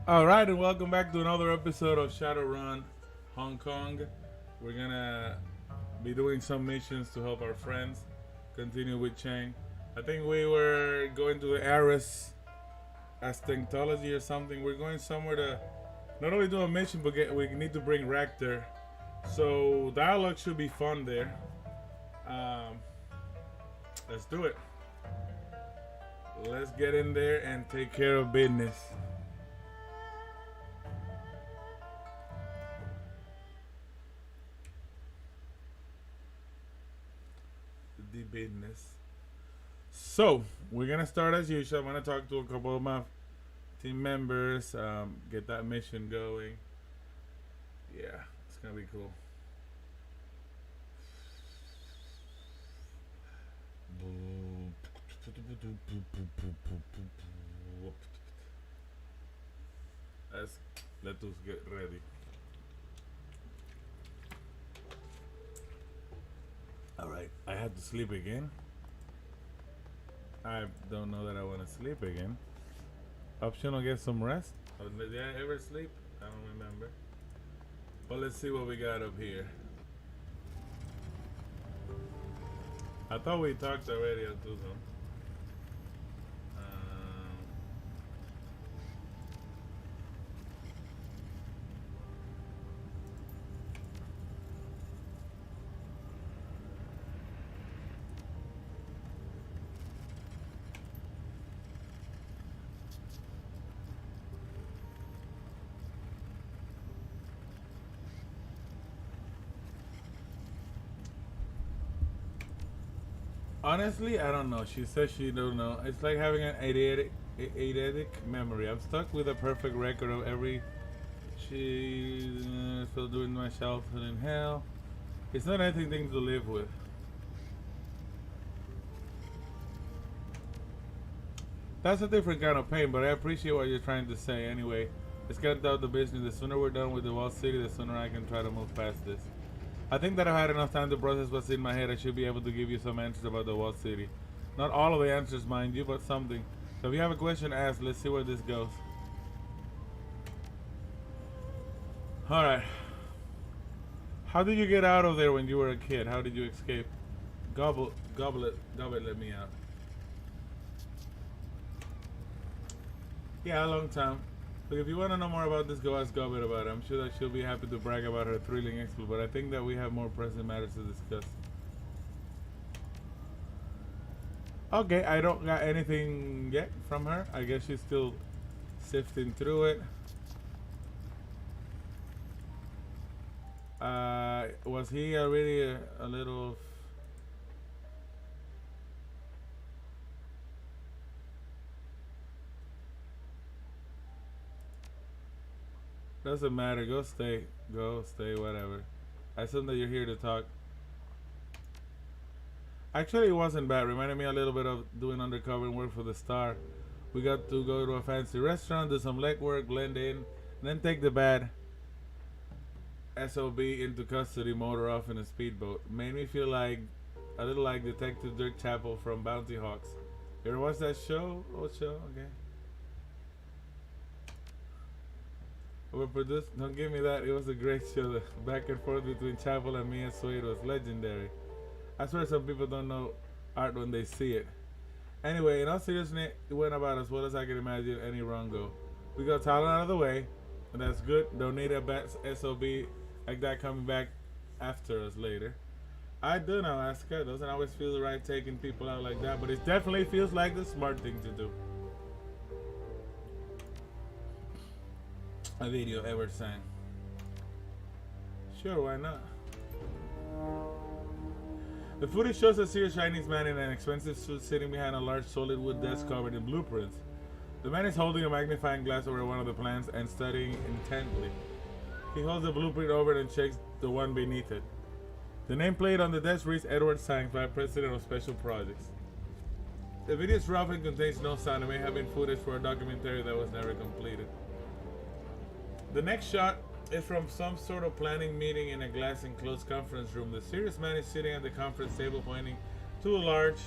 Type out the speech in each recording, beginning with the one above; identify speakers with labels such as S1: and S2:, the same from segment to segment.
S1: Alright, and welcome back to another episode of Shadowrun Hong Kong. We're gonna be doing some missions to help our friends. Continue with Chang. I think we were going to the Aris Aztectology or something. We're going somewhere to not only do a mission, but we need to bring Rector. So dialogue should be fun there. Let's do it. Let's get in there and take care of business. The business. So we're gonna start as usual. I'm gonna talk to a couple of my team members, get that mission going. Yeah, it's gonna be cool. Let us get ready. Alright, I had to sleep again. I don't know that I want to sleep again. Optional get some rest. Did I ever sleep? I don't remember. But let's see what we got up here. I thought we talked already on Tucson. Honestly, I don't know. She says she don't know. It's like having an eidetic memory. I'm stuck with a perfect record of every. She's still doing my childhood in hell. It's not anything to live with. That's a different kind of pain, but I appreciate what you're trying to say. Anyway, let's get out the business. The sooner we're done with the wall city, the sooner I can try to move past this. I think that I've had enough time to process what's in my head. I should be able to give you some answers about the wall city. Not all of the answers, mind you, but something. So if you have a question, ask. Let's see where this goes. Alright. How did you get out of there when you were a kid? How did you escape? Goblet let me out. Yeah, a long time. Look, if you want to know more about this, go ask Goblet about it. I'm sure that she'll be happy to brag about her thrilling exploit, but I think that we have more pressing matters to discuss. Okay, I don't got anything yet from her. I guess she's still sifting through it. Was he already a little... Doesn't matter. Go stay, whatever. I assume that you're here to talk. Actually, it wasn't bad. Reminded me a little bit of doing undercover work for the Star. We got to go to a fancy restaurant, do some legwork, blend in, and then take the bad SOB into custody, motor off in a speedboat. Made me feel like a little like Detective Dirk Chappell from Bounty Hawks. You ever watch that show? Old show? Okay. Overproduced? Don't give me that. It was a great show. The back and forth between Chappell and Mia Suede was legendary. I swear some people don't know art when they see it. Anyway, in all seriousness, it went about as well as I could imagine any wrong go. We got Talon out of the way, and that's good. Don't need a bad SOB like that coming back after us later. I do know, Asuka. It doesn't always feel right taking people out like that, but it definitely feels like the smart thing to do. A video ever sang. Sure, why not? The footage shows a serious Chinese man in an expensive suit sitting behind a large solid wood desk covered in blueprints. The man is holding a magnifying glass over one of the plans and studying intently. He holds the blueprint over it and checks the one beneath it. The nameplate on the desk reads Edward Sanks, Vice President of Special Projects. The video is rough and contains no sound. It may have been footage for a documentary that was never completed. The next shot is from some sort of planning meeting in a glass enclosed conference room. The serious man is sitting at the conference table pointing to a large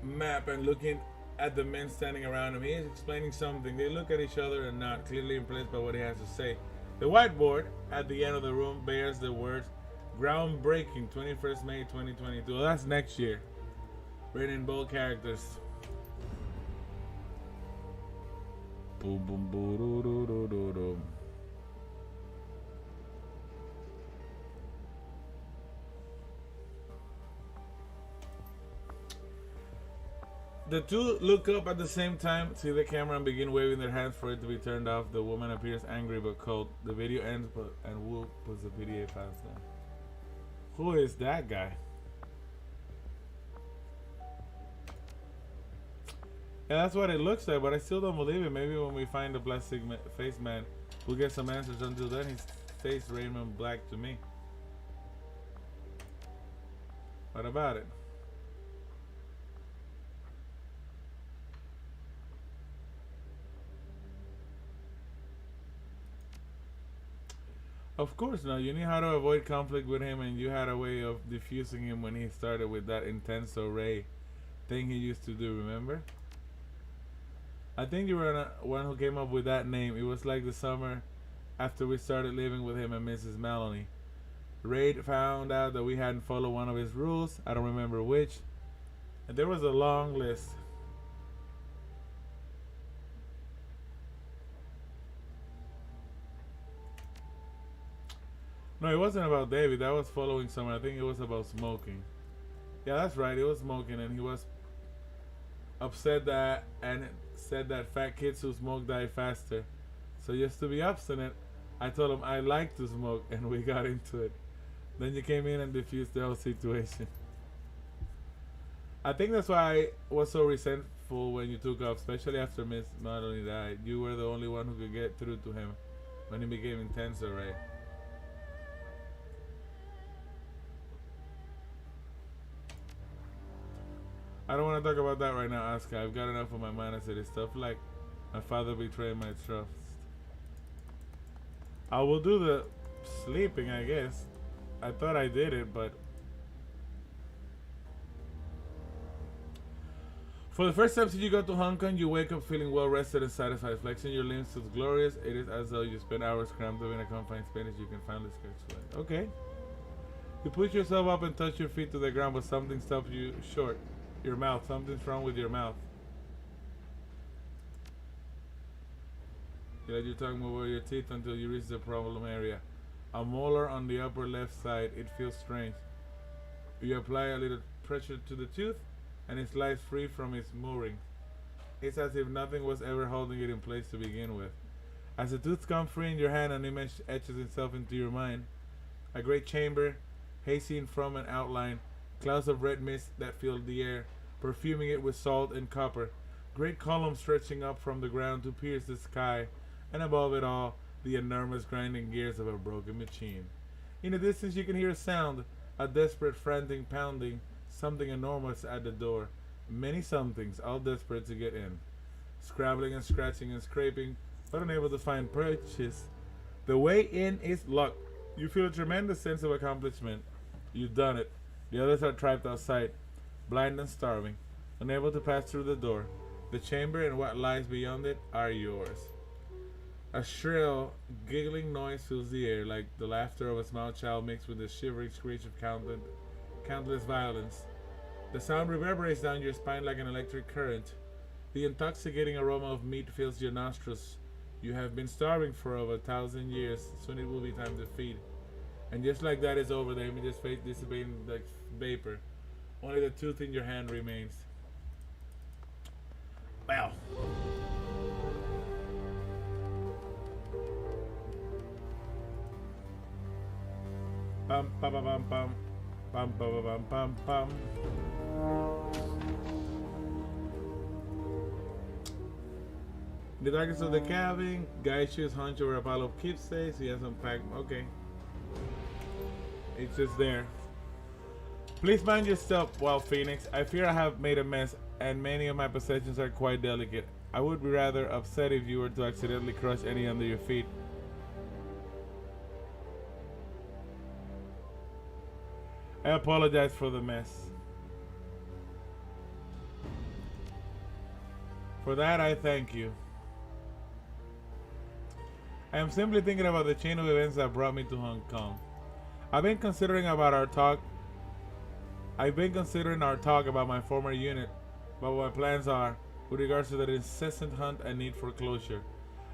S1: map and looking at the men standing around him. He is explaining something. They look at each other and nod, clearly impressed by what he has to say. The whiteboard at the end of the room bears the words groundbreaking 21st May 2022. Well, that's next year. Written in bold characters. Boom, boom, boom, doo, doo, doo, doo, doo. The two look up at the same time, see the camera, and begin waving their hands for it to be turned off. The woman appears angry but cold. The video ends, and Wu puts the PDA files down. Who is that guy? Yeah, that's what it looks like, but I still don't believe it. Maybe when we find the plastic face man, we'll get some answers. Until then, his face Raymond black to me. What about it? Of course not. You knew how to avoid conflict with him, and you had a way of diffusing him when he started with that intense array thing he used to do, remember? I think you were the one who came up with that name. It was like the summer after we started living with him and Mrs. Maloney. Raid found out that we hadn't followed one of his rules. I don't remember which. And there was a long list. No, it wasn't about David. That was following someone. I think it was about smoking. Yeah, that's right. It was smoking, and he was upset that and said that fat kids who smoke die faster. So just to be obstinate, I told him I like to smoke, and we got into it. Then you came in and diffused the whole situation. I think that's why I was so resentful when you took off, especially after Miss Madeline died. You were the only one who could get through to him when he became intense, alright? I don't want to talk about that right now, Oscar. I've got enough on my mind. I said it's stuff like my father betrayed my trust. I will do the sleeping, I guess. I thought I did it, but for the first time since you got to Hong Kong, you wake up feeling well rested and satisfied. Flexing your limbs feels glorious. It is as though you spent hours crammed up in a confined space. You can finally sketch life. Okay. You push yourself up and touch your feet to the ground, but something stops you short. Your mouth. Something's wrong with your mouth. You let your tongue move over your teeth until you reach the problem area. A molar on the upper left side. It feels strange. You apply a little pressure to the tooth, and it slides free from its mooring. It's as if nothing was ever holding it in place to begin with. As the tooth comes free in your hand, an image etches itself into your mind. A great chamber, hazy in front and outline. Clouds of red mist that filled the air, perfuming it with salt and copper. Great columns stretching up from the ground to pierce the sky, and above it all, the enormous grinding gears of a broken machine. In the distance you can hear a sound, a desperate frantic pounding, something enormous at the door. Many somethings, all desperate to get in. Scrabbling and scratching and scraping, but unable to find purchase. The way in is locked. You feel a tremendous sense of accomplishment. You've done it. The others are trapped outside, blind and starving, unable to pass through the door. The chamber and what lies beyond it are yours. A shrill, giggling noise fills the air, like the laughter of a small child mixed with the shivering screech of countless violins. The sound reverberates down your spine like an electric current. The intoxicating aroma of meat fills your nostrils. You have been starving for over 1,000 years. Soon it will be time to feed. And just like that, it's over. The image's face dissipating like vapor. Only the tooth in your hand remains. Wow. Pam pam pam pam pam pam pam pam pam. In the darkness of the cabin, guy shoes hunch over a pile of keepsakes. He has unpacked. Okay. It's just there. Please mind your step, Wild Phoenix. I fear I have made a mess, and many of my possessions are quite delicate. I would be rather upset if you were to accidentally crush any under your feet. I apologize for the mess. For that, I thank you. I am simply thinking about the chain of events that brought me to Hong Kong. I've been considering our talk about my former unit, about what my plans are with regards to the incessant hunt and need for closure.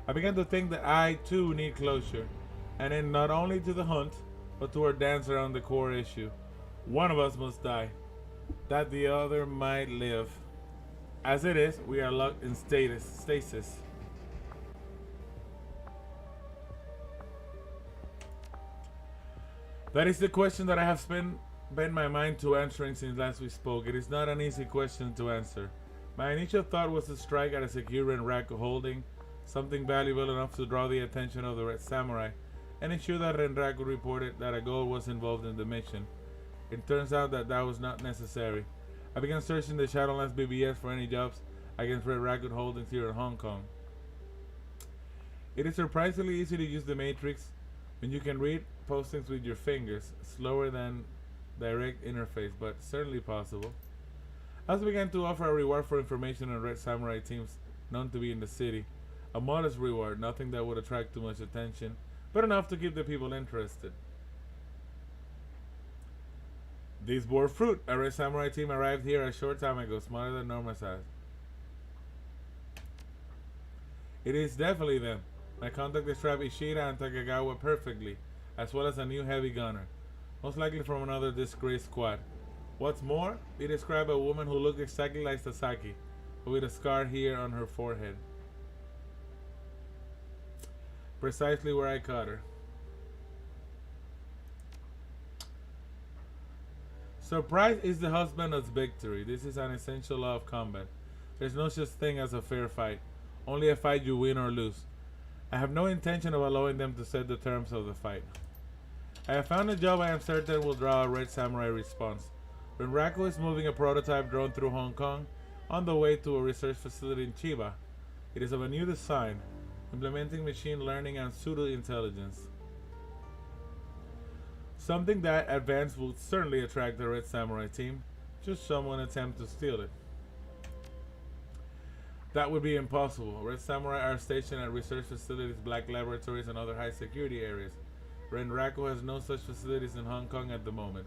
S1: I began to think that I too need closure, and then not only to the hunt, but to our dance around the core issue. One of us must die, that the other might live. As it is, we are locked in stasis. That is the question that I have bent my mind to answering since last we spoke. It is not an easy question to answer. My initial thought was to strike at a secure Renraku holding, something valuable enough to draw the attention of the Red Samurai, and ensure that Renraku reported that a gold was involved in the mission. It turns out that was not necessary. I began searching the Shadowlands BBS for any jobs against Renraku holdings here in Hong Kong. It is surprisingly easy to use the Matrix when you can read postings with your fingers, slower than direct interface, but certainly possible. I also began to offer a reward for information on Red Samurai teams known to be in the city. A modest reward, nothing that would attract too much attention, but enough to keep the people interested. These bore fruit. A Red Samurai team arrived here a short time ago, smaller than normal size. It is definitely them. My contact described Ishida and Takagawa perfectly, as well as a new heavy gunner, most likely from another disgraced squad. What's more, he described a woman who looked exactly like Sasaki, but with a scar here on her forehead. Precisely where I caught her. Surprise is the husband of victory. This is an essential law of combat. There's no such thing as a fair fight, only a fight you win or lose. I have no intention of allowing them to set the terms of the fight. I have found a job I am certain will draw a Red Samurai response. Renraku is moving a prototype drone through Hong Kong on the way to a research facility in Chiba. It is of a new design, implementing machine learning and pseudo-intelligence. Something that advanced will certainly attract the Red Samurai team, should someone attempt to steal it. That would be impossible. Red Samurai are stationed at research facilities, black laboratories, and other high security areas. Renraku has no such facilities in Hong Kong at the moment,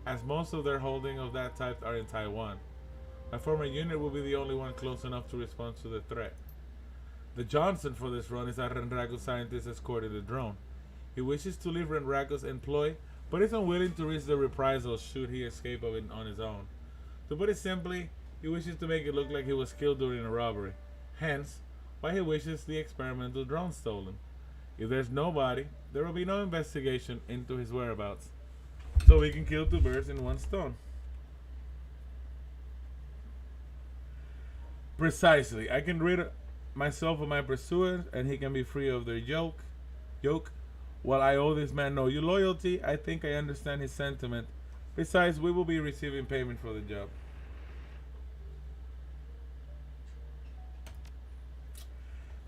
S1: as most of their holding of that type are in Taiwan. My former unit will be the only one close enough to respond to the threat. The Johnson for this run is a Renraku scientist escorting the drone. He wishes to leave Renraku's employ, but is unwilling to risk the reprisals should he escape of it on his own. To put it simply, he wishes to make it look like he was killed during a robbery. Hence, why he wishes the experimental drone stolen. If there's nobody, there will be no investigation into his whereabouts. So we can kill two birds in one stone. Precisely. I can rid myself of my pursuers, and he can be free of their yoke. While I owe this man no loyalty, I think I understand his sentiment. Besides, we will be receiving payment for the job.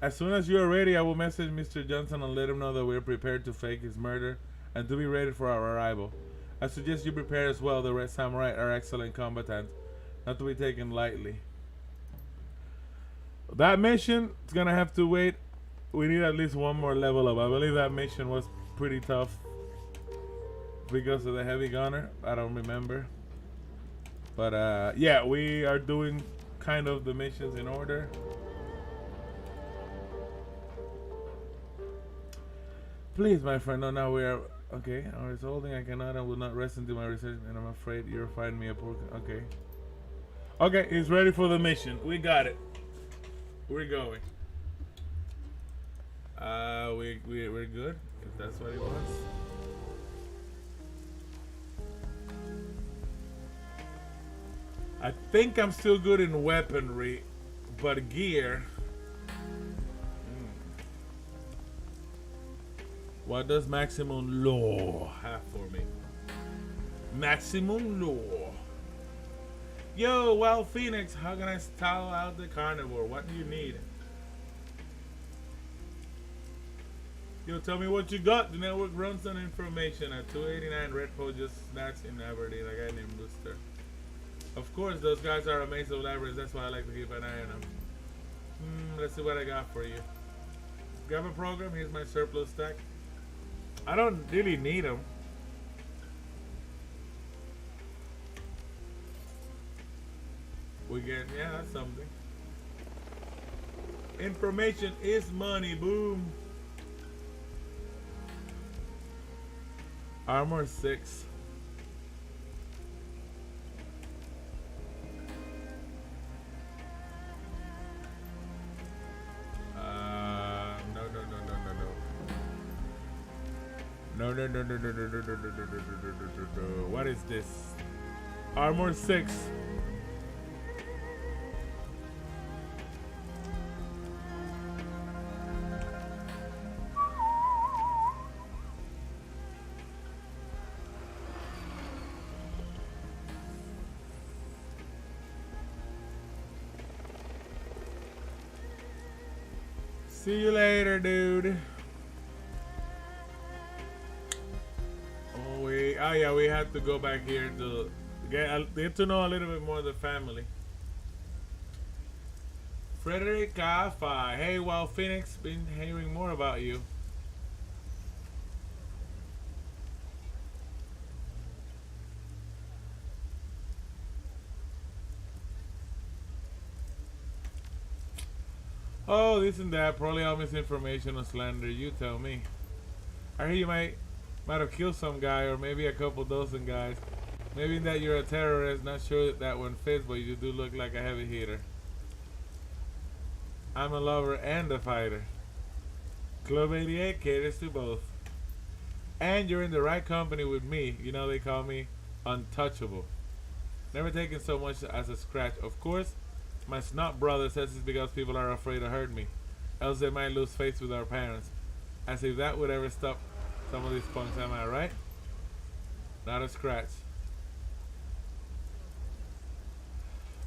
S1: As soon as you are ready, I will message Mr. Johnson and let him know that we are prepared to fake his murder and to be ready for our arrival. I suggest you prepare as well. The Red Samurai are excellent combatants, not to be taken lightly. That mission is gonna have to wait. We need at least one more level up. I believe that mission was pretty tough because of the heavy gunner. I don't remember, but yeah, we are doing kind of the missions in order. Please, my friend. No, now we are okay. I was holding. I cannot and will not rest until my research, and I'm afraid you'll find me a poor. Okay. Okay, he's ready for the mission. We got it. We're going. We're good, if that's what he wants. I think I'm still good in weaponry, but gear. What does maximum law have for me? Maximum law. Yo, Wild Phoenix, how can I style out the carnivore? What do you need? Yo, tell me what you got. The network runs on information at 289 Red Pole just snatched in Aberdeen, a guy named Rooster. Of course, those guys are amazing libraries. That's why I like to keep an eye on them. Let's see what I got for you. Grab a program. Here's my surplus stack. I don't really need them. We get, yeah, that's something. Information is money. Boom. Armor 6. No. What is this? Armor 6. See you later, dude. Oh yeah, we had to go back here to get to know a little bit more of the family. Frederick Kaffa. Hey, well, Phoenix, been hearing more about you. Oh, this and that. Probably all misinformation or slander. You tell me. I hear you might have killed some guy, or maybe a couple dozen guys. Maybe that you're a terrorist. Not sure that one fits, but you do look like a heavy hitter. I'm a lover and a fighter. Club 88 caters to both. And you're in the right company with me. You know they call me untouchable. Never taken so much as a scratch. Of course, my snot brother says it's because people are afraid to hurt me. Else they might lose faith with our parents. As if that would ever stop some of these punks, am I right? Not a scratch.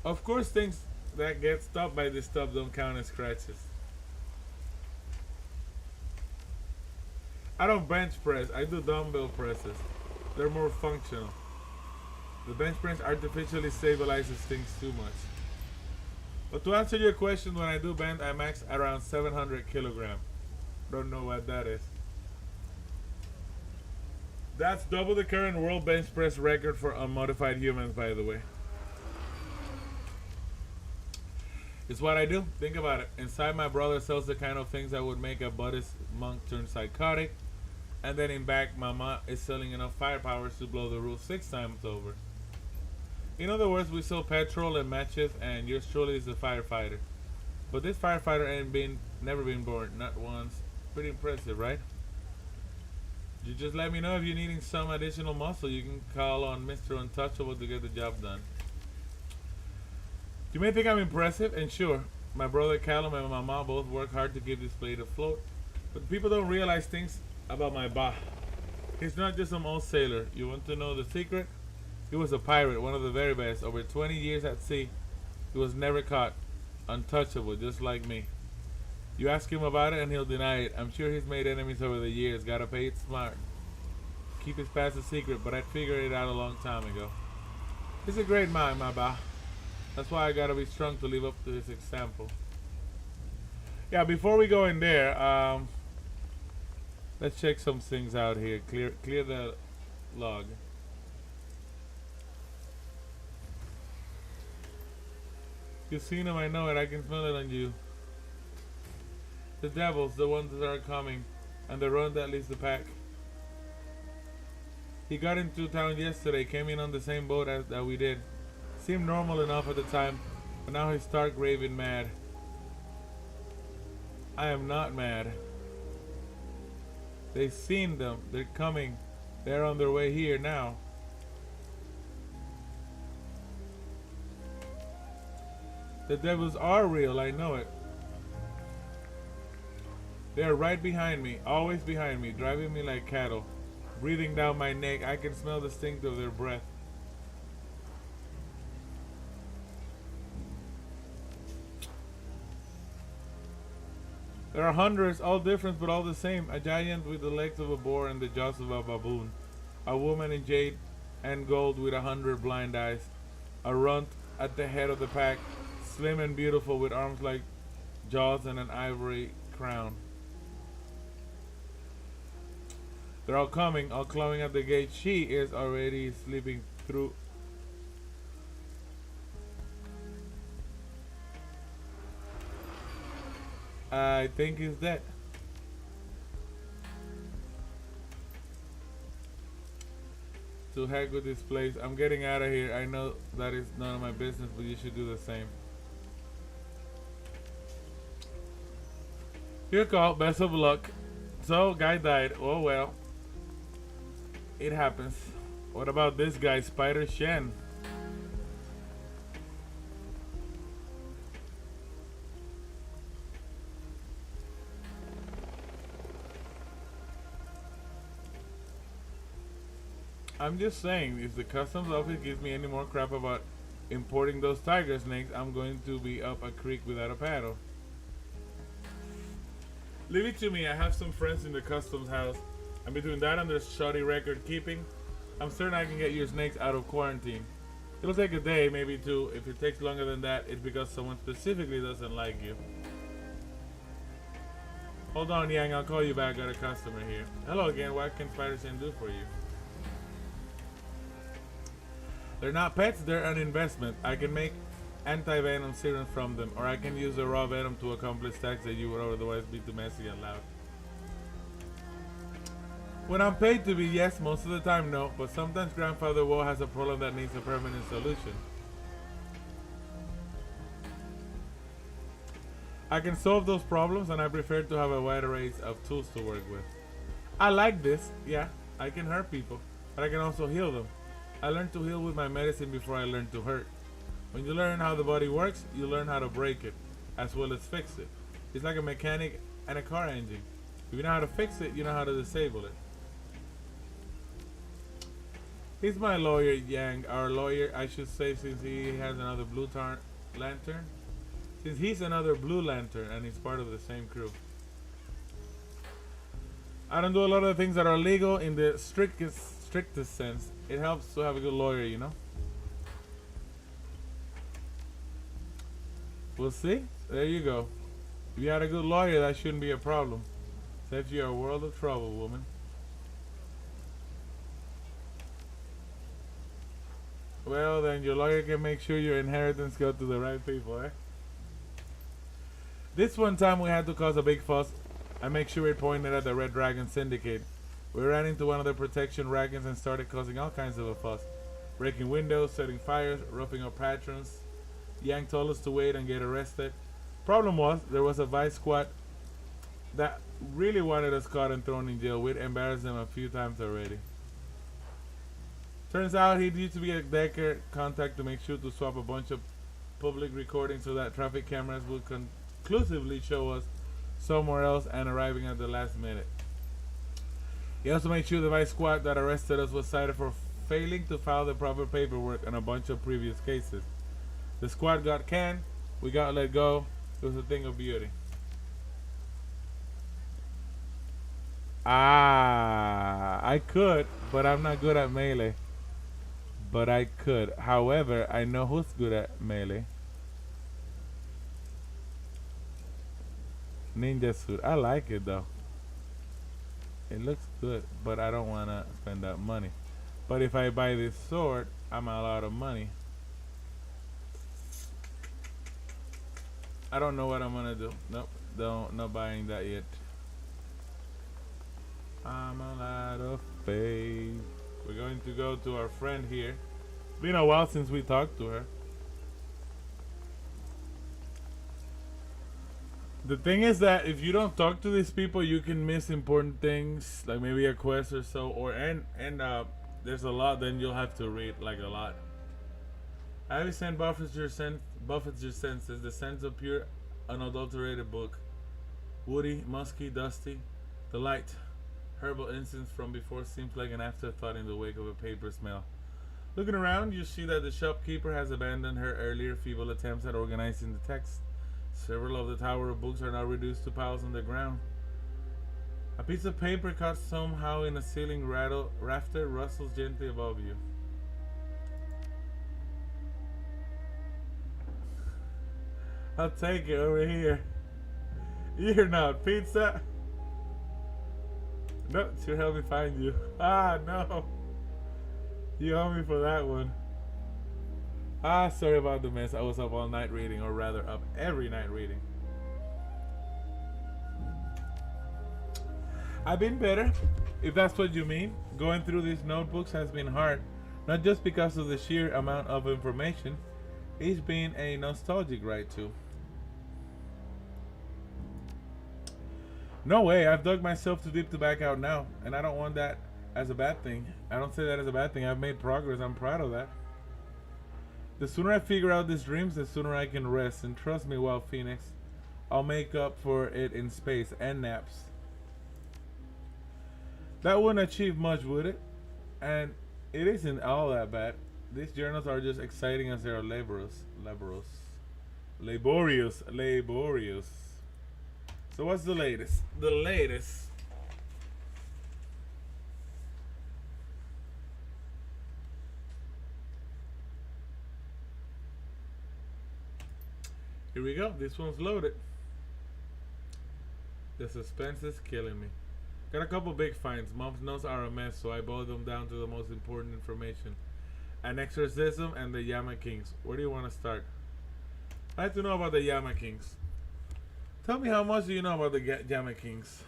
S1: Of course, things that get stopped by this stuff don't count as scratches. I don't bench press, I do dumbbell presses. They're more functional. The bench press artificially stabilizes things too much. But to answer your question, when I do bend, I max around 700 kilograms. Don't know what that is. That's double the current world bench press record for unmodified humans, by the way. It's what I do. Think about it. Inside, my brother sells the kind of things that would make a Buddhist monk turn psychotic. And then in back, Mama is selling enough firepower to blow the roof 6 times over. In other words, we sell petrol and matches, and yours truly is a firefighter. But this firefighter ain't never been born, not once. Pretty impressive, right? You just let me know if you're needing some additional muscle. You can call on Mr. Untouchable to get the job done. You may think I'm impressive, and sure, my brother Callum and my mom both work hard to keep this plate afloat. But people don't realize things about my ba. He's not just some old sailor. You want to know the secret? He was a pirate, one of the very best. Over 20 years at sea, he was never caught. Untouchable, just like me. You ask him about it and he'll deny it. I'm sure he's made enemies over the years. Gotta play it smart. Keep his past a secret, but I'd figured it out a long time ago. He's a great man, my ba. That's why I gotta be strong to live up to his example. Yeah, before we go in there, let's check some things out here. Clear the log. You've seen him, I know it. I can smell it on you. The devils, the ones that are coming, and the run that leads the pack. He got into town yesterday, came in on the same boat as that we did. Seemed normal enough at the time, but now he's stark raving mad. I am not mad. They've seen them. They're coming. They're on their way here now. The devils are real, I know it. They are right behind me, always behind me, driving me like cattle. Breathing down my neck, I can smell the stink of their breath. There are hundreds, all different but all the same. A giant with the legs of a boar and the jaws of a baboon. A woman in jade and gold with 100 blind eyes. A runt at the head of the pack, slim and beautiful with arms like jaws, and an ivory crown. They're all coming, all clawing at the gate. She is already sleeping through. I think he's dead. To heck with this place. I'm getting out of here. I know that is none of my business, but you should do the same. Your call. Best of luck. So, guy died. Oh well. It happens. What about this guy, Spider Shen? I'm just saying, if the customs office gives me any more crap about importing those tiger snakes, I'm going to be up a creek without a paddle. Leave it to me. I have some friends in the customs house, and between that and their shoddy record keeping, I'm certain I can get your snakes out of quarantine. It'll take a day, maybe two. If it takes longer than that, it's because someone specifically doesn't like you. Hold on, Yang. I'll call you back. Got a customer here. Hello again. What can Spider-Sen do for you? They're not pets, they're an investment. I can make anti-venom serums from them, or I can use the raw venom to accomplish tasks that you would otherwise be too messy and loud. When I'm paid to be, yes. Most of the time, no. But sometimes Grandfather Woe has a problem that needs a permanent solution. I can solve those problems, and I prefer to have a wide array of tools to work with. I like this. Yeah, I can hurt people, but I can also heal them. I learned to heal with my medicine before I learned to hurt. When you learn how the body works, you learn how to break it, as well as fix it. It's like a mechanic and a car engine. If you know how to fix it, you know how to disable it. He's my lawyer, Yang. Our lawyer, I should say, since he has another blue lantern. Since he's another blue lantern, and he's part of the same crew. I don't do a lot of things that are legal in the strictest sense. It helps to have a good lawyer, you know. We'll see. There you go. If you had a good lawyer, that shouldn't be a problem. Saves you a world of trouble, woman. Well, then your lawyer can make sure your inheritance goes to the right people, eh? This one time we had to cause a big fuss and make sure it pointed at the Red Dragon Syndicate. We ran into one of the protection wagons and started causing all kinds of a fuss. Breaking windows, setting fires, roughing up patrons. Yang told us to wait and get arrested. Problem was, there was a vice squad that really wanted us caught and thrown in jail. We'd embarrassed them a few times already. Turns out he used to be a Decker contact to make sure to swap a bunch of public recordings so that traffic cameras would conclusively show us somewhere else and arriving at the last minute. He also made sure the vice squad that arrested us was cited for failing to file the proper paperwork on a bunch of previous cases. The squad got canned, we got let go. It was a thing of beauty. I could, but I'm not good at melee. But I could. However, I know who's good at melee. Ninja suit. I like it though. It looks good, but I don't want to spend that money. But if I buy this sword, I'm out of money. I don't know what I'm gonna do. Nope, not buying that yet. I'm out of faith. We're going to go to our friend here. Been a while since we talked to her. The thing is that if you don't talk to these people, you can miss important things, like maybe a quest or so, or there's a lot. Then you'll have to read like a lot. Ivy scent buffets your senses. The scents of pure, unadulterated book. Woody, musky, dusty. The light, herbal incense from before seems like an afterthought in the wake of a paper smell. Looking around, you see that the shopkeeper has abandoned her earlier feeble attempts at organizing the text. Several of the tower of books are now reduced to piles on the ground. A piece of paper caught somehow in a ceiling rafter rustles gently above you. I'll take it over here. You're not pizza. No, should help me find you. Ah, no. You owe me for that one. Ah, sorry about the mess. I was up all night reading, or rather, up every night reading. I've been better, if that's what you mean. Going through these notebooks has been hard, not just because of the sheer amount of information. It's been a nostalgic ride, too. No way, I've dug myself too deep to back out now, and I don't want that as a bad thing. I don't say that as a bad thing. I've made progress. I'm proud of that. The sooner I figure out these dreams, the sooner I can rest. And trust me, Wild Phoenix, I'll make up for it in space and naps. That wouldn't achieve much, would it? And it isn't all that bad. These journals are just exciting as they are laborious. So what's the latest? The latest. Here we go. This one's loaded. The suspense is killing me. Got a couple big finds. Mom's notes are a mess, so I boiled them down to the most important information. An exorcism and the Yama Kings. Where do you want to start? I like to know about the Yama Kings. Tell me, how much do you know about the Yama Kings?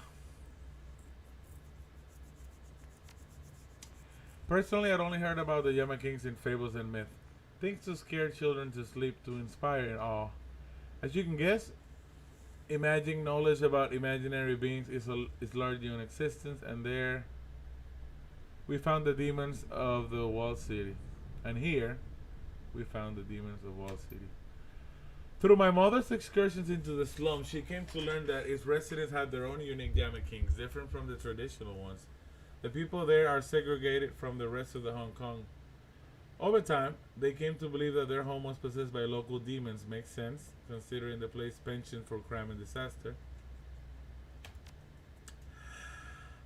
S1: Personally, I'd only heard about the Yama Kings in fables and myth. Things to scare children to sleep, to inspire in awe. As you can guess, imagining knowledge about imaginary beings is largely non-existent, and there we found the demons of the walled city. And here we found the demons of walled city. Through my mother's excursions into the slums, she came to learn that its residents had their own unique Yama Kings, different from the traditional ones. The people there are segregated from the rest of the Hong Kong. Over time, they came to believe that their home was possessed by local demons. Makes sense, considering the place's penchant for crime and disaster.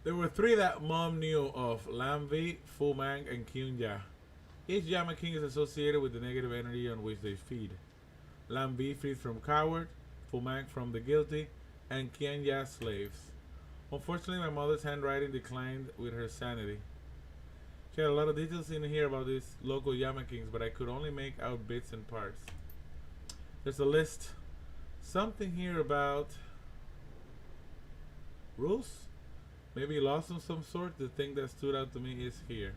S1: There were three that Mom knew of: Lam Vi, Fu Mang, and Kyun Ya. Each Yama King is associated with the negative energy on which they feed. Lam Vi feeds from coward, Fu Mang from the guilty, and Kyun Ya slaves. Unfortunately, my mother's handwriting declined with her sanity. She had a lot of details in here about these local Yama Kings, but I could only make out bits and parts. There's a list. Something here about rules? Maybe laws of some sort? The thing that stood out to me is here.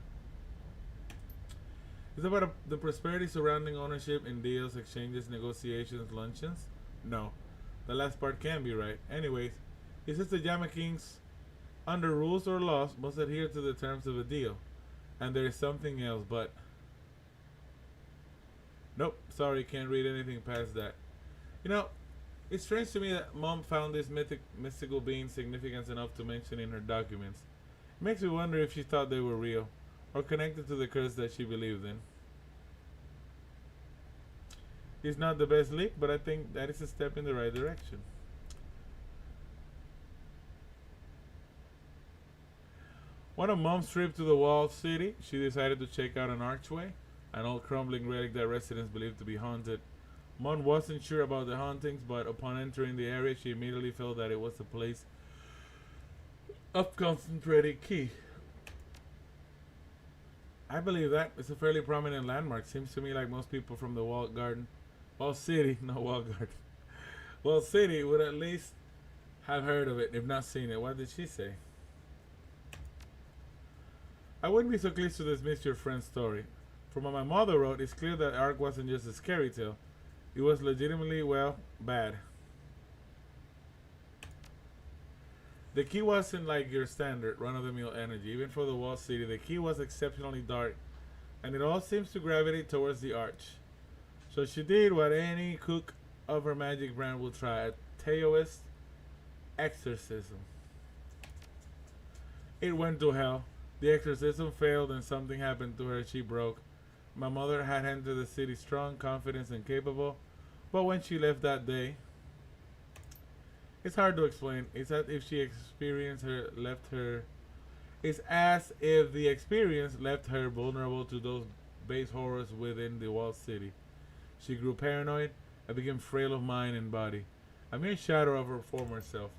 S1: It's about the prosperity surrounding ownership in deals, exchanges, negotiations, luncheons? No. The last part can be right. Anyways, it says the Yama Kings, under rules or laws, must adhere to the terms of a deal. And there is something else, but nope, sorry, can't read anything past that. You know, it's strange to me that Mom found this mystical being significant enough to mention in her documents. It makes me wonder if she thought they were real, or connected to the curse that she believed in. It's not the best leak, but I think that is a step in the right direction. On a Mom's trip to the walled city, she decided to check out an archway, an old crumbling relic that residents believed to be haunted. Mom wasn't sure about the hauntings, but upon entering the area, she immediately felt that it was a place of concentrated ki. I believe that. It's a fairly prominent landmark. Seems to me like most people from the walled city would at least have heard of it, if not seen it. What did she say? I wouldn't be so pleased to dismiss your friend's story. From what my mother wrote, it's clear that Ark wasn't just a scary tale. It was legitimately, well, bad. The key wasn't like your standard run-of-the-mill energy. Even for the walled city, the key was exceptionally dark, and it all seems to gravitate towards the arch. So she did what any cook of her magic brand would try: a Taoist exorcism. It went to hell. The exorcism failed and something happened to her. She broke. My mother had entered the city strong, confident, and capable, but when she left that day, it's hard to explain. It's as if the experience left her vulnerable to those base horrors within the walled city. She grew paranoid and became frail of mind and body. A mere shadow of her former self.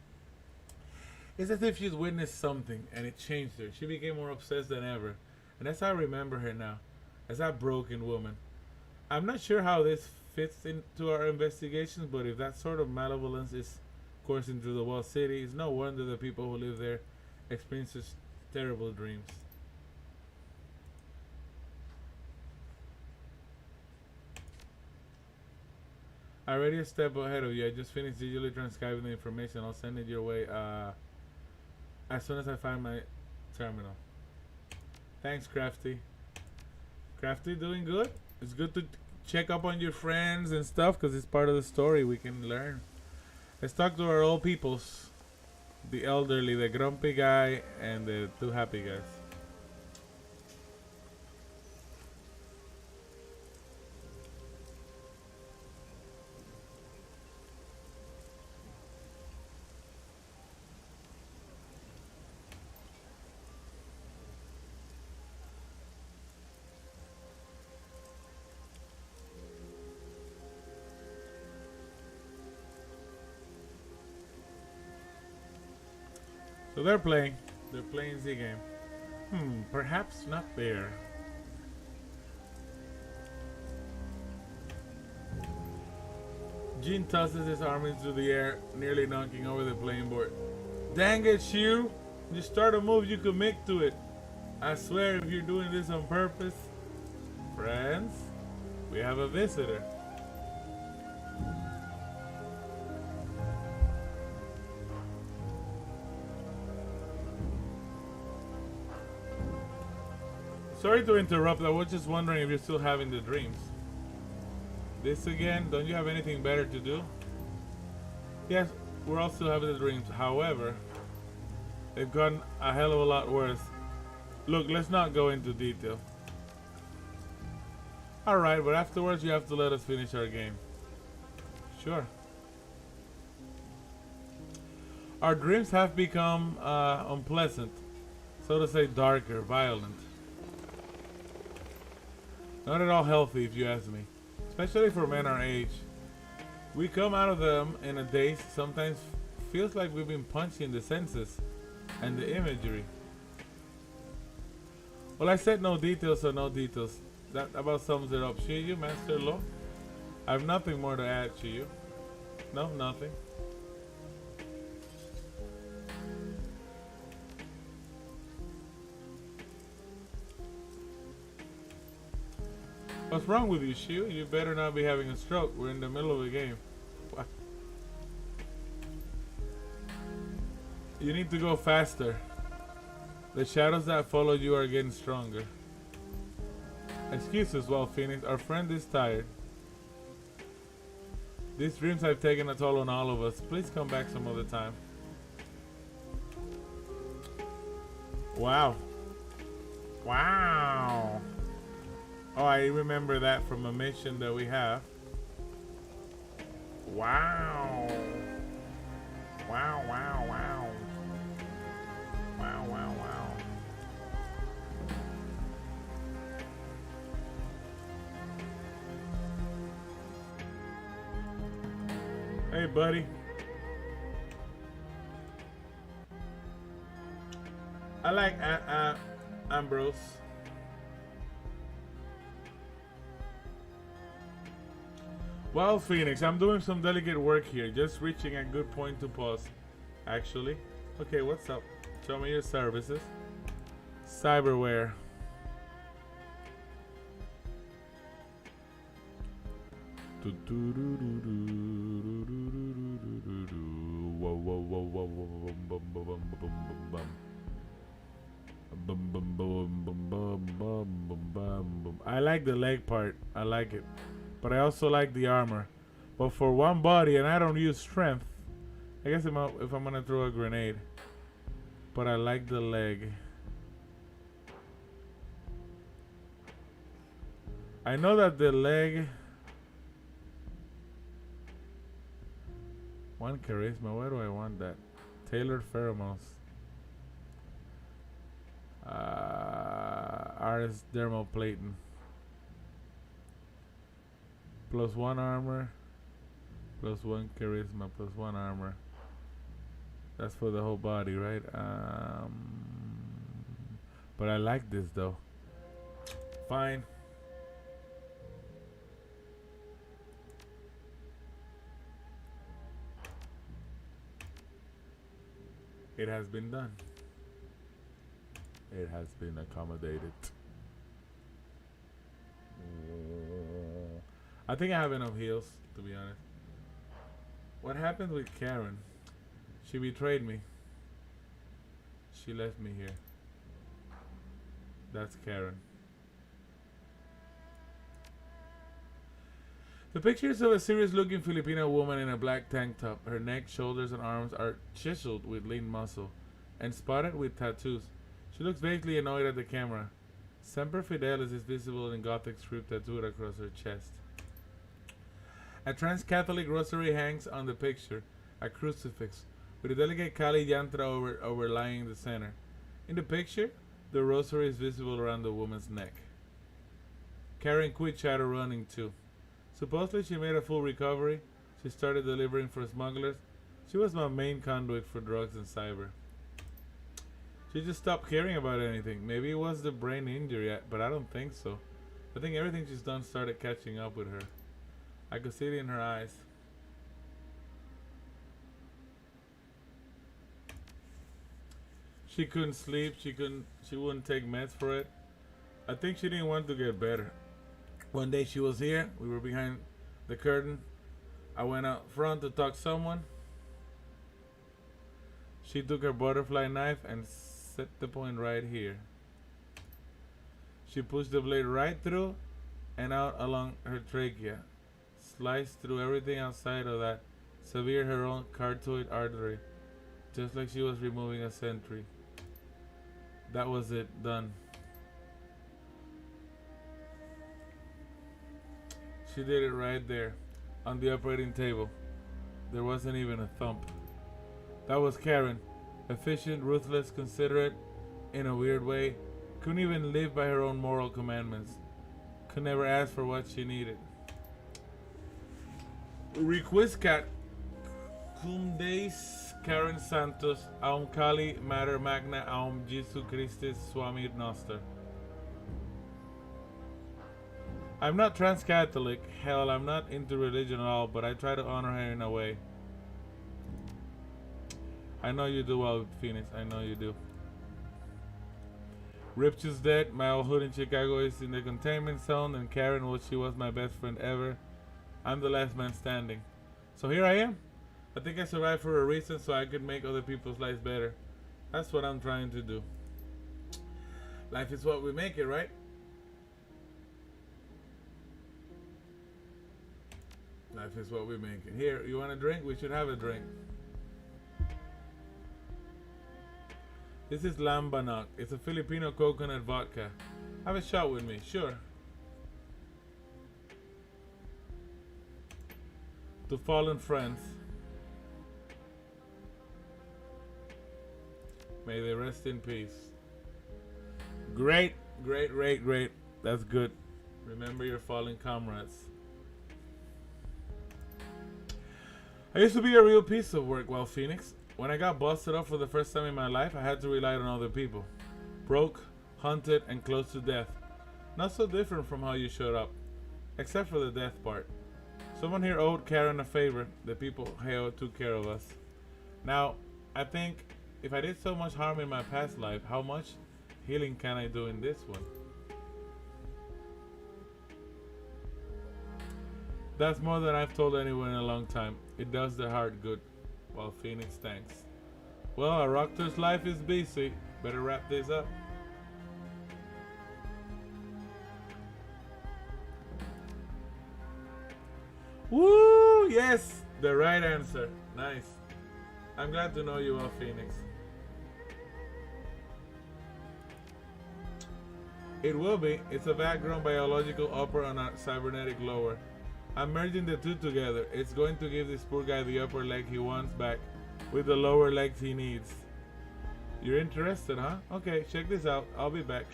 S1: It's as if she's witnessed something and it changed her. She became more obsessed than ever. And that's how I remember her now. As that broken woman. I'm not sure how this fits into our investigations, but if that sort of malevolence is coursing through the walled city, it's no wonder the people who live there experience such terrible dreams. Already a step ahead of you. I just finished digitally transcribing the information. I'll send it your way as soon as I find my terminal. Thanks, Crafty. Crafty doing good? It's good to check up on your friends and stuff because it's part of the story we can learn. Let's talk to our old peoples. The elderly, the grumpy guy, and the two happy guys. So they're playing the game. Perhaps not there. Gene tosses his arm into the air, nearly knocking over the playing board. Dang it, Shu! You start a move, you commit to it. I swear if you're doing this on purpose. Friends, we have a visitor. Sorry to interrupt, I was just wondering if you're still having the dreams. This again? Don't you have anything better to do? Yes, we're all still having the dreams. However, they've gotten a hell of a lot worse. Look, let's not go into detail. Alright, but afterwards you have to let us finish our game. Sure. Our dreams have become unpleasant. So to say, darker, violent. Not at all healthy, if you ask me. Especially for men our age. We come out of them in a daze. Sometimes feels like we've been punched in the senses and the imagery. Well, I said no details, so no details. That about sums it up. Shiyu, Master Law? I have nothing more to add, Shiyu. No, nothing. What's wrong with you, Shiu? You better not be having a stroke. We're in the middle of a game. What? You need to go faster. The shadows that follow you are getting stronger. Excuse us, Wild Phoenix. Our friend is tired. These dreams have taken a toll on all of us. Please come back some other time. Wow. Wow. Oh, I remember that from a mission that we have. Wow. Wow, wow, wow. Wow, wow, wow. Hey, buddy. I like Ambrose. Well, Phoenix, I'm doing some delicate work here. Just reaching a good point to pause. Actually. Okay, what's up? Show me your services. Cyberware. I like the leg part. I like it. But I also like the armor. But for one body, and I don't use strength, I guess if I'm gonna throw a grenade. But I like the leg. I know that the leg... One charisma, where do I want that? Tailored pheromones. RS dermoplating. +1 armor. +1 charisma, +1 armor. That's for the whole body, right? But I like this though. Fine. It has been done. It has been accommodated. I think I have enough heals, to be honest. What happened with Karen? She betrayed me. She left me here. That's Karen. The pictures of a serious-looking Filipino woman in a black tank top. Her neck, shoulders, and arms are chiseled with lean muscle and spotted with tattoos. She looks vaguely annoyed at the camera. Semper Fidelis is visible in Gothic script tattooed across her chest. A trans-Catholic rosary hangs on the picture, a crucifix, with a delicate Kali yantra overlying the center. In the picture, the rosary is visible around the woman's neck. Karen quit Shadowrunning too. Supposedly she made a full recovery. She started delivering for smugglers. She was my main conduit for drugs and cyber. She just stopped caring about anything. Maybe it was the brain injury, but I don't think so. I think everything she's done started catching up with her. I could see it in her eyes. She couldn't sleep. She wouldn't take meds for it. I think she didn't want to get better. One day she was here. We were behind the curtain. I went out front to talk to someone. She took her butterfly knife and set the point right here. She pushed the blade right through and out along her trachea. Sliced through everything outside of that. Severed her own carotid artery. Just like she was removing a sentry. That was it. Done. She did it right there. On the operating table. There wasn't even a thump. That was Karen. Efficient, ruthless, considerate, in a weird way. Couldn't even live by her own moral commandments. Could never ask for what she needed. Requiscat cum Deis Karen Santos Aum Kali Mater Magna Aum Jesu Christus Swami Noster. I'm not trans-Catholic. Hell, I'm not into religion at all, but I try to honor her in a way. I know you do well, Phoenix. I know you do. Ripch is dead. My old hood in Chicago is in the containment zone, and Karen, she was my best friend ever. I'm the last man standing. So here I am. I think I survived for a reason, so I could make other people's lives better. That's what I'm trying to do. Life is what we make it, right? Life is what we make it. Here, you want a drink? We should have a drink. This is Lambanog. It's a Filipino coconut vodka. Have a shot with me, sure. To fallen friends. May they rest in peace. Great, great, great, great. That's good. Remember your fallen comrades. I used to be a real piece of work while Phoenix. When I got busted up for the first time in my life, I had to rely on other people. Broke, hunted, and close to death. Not so different from how you showed up. Except for the death part. Someone here owed Karen a favor. The people here took care of us. Now, I think if I did so much harm in my past life, how much healing can I do in this one? That's more than I've told anyone in a long time. It does the heart good. While Phoenix thanks. Well, our Roctor's life is busy. Better wrap this up. Woo! Yes! The right answer. Nice. I'm glad to know you well, Phoenix. It will be. It's a background biological upper and a cybernetic lower. I'm merging the two together. It's going to give this poor guy the upper leg he wants back with the lower legs he needs. You're interested, huh? Okay, check this out. I'll be back.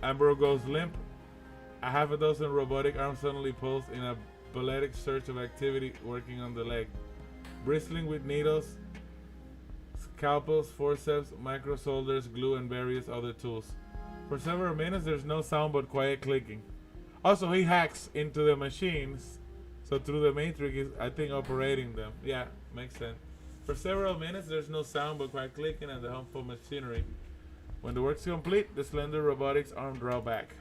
S1: Ambro goes limp. A half a dozen robotic arms suddenly pulse in a epileptic surge of activity working on the leg, bristling with needles, scalpels, forceps, micro solders, glue, and various other tools. For several minutes, there's no sound but quiet clicking. Also, he hacks into the machines, so through the matrix, he's, I think, operating them. Yeah, makes sense. For several minutes, there's no sound but quiet clicking and the hum of machinery. When the work's complete, the slender robotics arm draw back.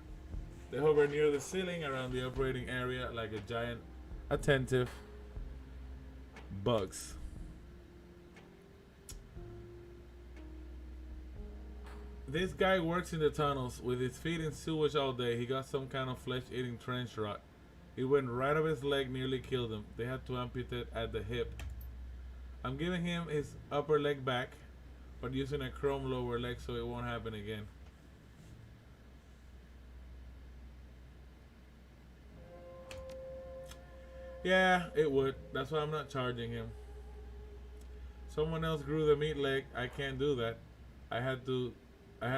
S1: They hover near the ceiling around the operating area like a giant, attentive bugs. This guy works in the tunnels with his feet in sewage all day. He got some kind of flesh-eating trench rot. It went right up his leg, nearly killed him. They had to amputate at the hip. I'm giving him his upper leg back, but using a chrome lower leg so it won't happen again. Yeah, it would. That's why I'm not charging him. Someone else grew the meat leg. I can't do that. I had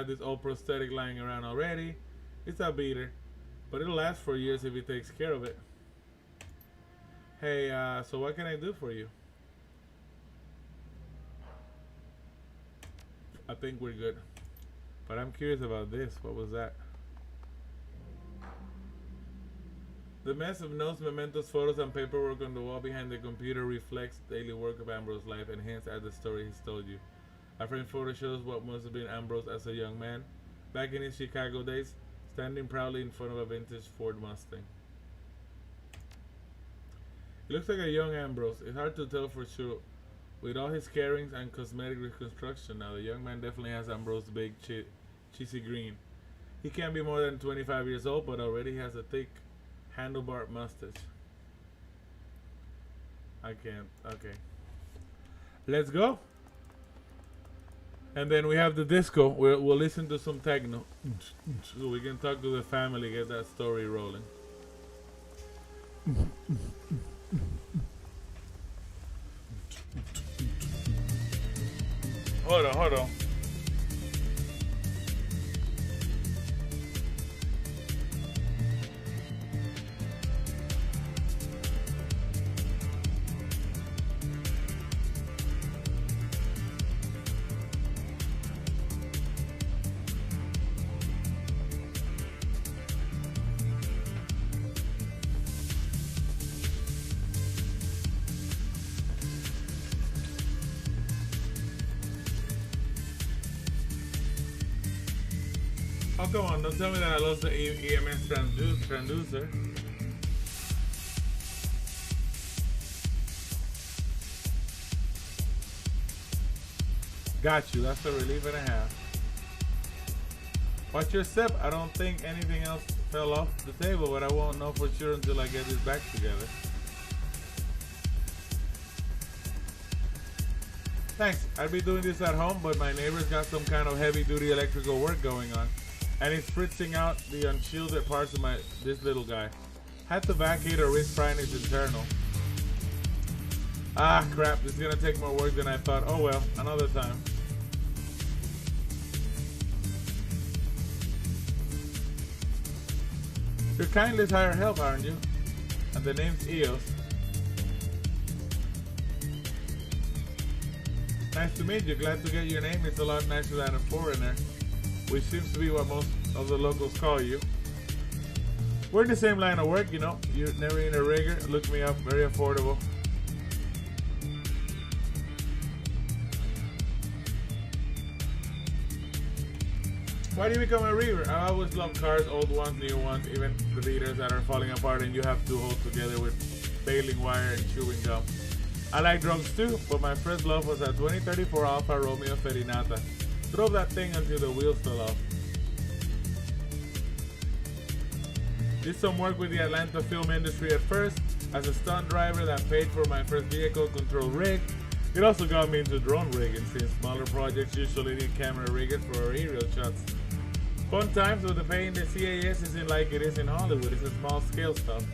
S1: this old prosthetic lying around already. It's a beater, but it'll last for years if he takes care of it. Hey, so what can I do for you? I think we're good. But I'm curious about this. What was that? The mess of notes, mementos, photos, and paperwork on the wall behind the computer reflects daily work of Ambrose's life and hints at the story he's told you. A framed photo shows what must have been Ambrose as a young man, back in his Chicago days, standing proudly in front of a vintage Ford Mustang. He looks like a young Ambrose. It's hard to tell for sure. With all his carings and cosmetic reconstruction now, the young man definitely has Ambrose's big, cheesy grin. He can't be more than 25 years old, but already has a thick, handlebar mustache. I can't. Okay. Let's go. And then we have the disco. We'll listen to some techno. So we can talk to the family, get that story rolling. Hold on. Oh, come on, don't tell me that I lost the EMS transducer. Got you, that's a relief and a half. Watch your step. I don't think anything else fell off the table, but I won't know for sure until I get this back together. Thanks, I'd be doing this at home, but my neighbor's got some kind of heavy-duty electrical work going on. And it's spritzing out the unshielded parts of this little guy. Had to vacate or risk frying his internal. Ah, crap, this is gonna take more work than I thought. Oh well, another time. You're kindly hired help, aren't you? And the name's Eos. Nice to meet you. Glad to get your name. It's a lot nicer than a foreigner, which seems to be what most of the locals call you. We're in the same line of work, you know. You're never in a rigger. Look me up. Very affordable. Why do you become a rigger? I always loved cars, old ones, new ones, even the beaters that are falling apart and you have to hold together with baling wire and chewing gum. I like drugs too, but my first love was a 2034 Alfa Romeo Ferinata. Drove that thing until the wheels fell off. Did some work with the Atlanta film industry at first as a stunt driver that paid for my first vehicle control rig. It also got me into drone rigging since smaller projects usually need camera riggers for aerial shots. Fun times, but the pay in the CAS isn't like it is in Hollywood. It's a small scale stuff.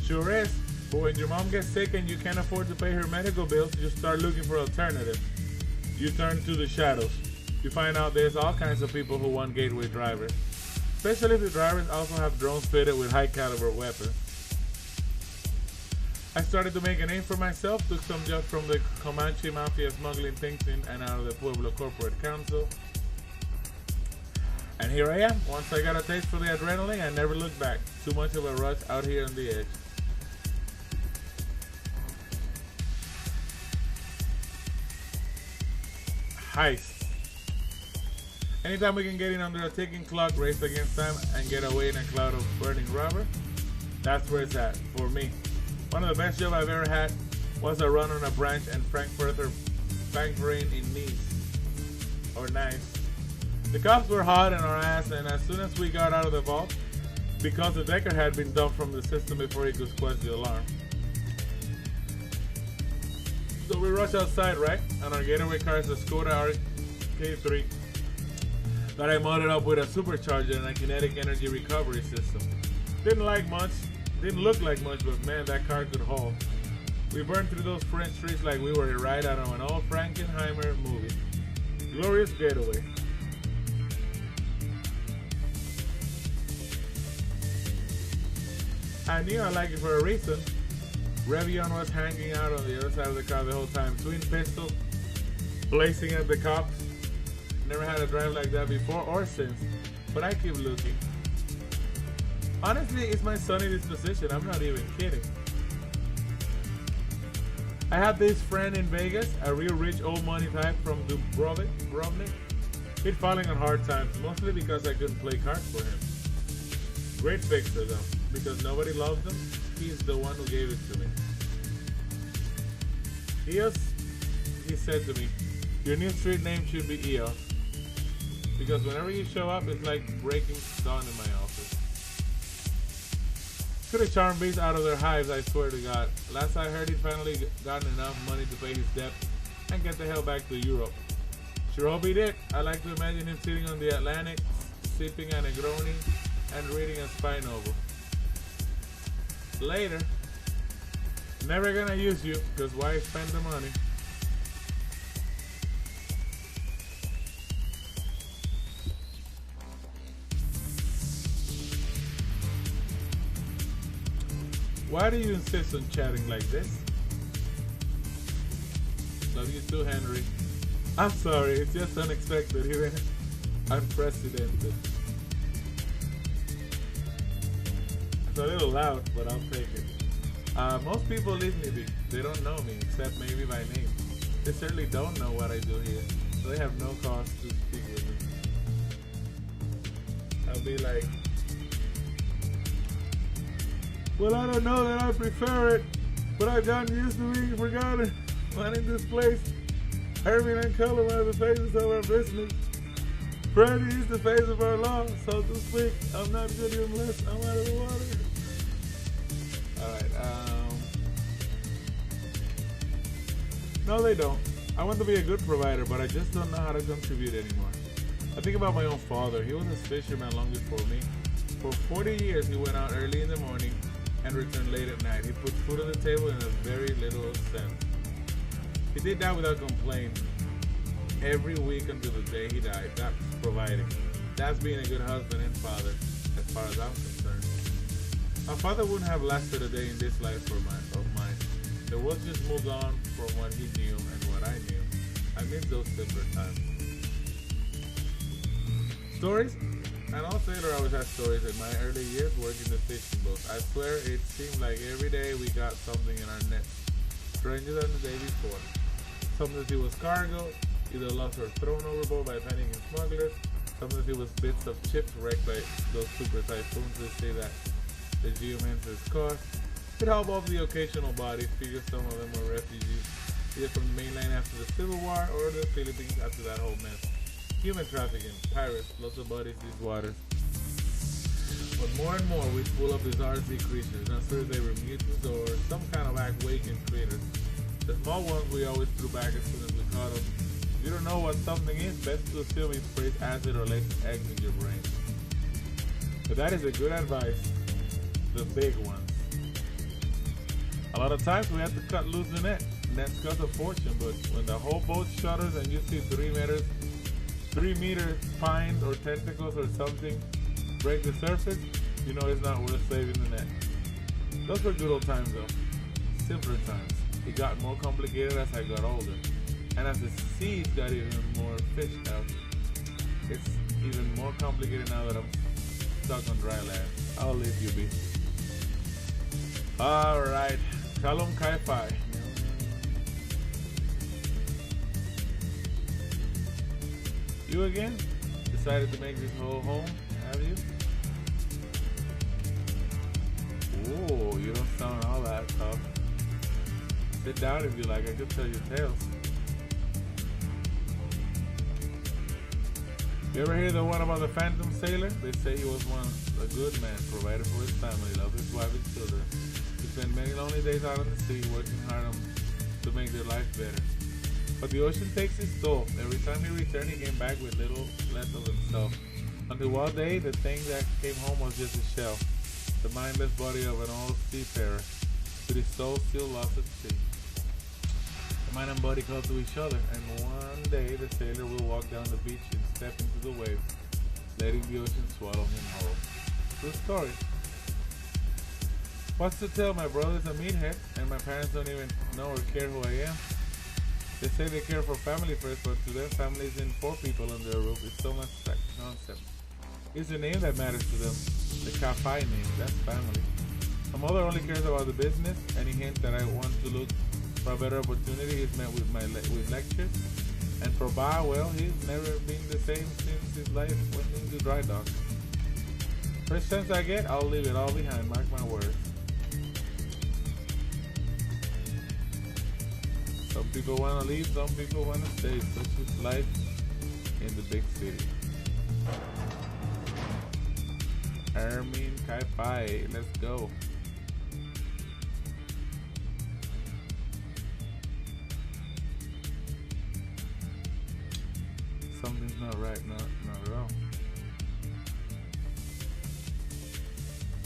S1: Sure is, but when your mom gets sick and you can't afford to pay her medical bills, you start looking for alternatives. You turn to the shadows. You find out there's all kinds of people who want gateway drivers. especially if the drivers also have drones fitted with high caliber weapons. I started to make a name for myself, took some jobs from the Comanche Mafia smuggling things in and out of the Pueblo Corporate Council. And here I am. Once I got a taste for the adrenaline, I never looked back. Too much of a rush out here on the edge. Heist. Anytime we can get in under a ticking clock, race against time, and get away in a cloud of burning rubber, that's where it's at, for me. One of the best jobs I've ever had was a run on a branch and Frankfurter bank rain in Nice. Or Nice. The cops were hot on our ass, and as soon as we got out of the vault, because the decker had been dumped from the system before he could squash the alarm. So we rush outside, right? And our getaway car is a Skoda RK3 that I modded up with a supercharger and a kinetic energy recovery system. Didn't look like much, but man, that car could haul. We burned through those French streets like we were right out of an old Frankenheimer movie. Glorious getaway. I knew I liked it for a reason. Revion was hanging out on the other side of the car the whole time. Twin pistols, blazing at the cops. Never had a drive like that before or since, but I keep looking. Honestly, it's my sunny disposition. I'm not even kidding. I had this friend in Vegas, a real rich old money type from Dubrovnik. He'd falling on hard times, mostly because I couldn't play cards for him. Great fixer though, because nobody loves him. He's the one who gave it to me. Eos, he said to me, your new street name should be Eos, because whenever you show up, it's like breaking dawn in my office. Could have charmed bees out of their hives, I swear to God. Last I heard, he'd finally gotten enough money to pay his debt and get the hell back to Europe. Sure hope he did. I like to imagine him sitting on the Atlantic, sipping a Negroni and reading a spy novel. Later. Never gonna use you, because why spend the money? Why do you insist on chatting like this? Love you too, Henry. I'm sorry, it's just unexpected, even unprecedented. It's a little loud, but I'll take it. Most people leave me be. They don't know me, except maybe by name. They certainly don't know what I do here, so they have no cause to speak with me. I'll be like, well, I don't know that I prefer it, but I've gotten used to being forgotten. Running this place, Irving and Cullum are the faces of our business. Freddy is the face of our law, so to speak. I'm not good unless I'm out of the water. Alright, no, they don't. I want to be a good provider, but I just don't know how to contribute anymore. I think about my own father. He was a fisherman long before me. For 40 years, he went out early in the morning and returned late at night. He put food on the table in a very little sense. He did that without complaint. Every week until the day he died. That's providing. That's being a good husband and father, as far as I'm concerned. My father wouldn't have lasted a day in this life of mine. The world just moved on from what he knew and what I knew. I miss those simpler times. Stories? An old sailor always has stories. In my early years working the fishing boats, I swear it seemed like every day we got something in our nets, stranger than the day before. Sometimes it was cargo, either lost or thrown overboard by panicking smugglers. Sometimes it was bits of chips wrecked by those super typhoons they say that the geomancers caused. It helped off the occasional body, figure some of them were refugees, either from the mainland after the Civil War or the Philippines after that whole mess. Human trafficking, pirates, lots of bodies these waters. But more and more we pull up these RC creatures, not sure if they were mutants or some kind of awakened critters. The small ones we always threw back as soon as we caught them. If you don't know what something is, best to assume it sprays acid or lays eggs in your brain. But that is a good advice. The big ones. A lot of times we have to cut loose the net. Nets cost a fortune, but when the whole boat shudders and you see 3 meter spines or tentacles or something break the surface, you know it's not worth saving the net. Those were good old times though. Simpler times. It got more complicated as I got older. And as the seas got even more fished out, it's even more complicated now that I'm stuck on dry land. I'll leave you be. Alright. Shalom Kai-Fi. You again? Decided to make this whole home, have you? Oh, you don't sound all that tough. Sit down if you like, I could tell you tales. You ever hear the one about the phantom sailor? They say he was a good man, provided for his family, loved his wife and children. He spent many lonely days out on the sea, working hard to make their life better. But the ocean takes its toll. Every time he returned, he came back with little less of himself. Until one day, the thing that came home was just a shell, the mindless body of an old seafarer, with his soul still lost at sea. The mind and body call to each other, and one day the sailor will walk down the beach and step into the waves, letting the ocean swallow him whole. True story. What's to tell? My brother's a meathead, and my parents don't even know or care who I am. They say they care for family first, but to them, families in 4 people under a roof is so much nonsense. It's the name that matters to them, the Ka-Fi name, that's family. My mother only cares about the business. Any hint that I want to look for a better opportunity is met with with lectures. And for Ba, well, he's never been the same since his life went into dry dock. First chance I get, I'll leave it all behind, mark my words. Some people want to leave, some people want to stay. Such is life in the big city. Ermin Kai-Fi, let's go. Something's not right, not at all.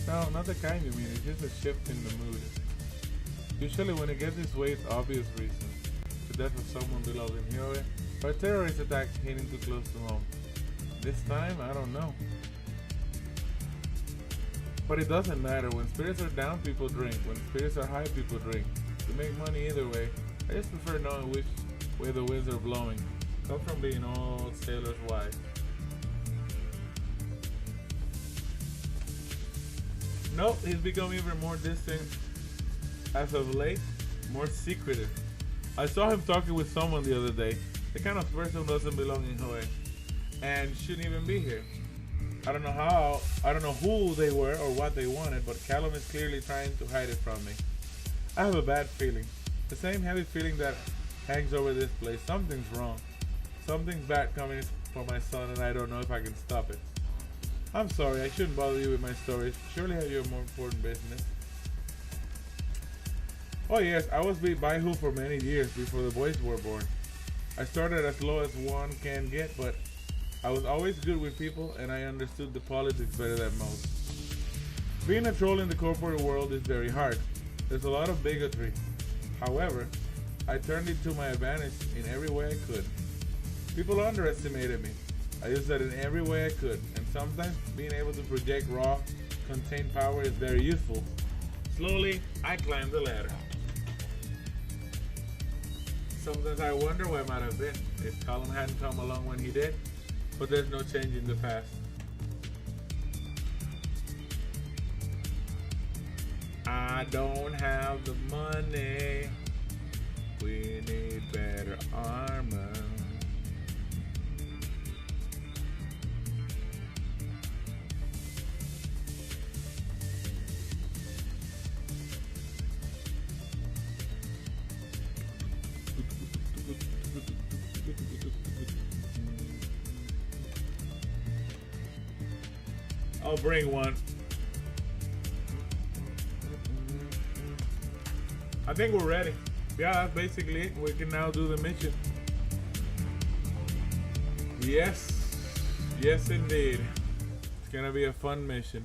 S1: No, not the kind you mean, it's just a shift in the mood. Usually when it gets this way, it's obvious reasons. The death of someone beloved in Hyoe, or a terrorist attack hitting too close to home. This time, I don't know. But it doesn't matter. When spirits are down, people drink. When spirits are high, people drink. You make money either way. I just prefer knowing which way the winds are blowing. Come from being old sailor's wife. Nope, he's become even more distant as of late, more secretive. I saw him talking with someone the other day. The kind of person doesn't belong in Hyoe and shouldn't even be here. I don't know who they were or what they wanted, but Callum is clearly trying to hide it from me. I have a bad feeling. The same heavy feeling that hangs over this place. Something's wrong. Something's bad coming for my son, and I don't know if I can stop it. I'm sorry, I shouldn't bother you with my stories. Surely have your more important business. Oh yes, I was with Baihu for many years before the boys were born. I started as low as one can get, but I was always good with people and I understood the politics better than most. Being a troll in the corporate world is very hard. There's a lot of bigotry. However, I turned it to my advantage in every way I could. People underestimated me. I used that in every way I could, and sometimes being able to project raw, contained power is very useful. Slowly, I climbed the ladder. Sometimes I wonder where I might have been if Colin hadn't come along when he did, but there's no change in the past. I don't have the money. We need better armor. I'll bring one. I think we're ready. Yeah, that's basically it. We can now do the mission. Yes. Yes, indeed. It's gonna be a fun mission.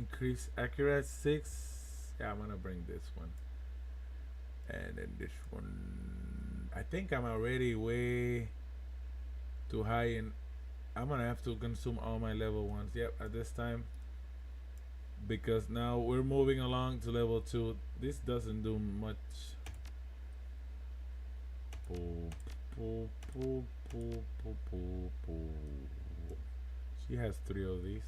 S1: Increase accurate 6. Yeah, I'm gonna bring this one. And then this one. I think I'm already way too high in. I'm gonna have to consume all my level 1s. Yep, at this time. Because now we're moving along to level 2. This doesn't do much. She has 3 of these.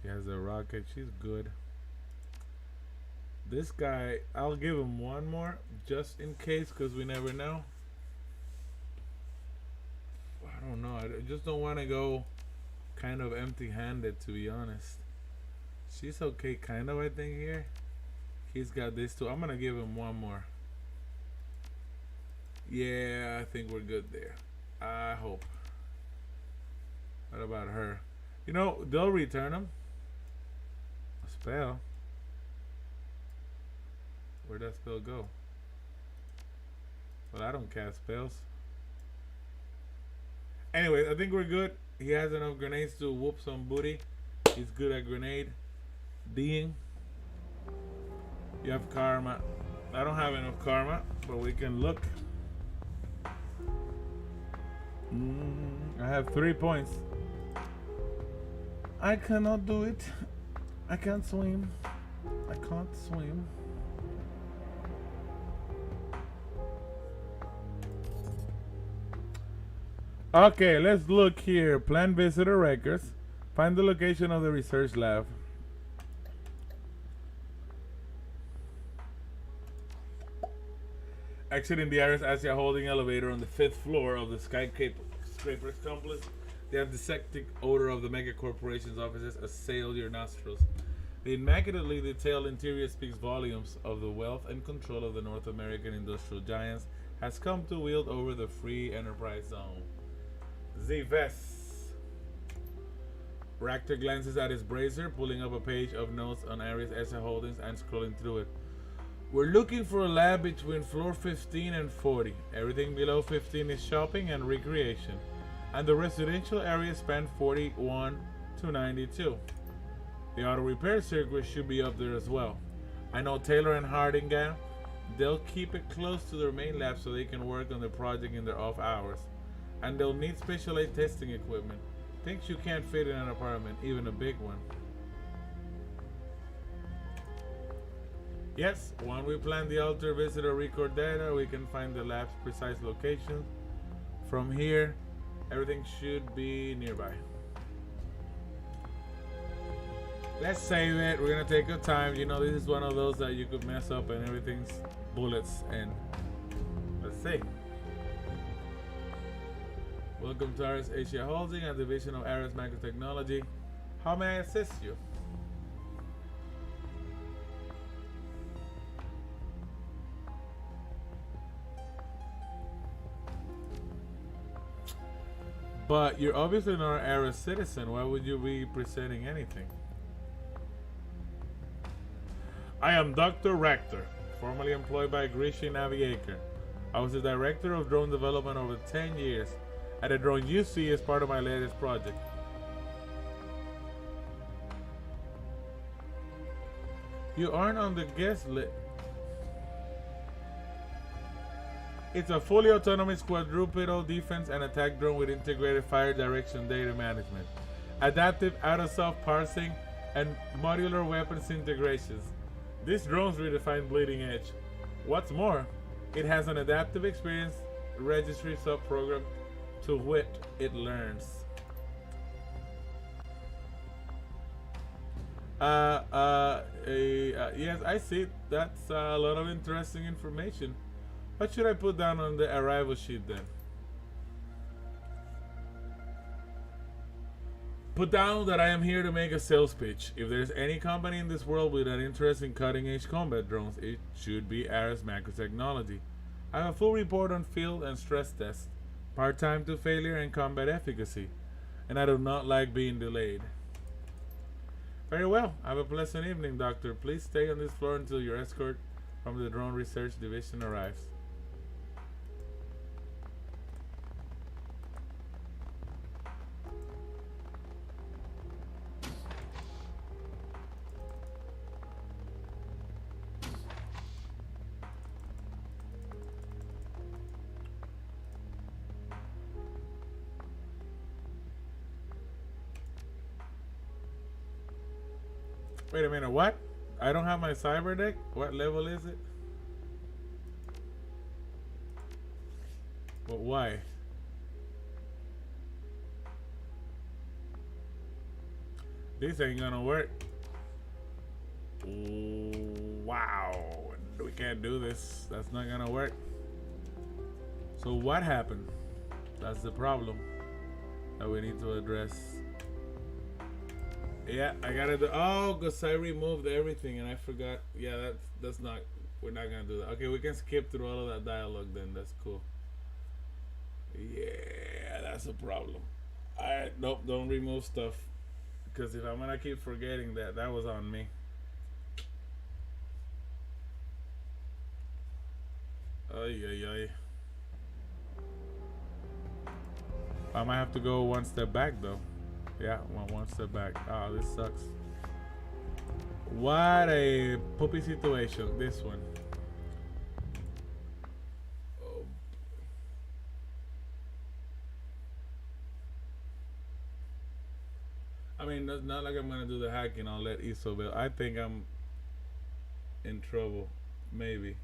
S1: She has a rocket. She's good. This guy, I'll give him 1 more just in case, because we never know. I don't know. I just don't want to go kind of empty-handed, to be honest. She's okay, kind of, I think, here. He's got this too. I'm gonna give him 1 more. Yeah, I think we're good there. I hope. What about her? You know, they'll return them. A spell. Where'd that spell go? Well, I don't cast spells. Anyway, I think we're good. He has enough grenades to whoop some booty. He's good at grenade D'ing. You have karma. I don't have enough karma, but we can look. I have 3 points. I cannot do it. I can't swim. I can't swim. Okay, let's look here. Plan visitor records. Find the location of the research lab. Exiting the Ares Asia holding elevator on the 5th floor of the skyscraper's complex. The antiseptic odor of the mega corporation's offices assail your nostrils. The immaculately detailed interior speaks volumes of the wealth and control of the North American industrial giants has come to wield over the free enterprise zone. Zves. Ractor glances at his brazier, pulling up a page of notes on Ares Asia Holdings and scrolling through it. We're looking for a lab between floor 15 and 40. Everything below 15 is shopping and recreation. And the residential area span 41 to 92. The auto repair circuit should be up there as well. I know Taylor and Hardingham. They'll keep it close to their main lab so they can work on the project in their off hours. And they'll need specialized testing equipment. Things you can't fit in an apartment, even a big one. Yes, when we plan the altar visitor record data, we can find the lab's precise location. From here, everything should be nearby. Let's save it. We're gonna take our time. You know, this is one of those that you could mess up and everything's bullets. And let's see. Welcome to Ares Asia Holding, a division of Ares Microtechnology. How may I assist you? But you're obviously not an Ares citizen. Why would you be presenting anything? I am Dr. Ractor, formerly employed by Grishi Navigator. I was the director of drone development over 10 years, and the drone you see is part of my latest project. You aren't on the guest list. It's a fully autonomous quadrupedal defense and attack drone with integrated fire direction data management, adaptive out-of-self parsing, and modular weapons integrations. This drone's redefine bleeding edge. What's more, it has an adaptive experience registry sub-program to which it learns. Yes, I see. That's a lot of interesting information. What should I put down on the arrival sheet then? Put down that I am here to make a sales pitch. If there's any company in this world with an interest in cutting-edge combat drones, it should be Ares Microtechnology. I have a full report on field and stress tests, part-time to failure and combat efficacy, and I do not like being delayed. Very well. Have a pleasant evening, Doctor. Please stay on this floor until your escort from the Drone Research Division arrives. Wait a minute, what? I don't have my cyber deck? What level is it? But why? This ain't gonna work. Wow. We can't do this. That's not gonna work. So what happened? That's the problem that we need to address. Yeah, I gotta do. Oh, because I removed everything and I forgot. Yeah, that's not. We're not gonna do that. Okay, we can skip through all of that dialogue then. That's cool. Yeah, that's a problem. Alright, nope, don't remove stuff. Because if I'm gonna keep forgetting that, that was on me. Ay, ay, ay. I might have to go one step back though. Yeah, one step back. Oh, this sucks. What a poopy situation, this one. Oh. I mean, it's not like I'm gonna do the hacking. I'll let Isobel. I think I'm in trouble. Maybe.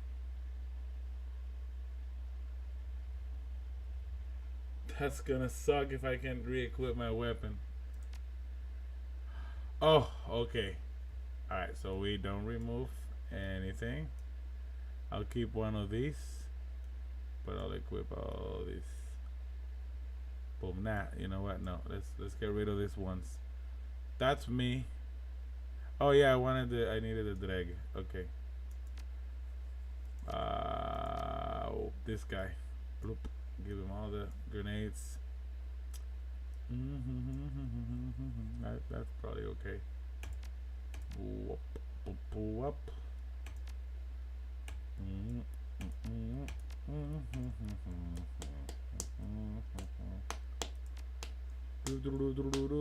S1: That's gonna suck if I can't re-equip my weapon. Oh, okay. Alright, so we don't remove anything. I'll keep one of these, but I'll equip all these. Boom. Nah, you know what? No, let's get rid of this once. That's me. Oh yeah, I needed a drag. Okay. This guy. Bloop. Give him all the grenades. That's probably okay. Whoop, whoop, whoop.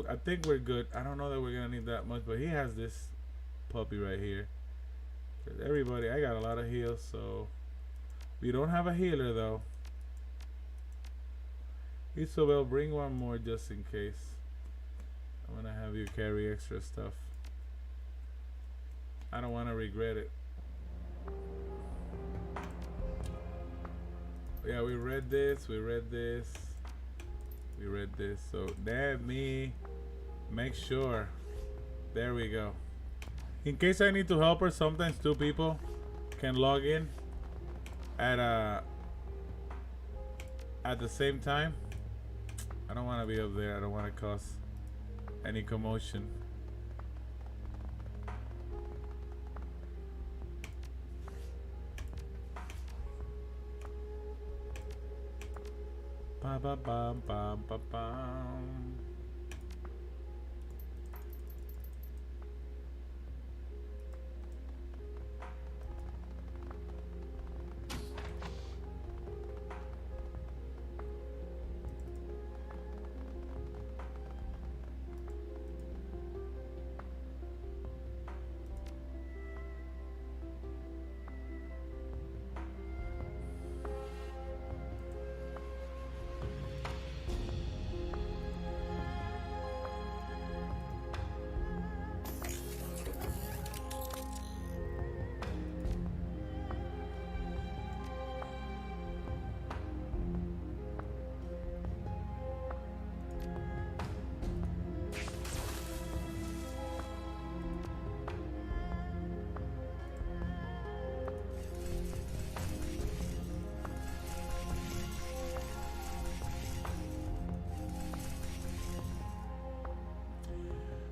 S1: I think we're good. I don't know that we're gonna need that much, but he has this puppy right here. Everybody, I got a lot of heals, so we don't have a healer though. Isobel, bring one more just in case. I'm gonna have you carry extra stuff. I don't want to regret it. Yeah, we read this, we read this, we read this. So let me make sure. There we go. In case I need to help her, sometimes two people can log in at the same time. I don't want to be up there. I don't want to cause any commotion. Ba ba bam bam ba bam.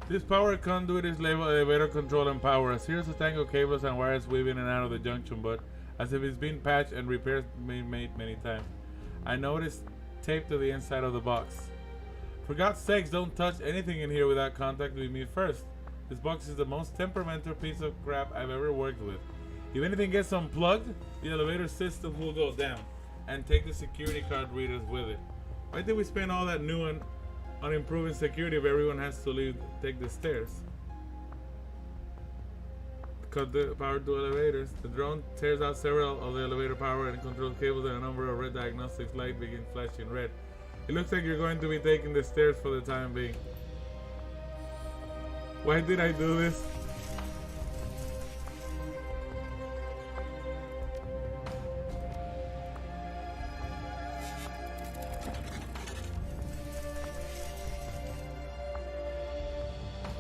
S1: This power conduit is labeled elevator control and power. A series of tangled cables and wires weaving in and out of the junction, but as if it's been patched and repairs been made many times. I noticed tape to the inside of the box. For God's sakes, don't touch anything in here without contacting with me first. This box is the most temperamental piece of crap I've ever worked with. If anything gets unplugged, the elevator system will go down, and take the security card readers with it. Why did we spend all that new on improving security if everyone has to take the stairs? Cut the power to elevators. The drone tears out several of the elevator power and control cables, and a number of red diagnostics lights begin flashing red. It looks like you're going to be taking the stairs for the time being. Why did I do this?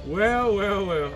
S1: Well, well, well.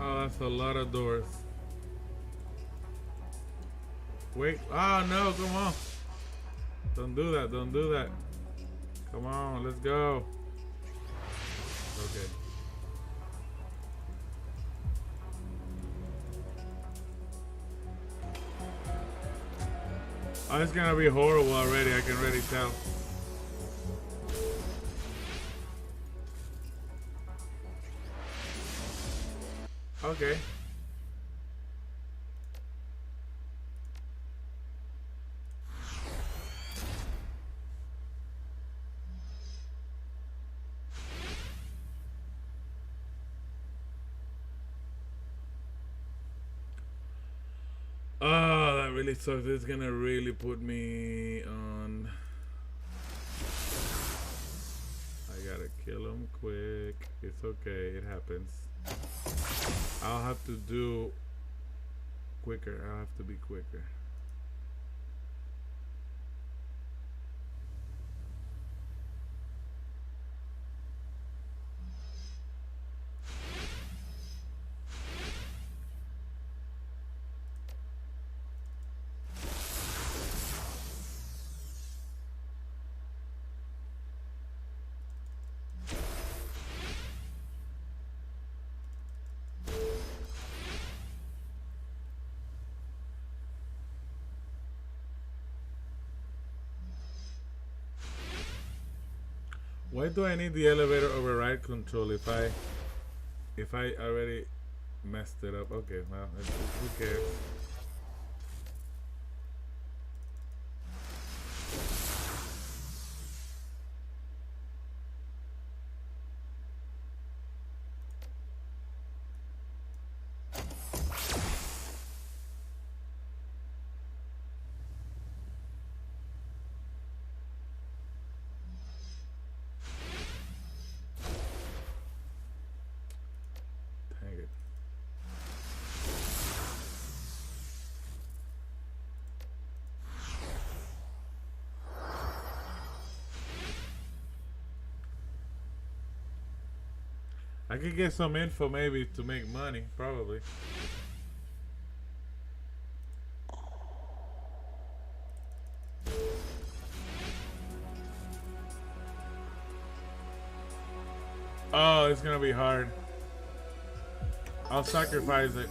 S1: Oh, that's a lot of doors. Wait. Oh, no. Come on. Don't do that. Don't do that. Come on. Let's go. Okay. Oh, it's gonna be horrible already. I can already tell. Okay. Oh, that really sucks. It's gonna really put me on. I gotta kill him quick. It's okay. It happens. I'll have to do quicker. I'll have to be quicker. Why do I need the elevator override control if I already messed it up? Okay, well, who cares? I could get some info maybe to make money, probably. Oh, it's gonna be hard. I'll sacrifice it.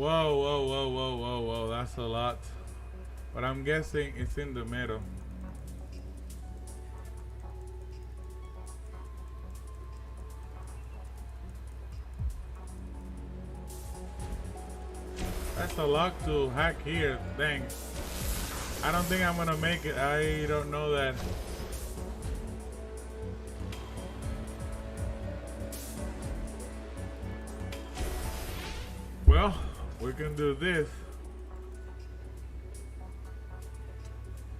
S1: Whoa, whoa, whoa, whoa, whoa, whoa. That's a lot. But I'm guessing it's in the middle. That's a lot to hack here. Dang. I don't think I'm gonna make it. I don't know that. Well, we can do this.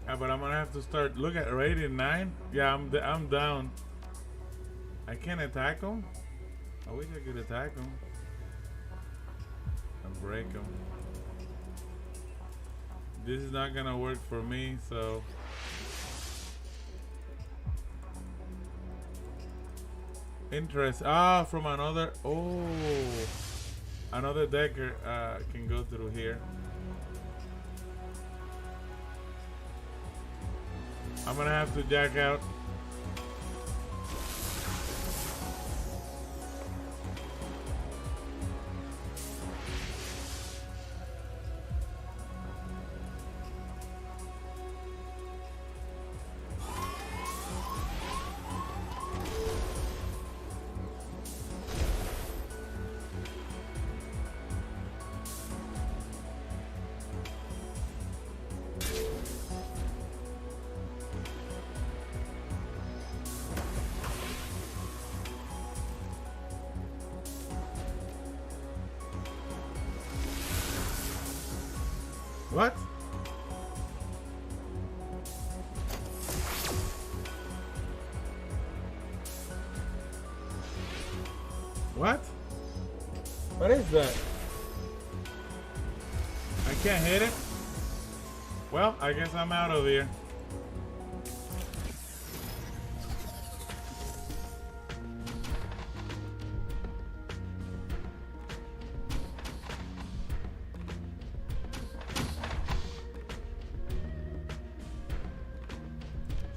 S1: Yeah, but I'm gonna have to start. Look at rating 9. Yeah, I'm down. I can't attack him. I wish I could attack him and break him. This is not gonna work for me, so. Interest. Ah, from another. Oh, another decker can go through here. I'm gonna have to jack out. What? What? What is that? I can't hit it? Well, I guess I'm out of here.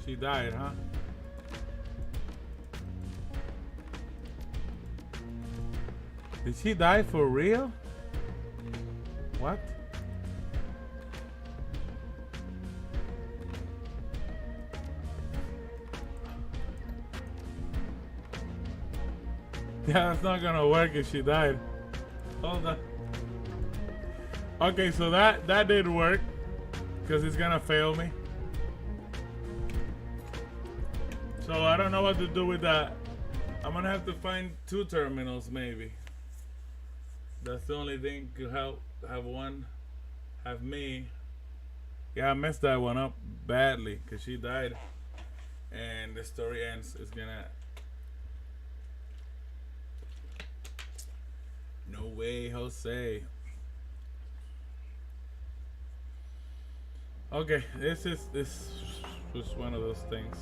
S1: She died, huh? Did she die for real? What? Yeah, that's not gonna work if she died. Hold on. Okay, so that did work because it's gonna fail me. So I don't know what to do with that. I'm gonna have to find 2 terminals maybe. That's the only thing to help. Have one, have me. Yeah, I messed that one up badly because she died, and the story ends. It's gonna. No way, Jose. Okay, this was one of those things.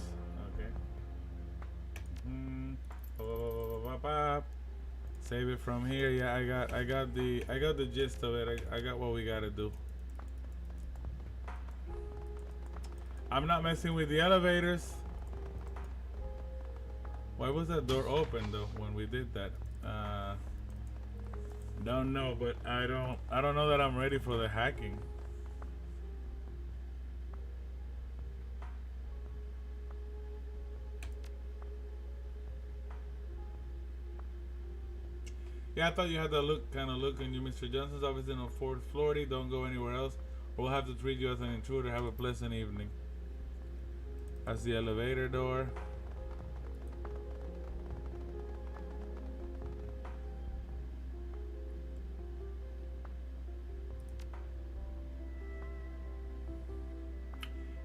S1: Save it from here. Yeah, I got the gist of it. I got what we gotta do. I'm not messing with the elevators. Why was that door open though when we did that? Don't know, but I don't know that I'm ready for the hacking. Yeah, I thought you had to kind of look in you. Mr. Johnson's office in 4th floor. Don't go anywhere else. We'll have to treat you as an intruder. Have a pleasant evening. That's the elevator door.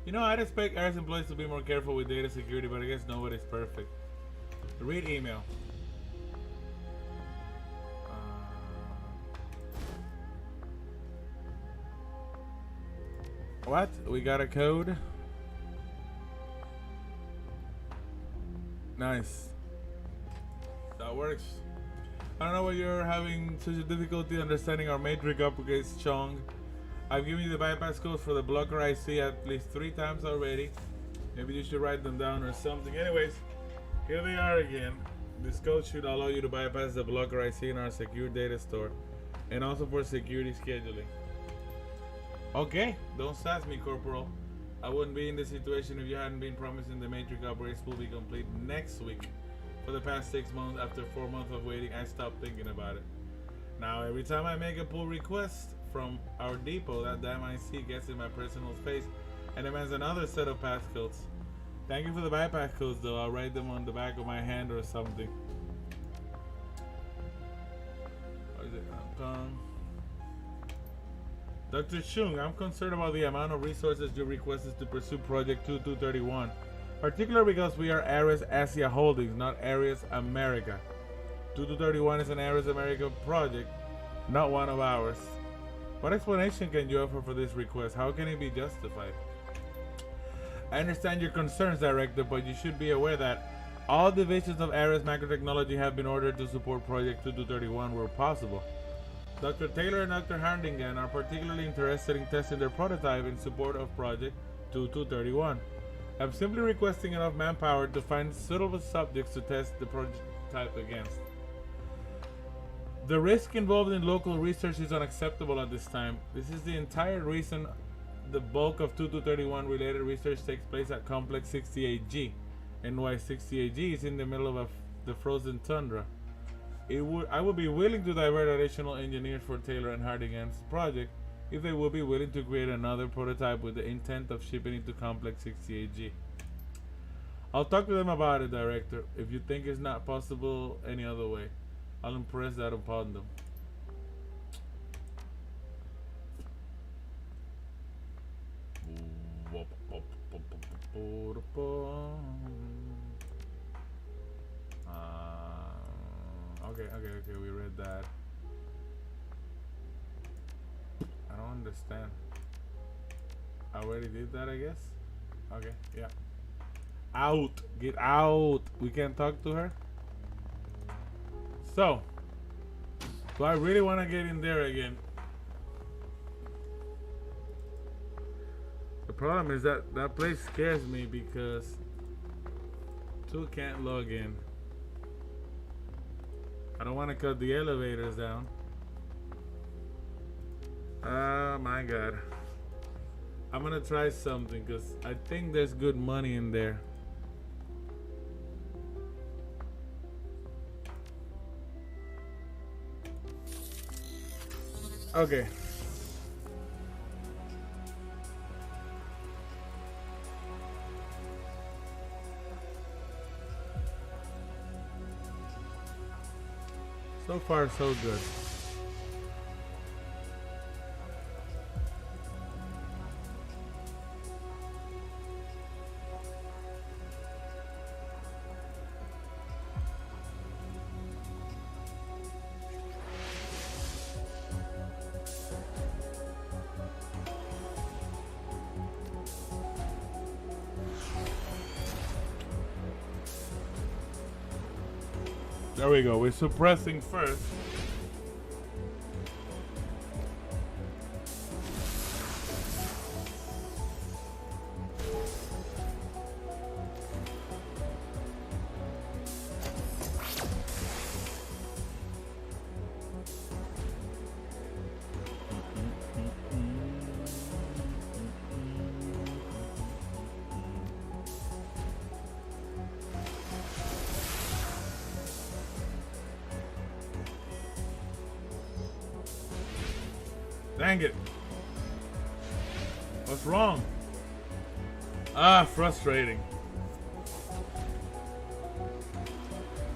S1: You know, I'd expect IRS employees to be more careful with data security, but I guess nobody's perfect. Read email. What? We got a code? Nice. That works. I don't know why you're having such a difficulty understanding our matrix upgrades, Chong. I've given you the bypass codes for the blocker IC at least 3 times already. Maybe you should write them down or something. Anyways, here they are again. This code should allow you to bypass the blocker IC in our secure data store. and also for security scheduling. Okay, don't sass me, Corporal. I wouldn't be in this situation if you hadn't been promising the Matrix upgrades will be complete next week. For the past 6 months, after 4 months of waiting, I stopped thinking about it. Now, every time I make a pull request from our depot, that damn IC gets in my personal space and demands another set of passcodes. Thank you for the bypass codes, though. I'll write them on the back of my hand or something. What is it? Dr. Chung, I'm concerned about the amount of resources you requested to pursue Project 2231, particularly because we are Ares Asia Holdings, not Ares America. 2231 is an Ares America project, not one of ours. What explanation can you offer for this request? How can it be justified? I understand your concerns, Director, but you should be aware that all divisions of Ares Macrotechnology have been ordered to support Project 2231 where possible. Dr. Taylor and Dr. Hardigan are particularly interested in testing their prototype in support of Project 2231. I'm simply requesting enough manpower to find suitable subjects to test the prototype against. The risk involved in local research is unacceptable at this time. This is the entire reason the bulk of 2231 related research takes place at Complex 68G. NY 68G is in the middle of the frozen tundra. I would be willing to divert additional engineers for Taylor and Hardigan's project if they would be willing to create another prototype with the intent of shipping it to Complex 68G. I'll talk to them about it, Director. If you think it's not possible any other way, I'll impress that upon them. Okay, we read that. I don't understand. I already did that, I guess. Okay, yeah. Out! Get out! We can't talk to her? So, do I really want to get in there again? The problem is that that place scares me because 2 can't log in. I don't want to cut the elevators down. Oh my god. I'm gonna try something because I think there's good money in there. Okay. So far, so good. There we go. We're suppressing first. Dang it. What's wrong? Ah, frustrating.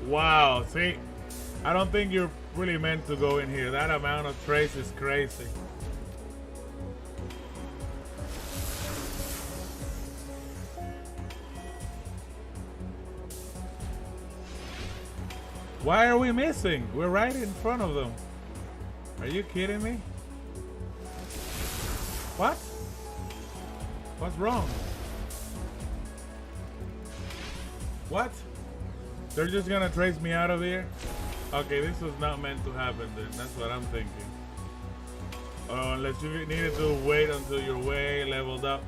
S1: Wow, see? I don't think you're really meant to go in here. That amount of trace is crazy. Why are we missing? We're right in front of them. Are you kidding me? What? What's wrong? What? They're just gonna trace me out of here? Okay, this was not meant to happen then. That's what I'm thinking. Unless you needed to wait until you're way leveled up.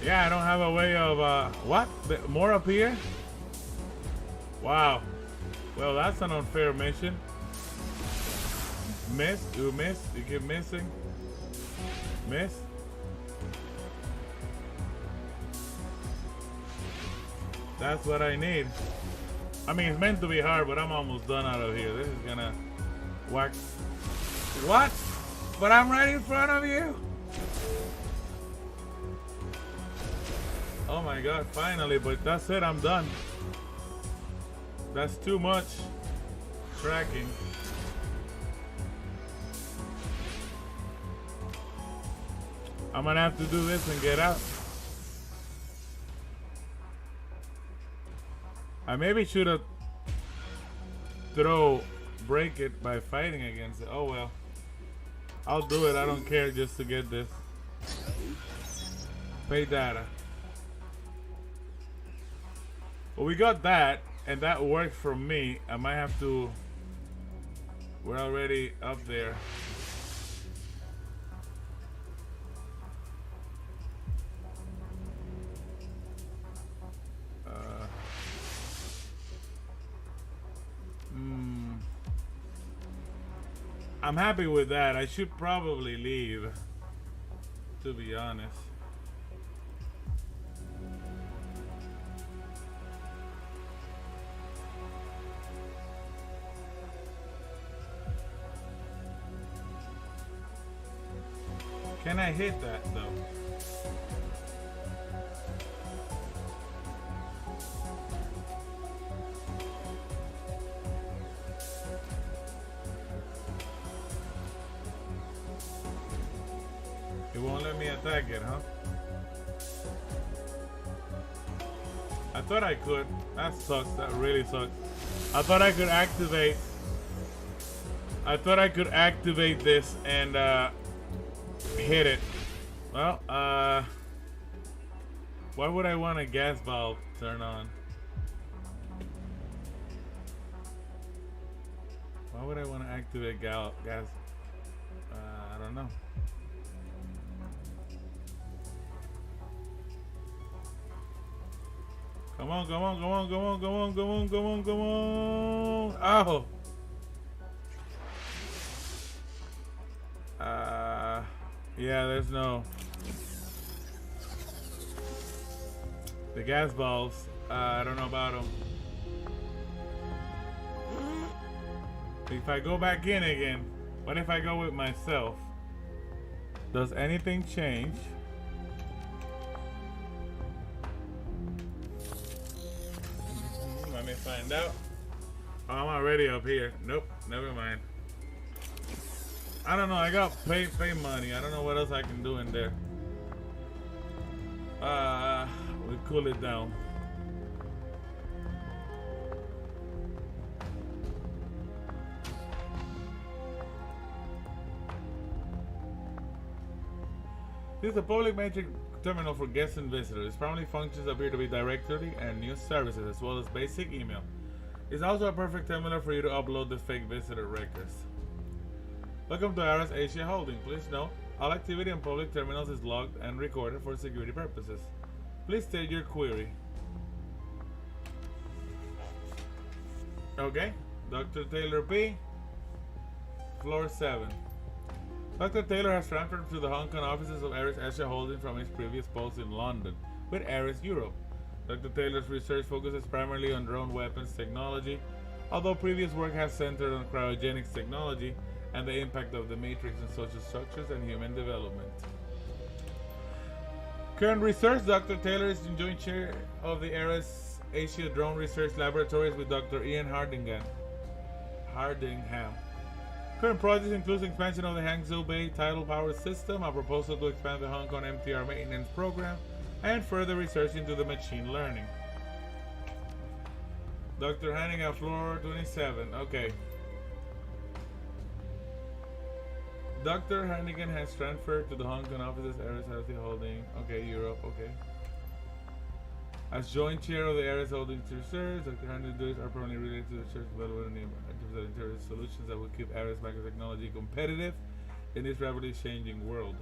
S1: Yeah, I don't have a way of, what? More up here? Wow. Well, that's an unfair mission. Miss, you miss, you keep missing. Miss. That's what I need. I mean, it's meant to be hard, but I'm almost done out of here. This is gonna whack. What? But I'm right in front of you? Oh my god, finally, but that's it, I'm done. That's too much tracking. I'm gonna have to do this and get out. I maybe should have break it by fighting against it. Oh well. I'll do it, I don't care, just to get this. Pay data. Well, we got that, and that worked for me. I might have to... We're already up there. I'm happy with that. I should probably leave, to be honest. Can I hit that though? It won't let me attack it, huh? I thought I could. That sucks. That really sucks. I thought I could activate. This and hit it. Well, why would I want a gas valve turn on? Why would I want to activate gas? I don't know. Come on, come on, come on, come on, come on, come on, come on, come on. Oh. Yeah, there's no. The gas balls. I don't know about them. If I go back in again, what if I go with myself? Does anything change? Let me find out. Oh, I'm already up here. Nope, never mind. I don't know. I got pay money. I don't know what else I can do in there. We'll cool it down. This is a public metric terminal for guests and visitors. Its primary functions appear to be directory and news services, as well as basic email. It's also a perfect terminal for you to upload the fake visitor records. Welcome to Ares Asia Holding. Please note, all activity on public terminals is logged and recorded for security purposes. Please state your query. Okay, Dr. Taylor P. Floor 7. Dr. Taylor has transferred to the Hong Kong offices of Ares Asia Holding from his previous post in London with Ares Europe. Dr. Taylor's research focuses primarily on drone weapons technology, although previous work has centered on cryogenics technology and the impact of the matrix on social structures and human development. Current research: Dr. Taylor is in joint chair of the Ares Asia Drone Research Laboratories with Dr. Ian Hardingham. Current projects include expansion of the Hangzhou Bay tidal power system, a proposal to expand the Hong Kong MTR maintenance program, and further research into the machine learning. Dr. Hannigan, floor 27. Okay. Dr. Hannigan has transferred to the Hong Kong offices Ares Healthy Holding. Okay, Europe. Okay. As joint chair of the Ares Holdings Research, Dr. Hannigan's duties are primarily related to the research development and interior solutions that will keep Ares microtechnology competitive in this rapidly changing world.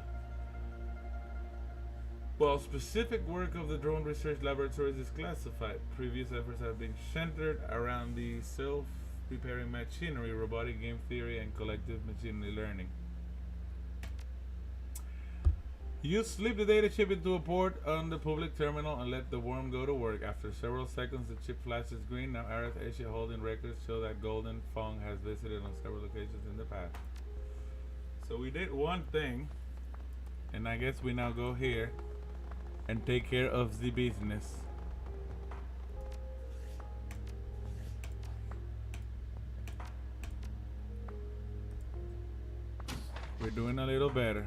S1: While specific work of the drone research laboratories is classified, previous efforts have been centered around the self-repairing machinery, robotic game theory, and collective machinery learning. You slip the data chip into a port on the public terminal and let the worm go to work. After several seconds, the chip flashes green. Now, Ares Asia holding records show that Golden Fong has visited on several locations in the past. So we did one thing, and I guess we now go here and take care of the business. We're doing a little better.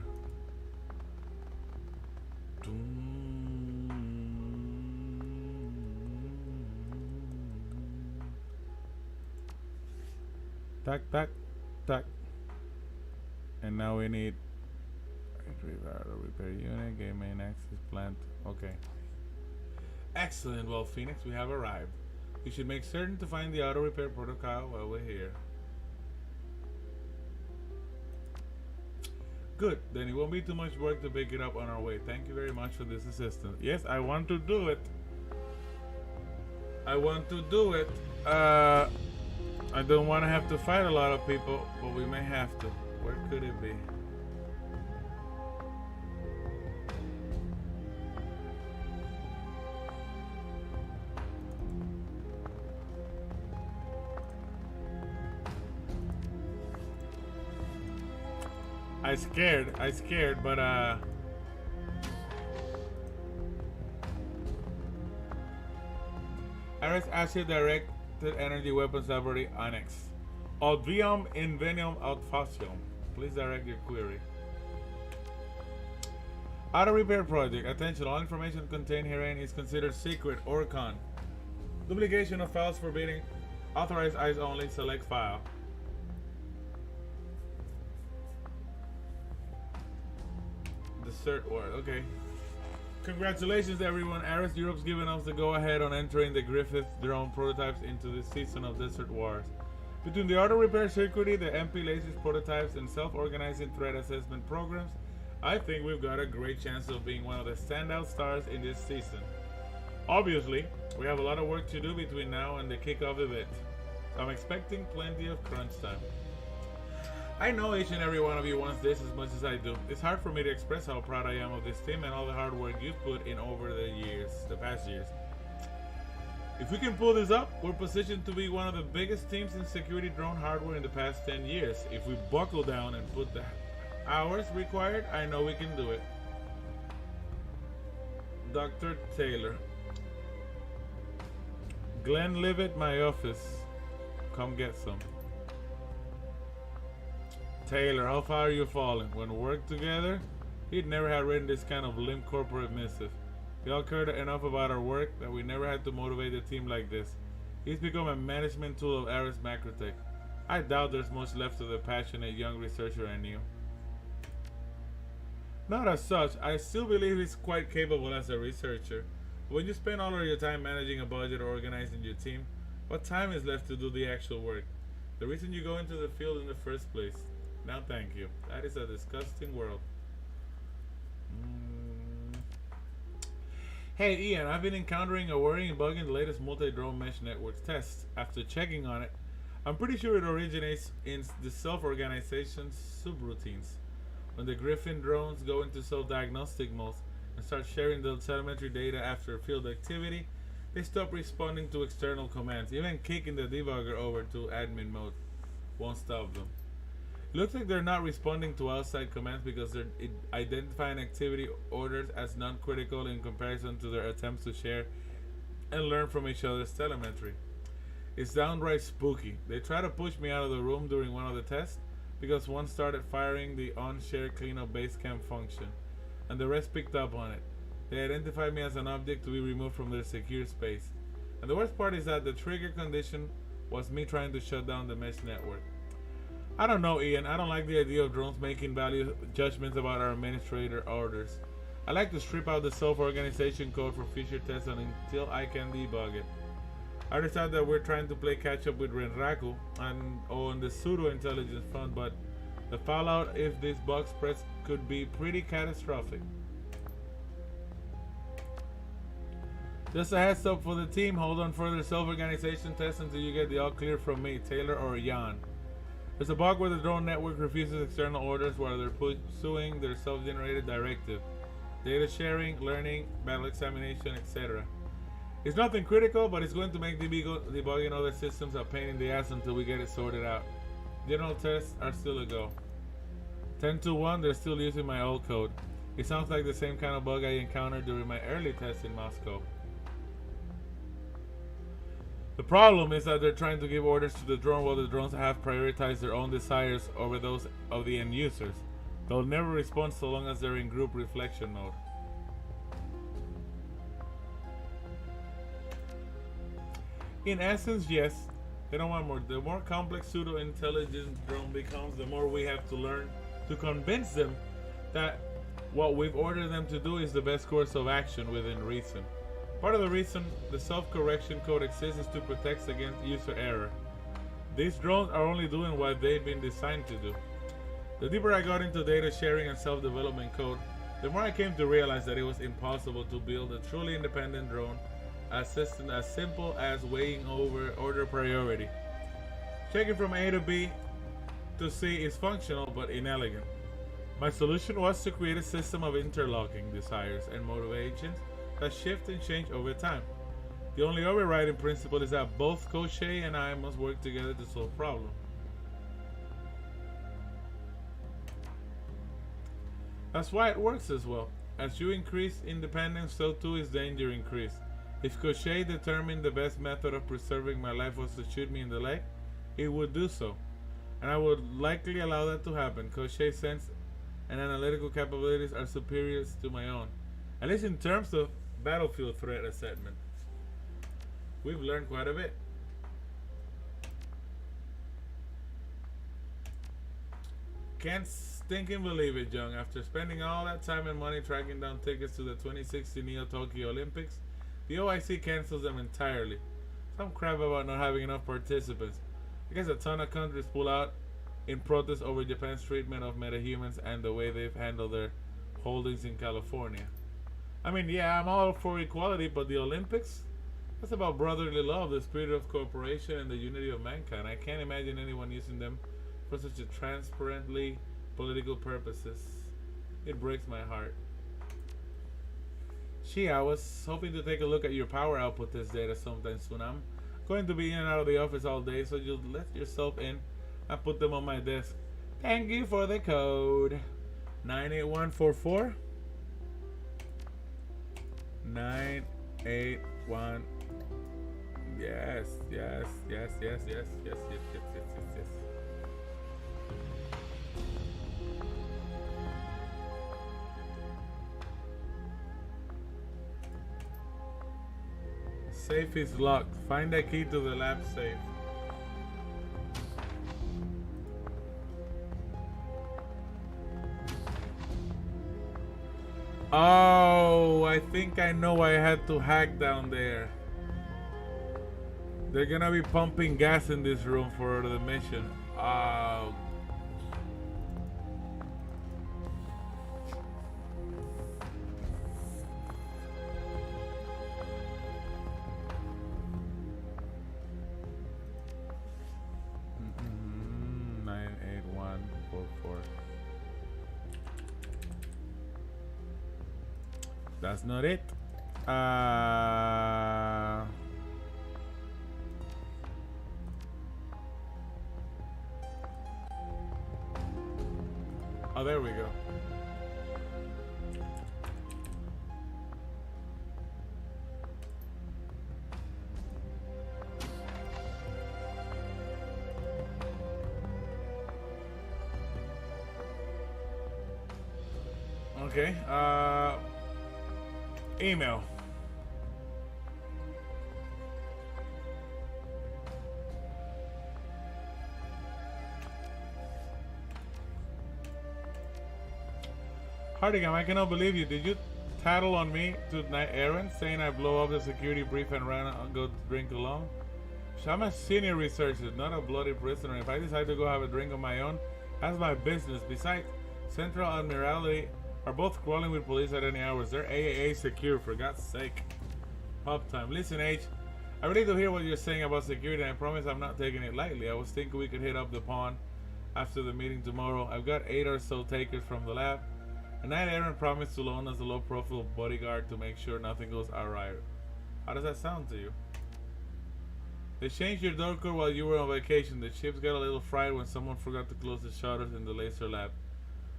S1: Tack, tack, tack. And now we need repair unit, game main access plant. Okay. Excellent. Well, Phoenix, we have arrived. We should make certain to find the auto repair protocol while we're here. Good. Then it won't be too much work to pick it up on our way. Thank you very much for this assistance. Yes, I want to do it. I want to do it. I don't want to have to fight a lot of people, but we may have to. Where could it be? I scared, but Ares Asia Directed Energy Weapons Laboratory Annex. Odvium Invenium aut Facium. Please direct your query. Auto repair project. Attention, all information contained herein is considered secret or con. Duplication of files forbidding. Authorized eyes only. Select file. The cert word. Okay. Congratulations, everyone. Ares Europe's given us the go-ahead on entering the Griffith drone prototypes into this season of Desert Wars. Between the auto repair circuitry, the MP lasers prototypes, and self-organizing threat assessment programs, I think we've got a great chance of being one of the standout stars in this season. Obviously, we have a lot of work to do between now and the kickoff event, so I'm expecting plenty of crunch time. I know each and every one of you wants this as much as I do. It's hard for me to express how proud I am of this team and all the hard work you've put in over the past years. If we can pull this up, we're positioned to be one of the biggest teams in security drone hardware in the past 10 years. If we buckle down and put the hours required, I know we can do it. Dr. Taylor. Glenn Livet, my office. Come get some. Taylor, how far are you falling? When we worked together, he'd never had written this kind of limp corporate missive. We all cared enough about our work that we never had to motivate the team like this. He's become a management tool of Ares Macrotech. I doubt there's much left of the passionate young researcher I knew. Not as such, I still believe he's quite capable as a researcher. When you spend all of your time managing a budget or organizing your team, what time is left to do the actual work? The reason you go into the field in the first place. Now thank you. That is a disgusting world. Hey Ian, I've been encountering a worrying bug in the latest multi-drone mesh network test. After checking on it, I'm pretty sure it originates in the self-organization subroutines. When the Griffin drones go into self-diagnostic mode and start sharing the telemetry data after field activity, they stop responding to external commands. Even kicking the debugger over to admin mode won't stop them. It looks like they're not responding to outside commands because they're identifying activity orders as non-critical in comparison to their attempts to share and learn from each other's telemetry. It's downright spooky. They tried to push me out of the room during one of the tests because one started firing the on-share cleanup basecamp function, and the rest picked up on it. They identified me as an object to be removed from their secure space. And the worst part is that the trigger condition was me trying to shut down the mesh network. I don't know, Ian. I don't like the idea of drones making value judgments about our administrator orders. I like to strip out the self-organization code for future tests until I can debug it. I understand that we're trying to play catch-up with Renraku and on the pseudo-intelligence front, but the fallout if this bug spreads could be pretty catastrophic. Just a heads up for the team. Hold on further self-organization tests until you get the all clear from me, Taylor or Jan. There's a bug where the drone network refuses external orders while they're pursuing their self-generated directive. Data sharing, learning, battle examination, etc. It's nothing critical, but it's going to make debugging other systems a pain in the ass until we get it sorted out. General tests are still a go. 10.2.1, they're still using my old code. It sounds like the same kind of bug I encountered during my early tests in Moscow. The problem is that they're trying to give orders to the drone while the drones have prioritized their own desires over those of the end users. They'll never respond so long as they're in group reflection mode. In essence, yes. They don't want more. The more complex pseudo-intelligent drone becomes, the more we have to learn to convince them that what we've ordered them to do is the best course of action within reason. Part of the reason the self-correction code exists is to protect against user error. These drones are only doing what they've been designed to do. The deeper I got into data sharing and self-development code, the more I came to realize that it was impossible to build a truly independent drone system as simple as weighing over order priority. Checking from A to B to C is functional but inelegant. My solution was to create a system of interlocking desires and motivations that shift and change over time. The only overriding principle is that both Koshay and I must work together to solve problems. That's why it works as well. As you increase independence, so too is danger increase. If Koshay determined the best method of preserving my life was to shoot me in the leg, it would do so. And I would likely allow that to happen. Koshay's sense and analytical capabilities are superior to my own. At least in terms of battlefield threat assessment. We've learned quite a bit. Can't stinking believe it, Jung. After spending all that time and money tracking down tickets to the 2060 Neo Tokyo Olympics, the OIC cancels them entirely. Some crap about not having enough participants. I guess a ton of countries pull out in protest over Japan's treatment of metahumans and the way they've handled their holdings in California. I mean, yeah, I'm all for equality, but the Olympics? That's about brotherly love, the spirit of cooperation, and the unity of mankind. I can't imagine anyone using them for such a transparently political purposes. It breaks my heart. Gee, I was hoping to take a look at your power output test data sometime soon. I'm going to be in and out of the office all day, so you'll let yourself in and put them on my desk. Thank you for the code. 98144. 981. Yes, yes, yes, yes, yes, yes, yes, yes, yes, yes, yes. Safe is locked. Find the key to the lab safe. Oh, I think I know why I had to hack down there. They're gonna be pumping gas in this room for the mission. Oh. That's not it. Oh, there we go. Okay. Email. Hardigan, I cannot believe you. Did you tattle on me tonight, Aaron, saying I blow up the security brief and ran and go drink alone? I'm a senior researcher, not a bloody prisoner. If I decide to go have a drink on my own, that's my business. Besides, Central Admiralty are both crawling with police at any hours. They're AAA secure, for God's sake. Pop time. Listen, H. I really do hear what you're saying about security, and I promise I'm not taking it lightly. I was thinking we could hit up the pond after the meeting tomorrow. I've got 8 or so takers from the lab. And Night Errant promised to loan us a low-profile bodyguard to make sure nothing goes awry. How does that sound to you? They changed your door code while you were on vacation. The chips got a little fried when someone forgot to close the shutters in the laser lab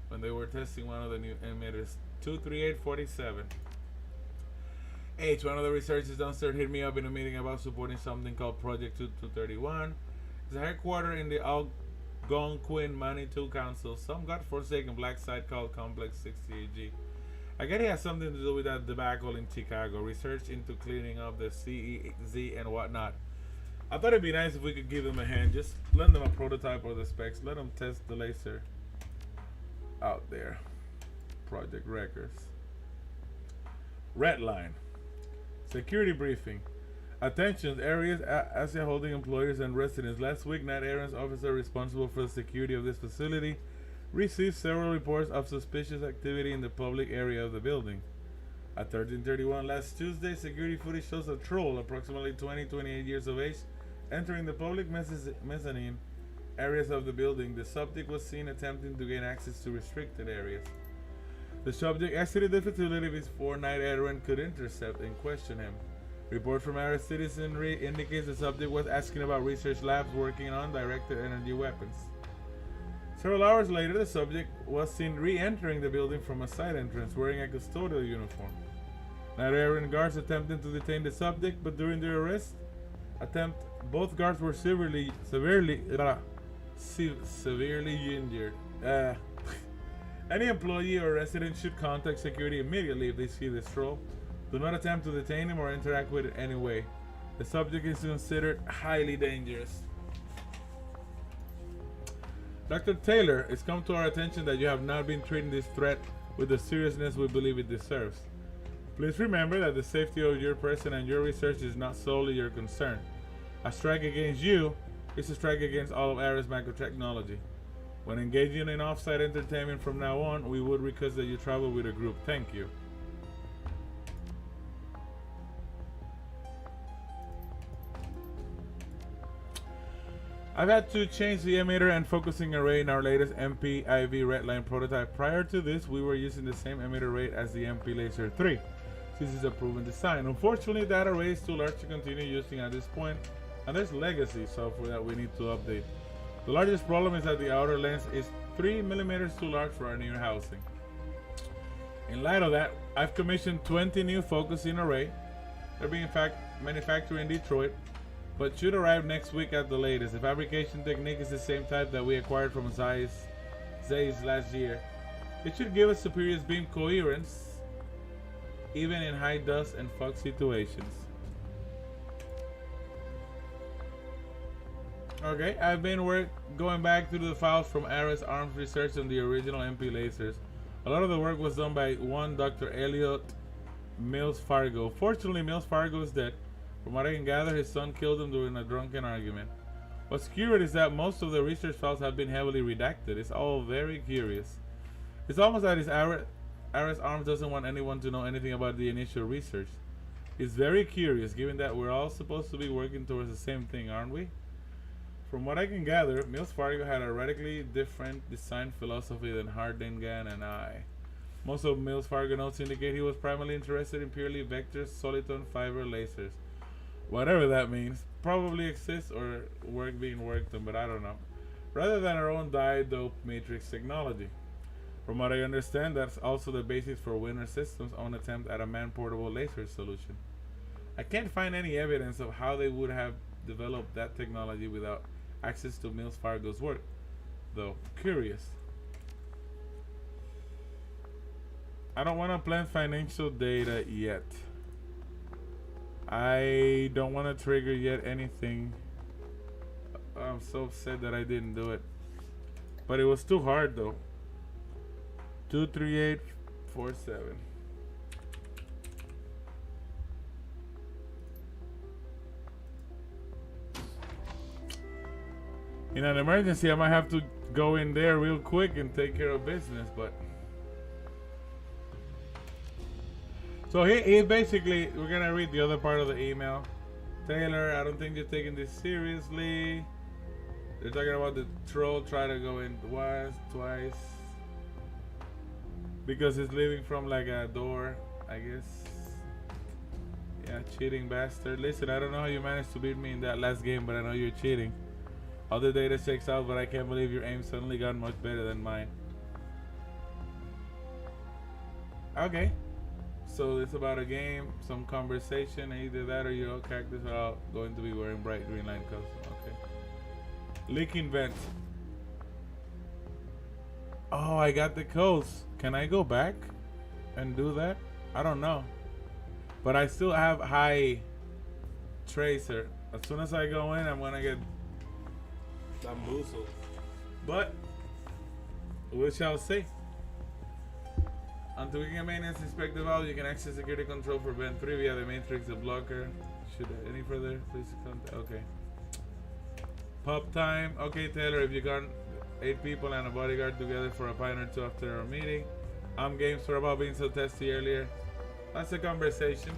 S1: when they were testing one of the new emitters. 23847. H, one of the researchers downstairs hit me up in a meeting about supporting something called Project 2231. It's a headquarters in the Algonquin Manitou Council, some godforsaken black site called Complex 68G. I guess it has something to do with that debacle in Chicago, research into cleaning up the CEZ and whatnot. I thought it'd be nice if we could give them a hand, just lend them a prototype or the specs, let them test the laser out there. Project Records. Red line. Security briefing. Attention, areas ASIA holding employers and residents. Last week, Night Errant's officer responsible for the security of this facility received several reports of suspicious activity in the public area of the building. At 13:31 last Tuesday, security footage shows a troll, approximately 28 years of age, entering the public mezzanine areas of the building. The subject was seen attempting to gain access to restricted areas. The subject exited the facility before Night Errant could intercept and question him. Report from our citizenry indicates the subject was asking about research labs working on directed energy weapons. Several hours later, the subject was seen re-entering the building from a side entrance wearing a custodial uniform. Night Errant guards attempted to detain the subject, but during their arrest attempt, both guards were severely injured. Any employee or resident should contact security immediately if they see this troll. Do not attempt to detain him or interact with it in any way. The subject is considered highly dangerous. Dr. Taylor, it's come to our attention that you have not been treating this threat with the seriousness we believe it deserves. Please remember that the safety of your person and your research is not solely your concern. A strike against you is a strike against all of Ares microtechnology. When engaging in off-site entertainment from now on, we would request that you travel with a group. Thank you. I've had to change the emitter and focusing array in our latest MP-IV redline prototype. Prior to this, we were using the same emitter rate as the MP Laser 3. This is a proven design. Unfortunately, that array is too large to continue using at this point, and there's legacy software that we need to update. The largest problem is that the outer lens is 3 millimeters too large for our new housing. In light of that, I've commissioned 20 new focusing array. They're being manufactured in Detroit, but should arrive next week at the latest. The fabrication technique is the same type that we acquired from Zeiss last year. It should give us superior beam coherence, even in high dust and fog situations. Okay, I've been going back through the files from Ares Arms research on the original MP lasers. A lot of the work was done by one Dr. Elliot Mills Fargo. Fortunately, Mills Fargo is dead. From what I can gather, his son killed him during a drunken argument. What's curious is that most of the research files have been heavily redacted. It's all very curious. It's almost like Ares Arms doesn't want anyone to know anything about the initial research. It's very curious, given that we're all supposed to be working towards the same thing, aren't we? From what I can gather, Mills Fargo had a radically different design philosophy than Hardingan and I. Most of Mills Fargo notes indicate he was primarily interested in purely vector soliton fiber lasers. Whatever that means, probably exists or being worked on, but I don't know. Rather than our own dye-dope matrix technology. From what I understand, that's also the basis for Winner Systems' own attempt at a man-portable laser solution. I can't find any evidence of how they would have developed that technology without access to Mills Fargo's work, though. Curious. I don't want to plant financial data yet. I don't want to trigger yet anything. I'm so upset that I didn't do it. But it was too hard though. 23847. In an emergency, I might have to go in there real quick and take care of business, but So he basically, we're gonna read the other part of the email. Taylor, I don't think you're taking this seriously. They're talking about the troll try to go in twice. Because he's leaving from like a door, I guess. Yeah, cheating bastard. Listen, I don't know how you managed to beat me in that last game, but I know you're cheating. Other data checks out, but I can't believe your aim suddenly got much better than mine. Okay. So it's about a game, some conversation, either that or your characters are all going to be wearing bright green line costume. Okay. Leaking vent. Oh, I got the codes. Can I go back and do that? I don't know. But I still have high tracer. As soon as I go in, I'm gonna get bamboozled. But we shall see. Until we can maintenance inspect the valve, you can access security control for vent 3 via the matrix, the blocker. Should any further, please contact. Okay. Pop time. Okay, Taylor, if you got 8 people and a bodyguard together for a pint or two after our meeting, I'm game. Sorry about being so testy earlier. That's a conversation.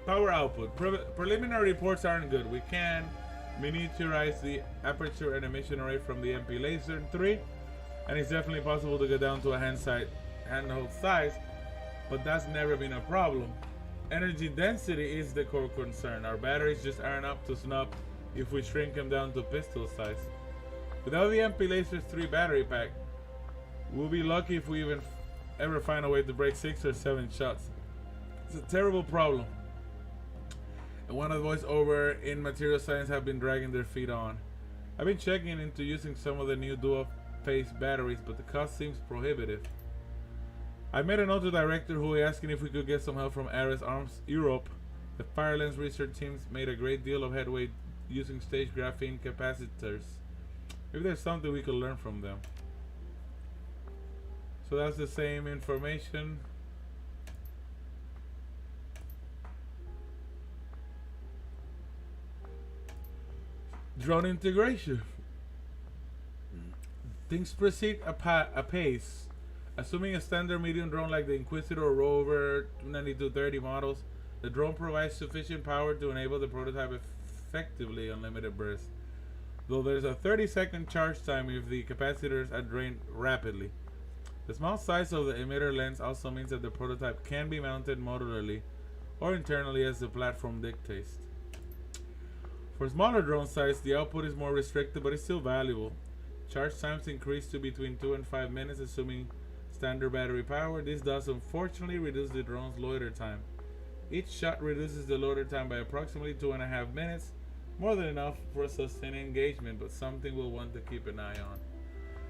S1: Power output. Preliminary reports aren't good. We can miniaturize the aperture and emission array from the MP Laser 3, and it's definitely possible to get down to a handheld size, but that's never been a problem. Energy density is the core concern. Our batteries just aren't up to snuff if we shrink them down to pistol size. Without the MP Laser 3 battery pack, we'll be lucky if we even ever find a way to break 6 or 7 shots. It's a terrible problem. And one of the boys over in material science have been dragging their feet on. I've been checking into using some of the new dual phase batteries, but the cost seems prohibitive. I made a note to the director who was asking if we could get some help from Ares Arms Europe. The Firelens research teams made a great deal of headway using stage graphene capacitors. Maybe there's something we could learn from them. So that's the same information. Drone integration. Things proceed apace. Assuming a standard medium drone like the Inquisitor or Rover 9230 models, the drone provides sufficient power to enable the prototype effectively unlimited bursts. Though there's a 30-second charge time if the capacitors are drained rapidly. The small size of the emitter lens also means that the prototype can be mounted modularly or internally as the platform dictates. For smaller drone size, the output is more restricted, but it's still valuable. Charge times increase to between 2 and 5 minutes, assuming standard battery power. This does unfortunately reduce the drone's loiter time. Each shot reduces the loiter time by approximately 2.5 minutes, more than enough for a sustained engagement, but something we'll want to keep an eye on.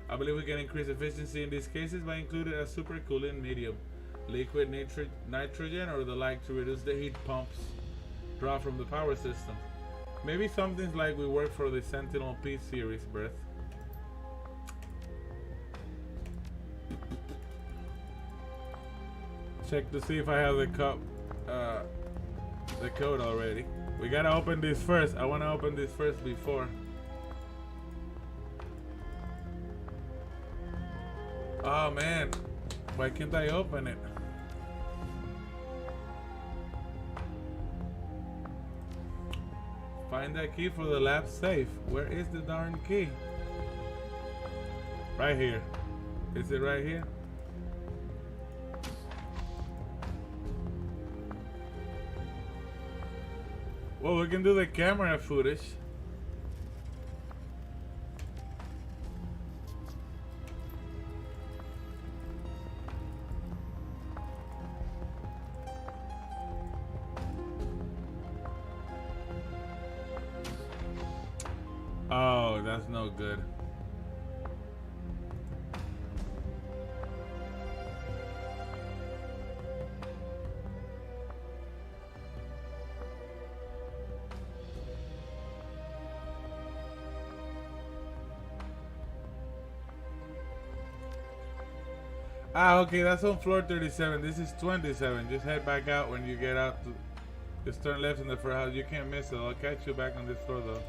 S1: I believe we can increase efficiency in these cases by including a supercooling medium, liquid nitrogen or the like, to reduce the heat pumps draw from the power system. Maybe something like we work for the Sentinel P series, Breath. Check to see if I have the code already. We gotta open this first. I wanna open this first before. Oh man, why can't I open it? Find that key for the lab safe. Where is the darn key? Right here. Is it right here? Well, we can do the camera footage. Oh, that's no good. Ah, okay, that's on floor 37. This is 27. Just head back out when you get out. Just turn left in the first house. You can't miss it. I'll catch you back on this floor, though.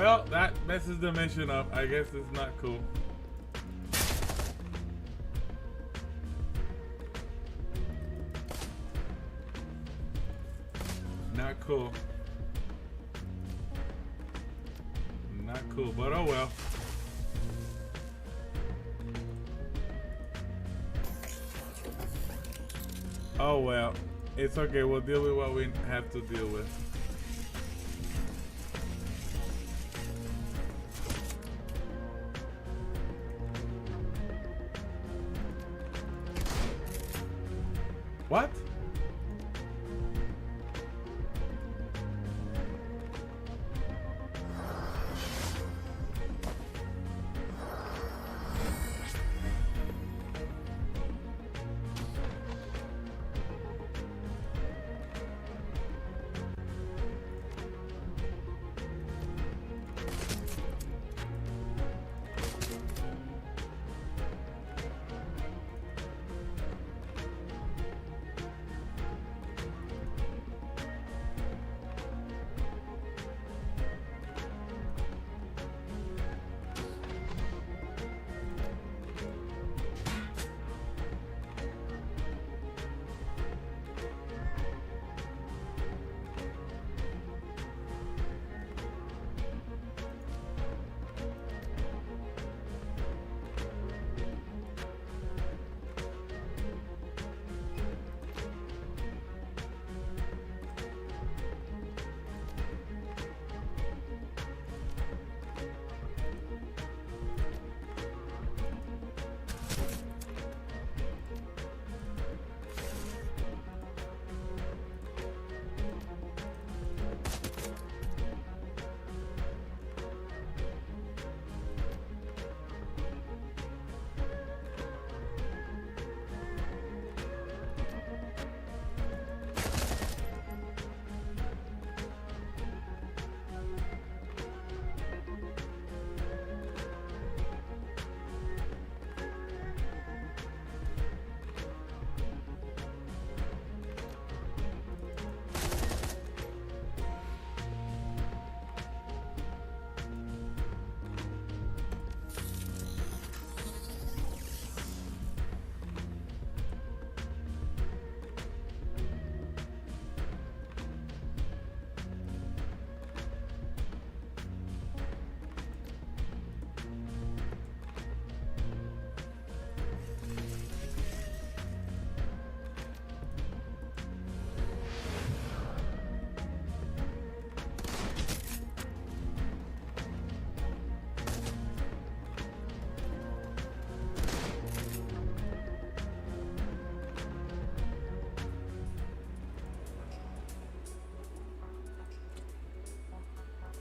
S1: Well, that messes the mission up. I guess it's not cool. Not cool. Not cool, but oh well. Oh well. It's okay. We'll deal with what we have to deal with. What?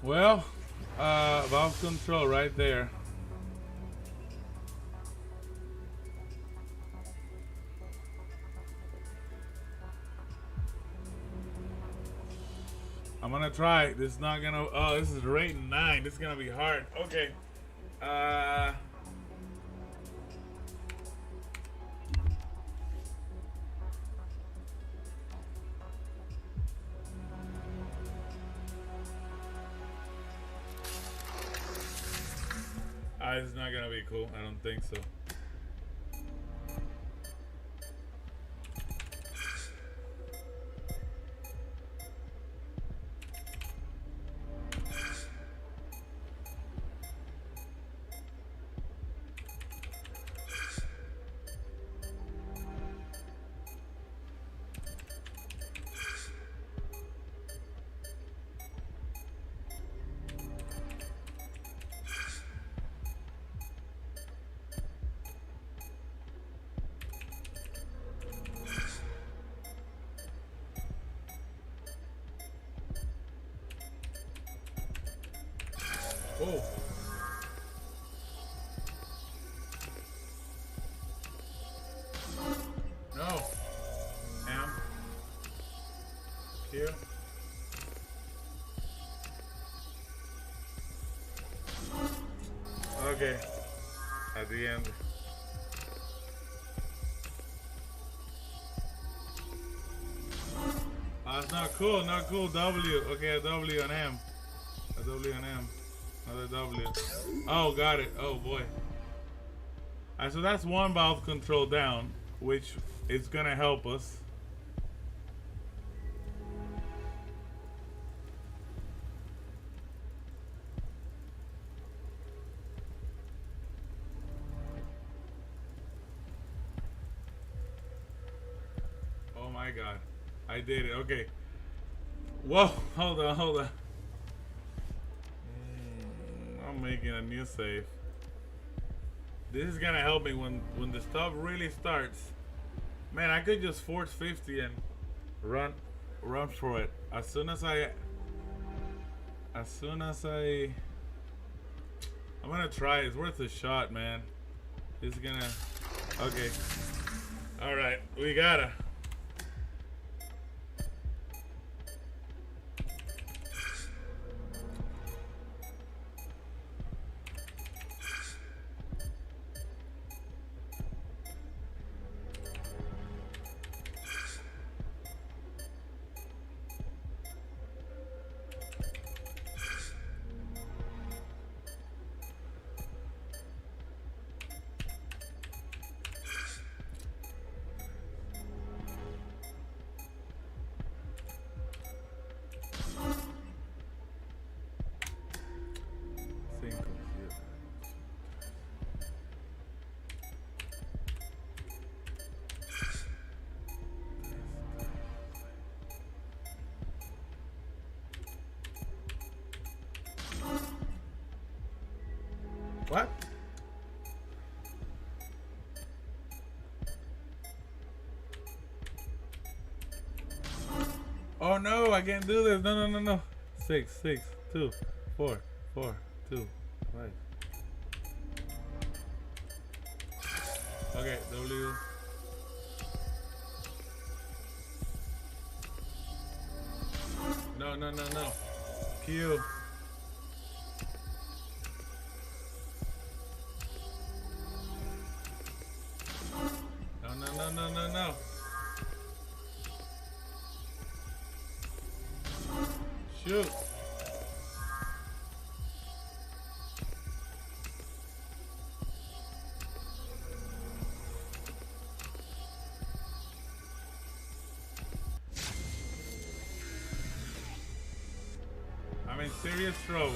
S1: Well, valve control right there. I'm gonna try. This is not gonna. Oh, this is rate 9. This is gonna be hard. Okay. It's not gonna be cool. I don't think so. Oh. No. Am. Here. Okay. At the end. Oh, it's not cool, not cool. W. Okay, a W and M. A W and M. Another W. Oh, got it. Oh boy. Alright, so that's one valve control down, which is gonna help us. Oh my god. I did it. Okay. Whoa, hold on, hold on. I'm making a new save. This is gonna help me when the stuff really starts. Man, I could just force 50 and run for it. As soon as I I'm gonna try. It's worth a shot, man. It's gonna. Okay. All right, we gotta. What? Oh no, I can't do this. No. 6, 6, 2, 4, 4, 2, 5. Okay, W. No. Q. No. Shoot. I'm in serious trouble.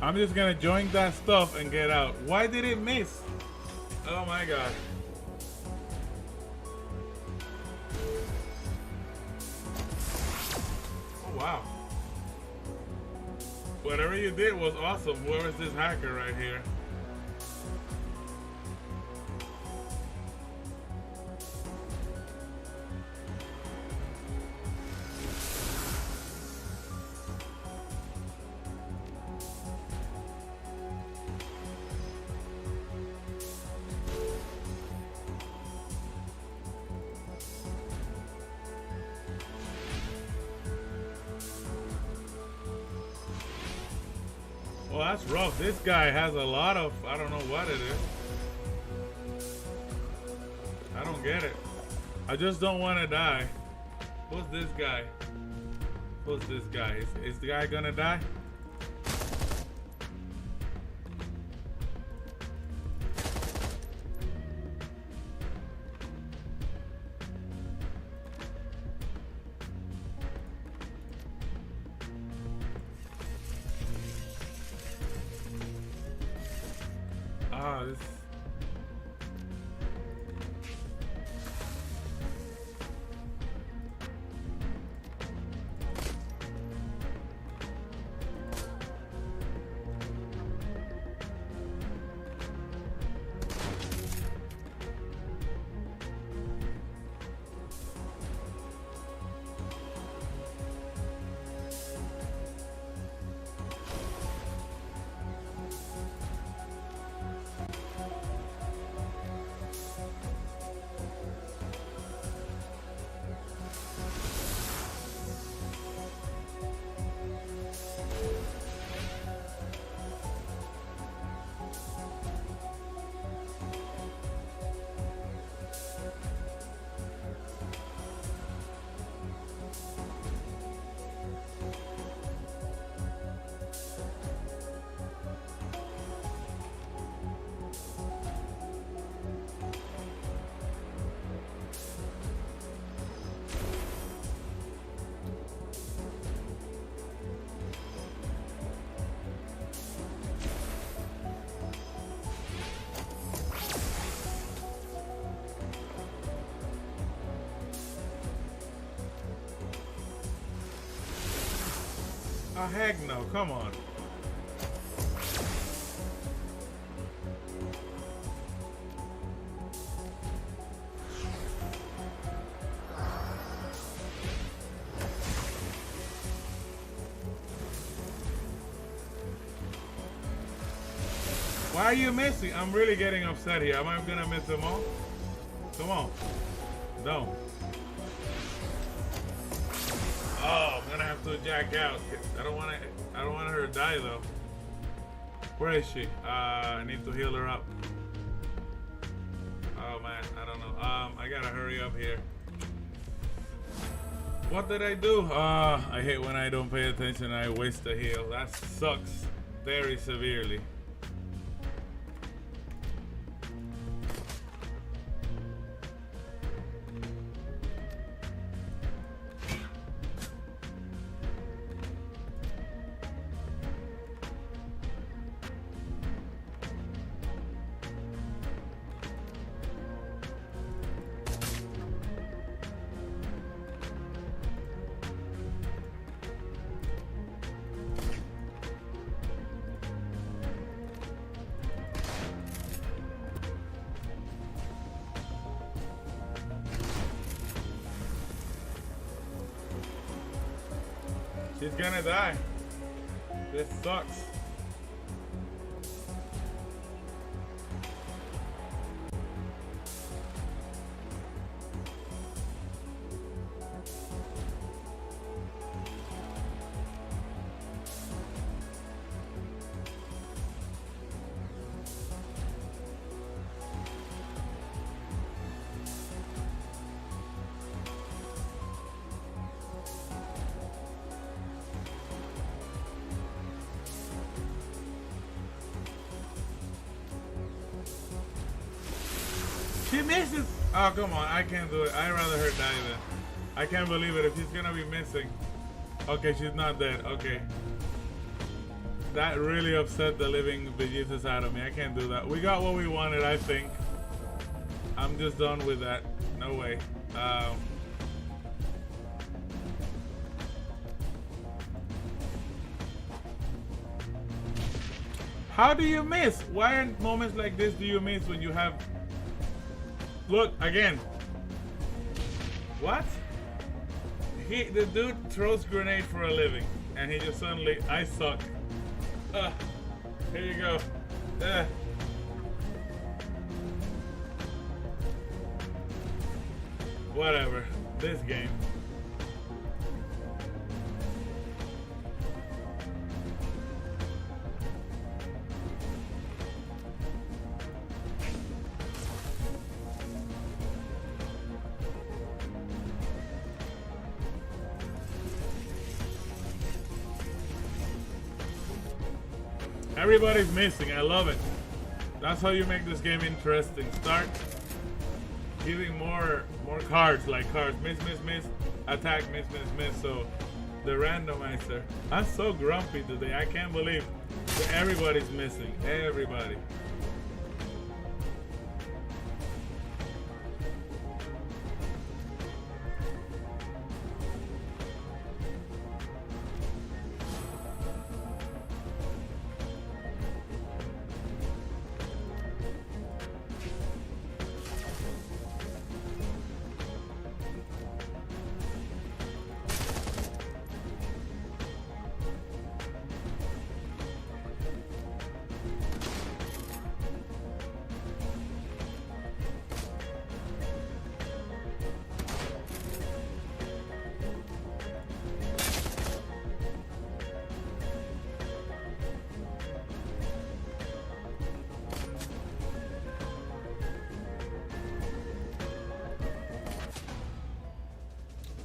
S1: I'm just gonna join that stuff and get out. Why did it miss? Oh my god. Oh wow. Whatever you did was awesome. Where is this hacker right here? Well, that's rough. This guy has a lot of, I don't know what it is. I don't get it. I just don't want to die. Who's this guy? Who's this guy? Is the guy gonna die? This. Oh, heck no, come on. Why are you missing? I'm really getting upset here. Am I gonna miss them all? Come on. No. Oh, I'm gonna have to jack out. I don't want her to die though. Where is she? I need to heal her up. Oh man, I don't know. I gotta hurry up here. What did I do? I hate when I don't pay attention and I waste a heal. That sucks very severely. She's gonna die. This sucks. She misses. Oh, come on. I can't do it. I'd rather her die then. I can't believe it if she's gonna be missing. Okay, she's not dead. Okay. That really upset the living bejesus out of me. I can't do that. We got what we wanted, I think. I'm just done with that. No way. How do you miss? Why in moments like this do you miss when you have... Look, again. What? The dude throws grenade for a living. And he just suddenly, I suck. Here you go. Whatever. This game. Everybody's missing. I love it. That's how you make this game interesting. Start giving more cards, like cards. Miss, miss, miss. Attack, miss, miss, miss. So the randomizer. I'm so grumpy today. I can't believe that everybody's missing. Everybody.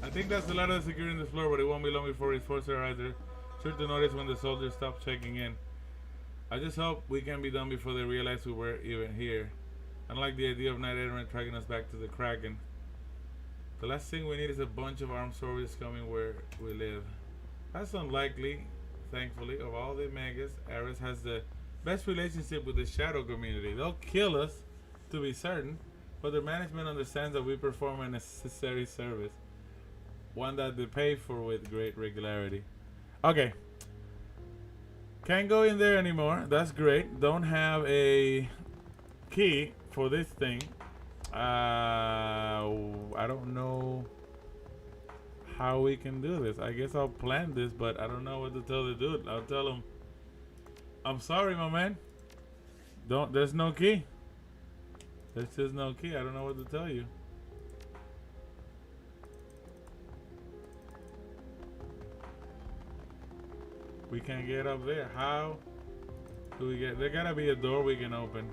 S1: I think that's a lot of securing the floor, but it won't be long before his forces are either sure to notice when the soldiers stop checking in. I just hope we can be done before they realize we were even here. Unlike the idea of Night Errant tracking us back to the Kraken. The last thing we need is a bunch of armed soldiers coming where we live. That's unlikely, thankfully. Of all the Megas, Ares has the best relationship with the Shadow community. They'll kill us, to be certain, but their management understands that we perform a necessary service. One that they pay for with great regularity. Okay, Can't go in there anymore. That's great. Don't have a key for this thing. I don't know how we can do this. I guess I'll plan this, but I don't know what to tell the dude. I'll tell him, I'm sorry, my man. There's no key. There's just no key. I don't know what to tell you. We can't get up there. How do we get? There gotta be a door we can open.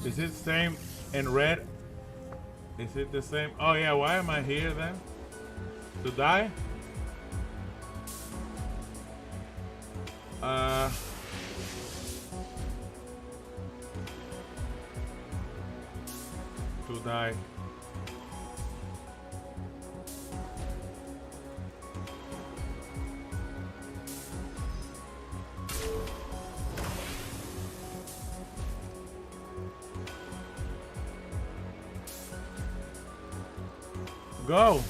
S1: Is it same in red? Is it the same? Oh yeah, why am I here then? To die? To die. Go!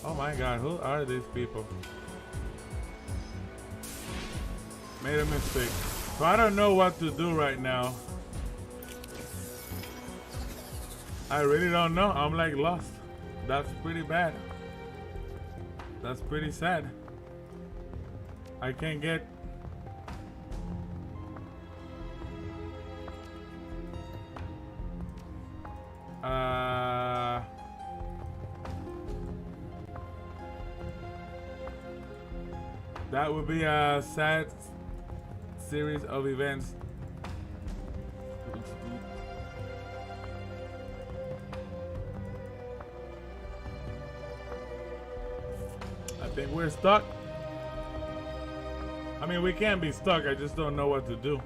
S1: Oh my god, who are these people? Made a mistake. So I don't know what to do right now. I really don't know. I'm like lost. That's pretty bad. That's pretty sad. I can't get... That would be a sad series of events. I think we're stuck. I mean, we can't be stuck. I just don't know what to do.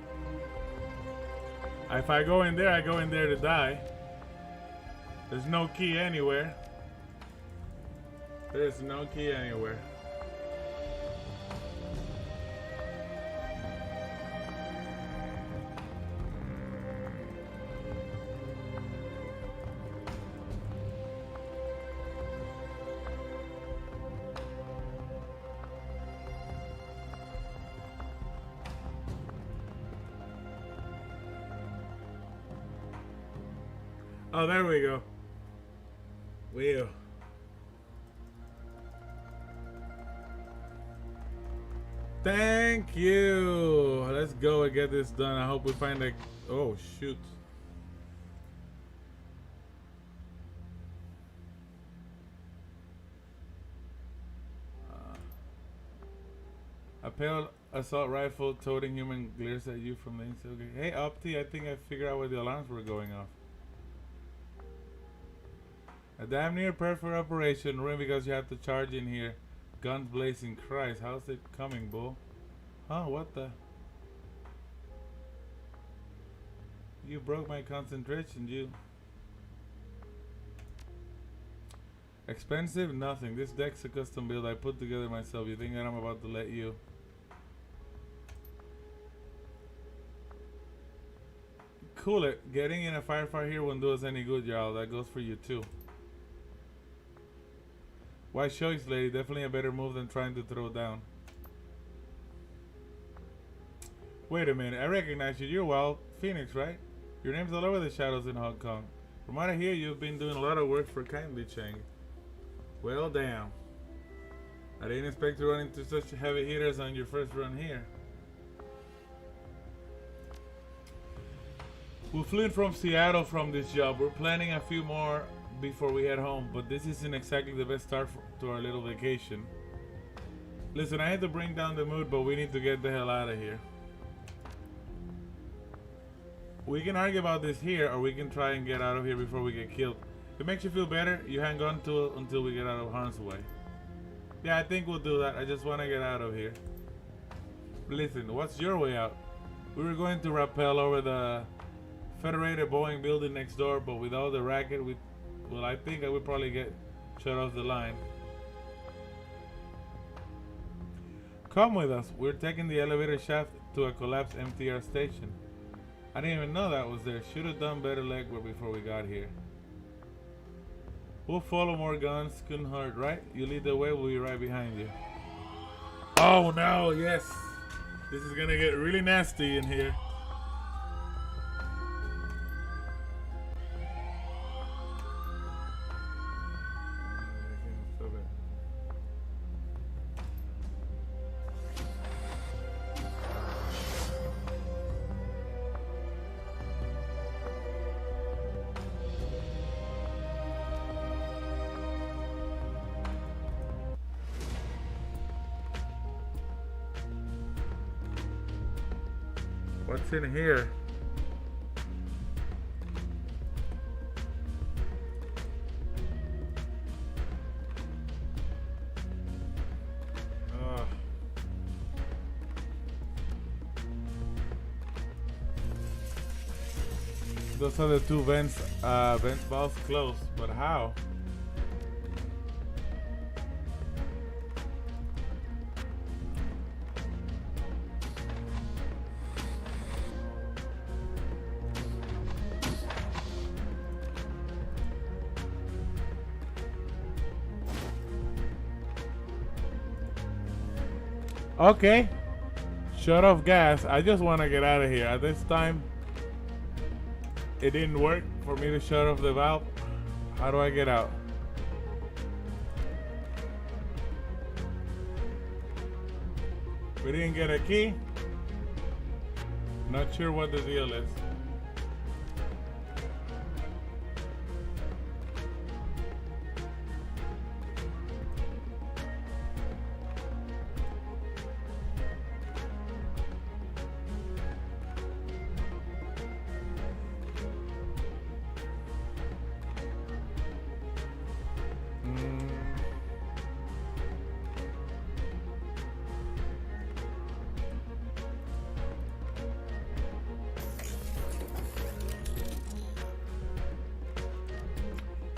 S1: If I go in there, I go in there to die. There's no key anywhere. There's no key anywhere. Oh, there we go. Wheel. Thank you. Let's go and get this done. I hope we find a... Oh, shoot. A pale assault rifle toting human glares at you from the inside. Okay. Hey, Auntie, I think I figured out where the alarms were going off. A damn near perfect operation. Ruined because you have to charge in here. Guns blazing. Christ, how's it coming, bull? Huh, what the? You broke my concentration, you. Expensive? Nothing. This deck's a custom build I put together myself. You think that I'm about to let you? Cool it. Getting in a firefight here won't do us any good, y'all. That goes for you too. Why choice, lady? Definitely a better move than trying to throw down. Wait a minute. I recognize you. You're Wild Phoenix, right? Your name's all over the shadows in Hong Kong. From what I hear, you've been doing a lot of work for Kindly Chang. Well, damn. I didn't expect to run into such heavy hitters on your first run here. We flew in from Seattle from this job. We're planning a few more before we head home, but this isn't exactly the best start to our little vacation. Listen, I had to bring down the mood, but we need to get the hell out of here. We can argue about this here, or we can try and get out of here before we get killed. If it makes you feel better, you hang on to it until we get out of harm's way. Yeah, I think we'll do that. I just want to get out of here. Listen, what's your way out? We were going to rappel over the Federated Boeing building next door, but with all the racket, well, I think I would probably get shut off the line. Come with us. We're taking the elevator shaft to a collapsed MTR station. I didn't even know that was there. Should have done better legwork before we got here. We'll follow more guns. Couldn't hurt, right? You lead the way. We'll be right behind you. Oh no! Yes, this is gonna get really nasty in here. What's in here? Those are the two vents valves closed, but how? Okay, shut off gas. I just want to get out of here. At this time, it didn't work for me to shut off the valve. How do I get out? We didn't get a key. Not sure what the deal is.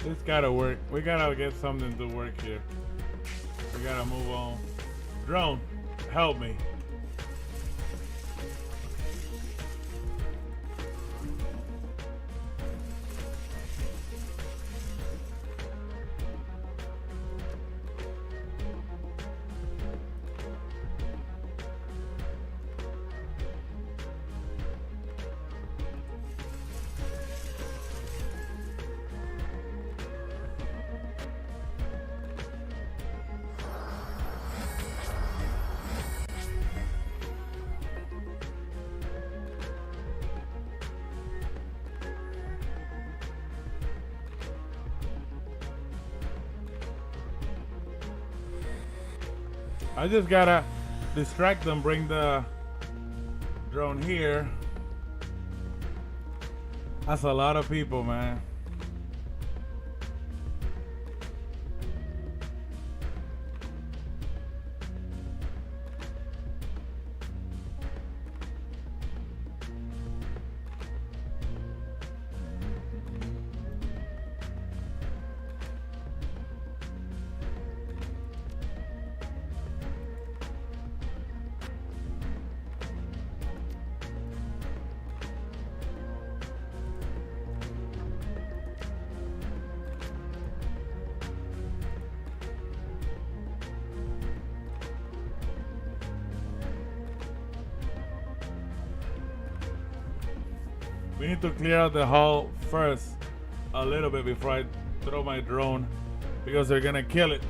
S1: This gotta work. We gotta get something to work here. We gotta move on. Drone, help me. I just gotta distract them, bring the drone here. That's a lot of people, man. We need to clear out the hall first a little bit before I throw my drone, because they're gonna kill it.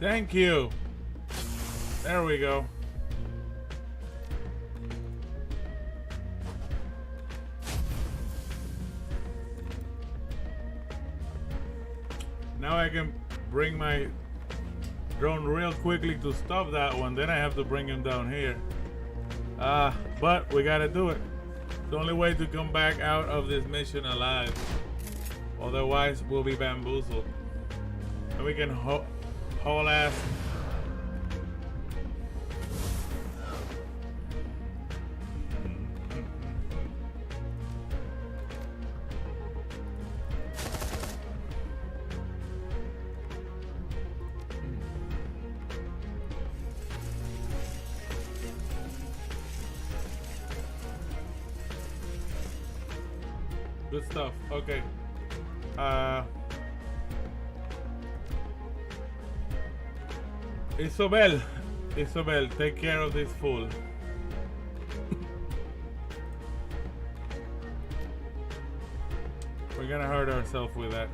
S1: Thank you. There we go. Now I can bring my drone real quickly to stop that one. Then I have to bring him down here. But we gotta do it. It's the only way to come back out of this mission alive. Otherwise, we'll be bamboozled. And we can haul ass. Good stuff. Okay. Isobel, take care of this fool. We're gonna hurt ourselves with that.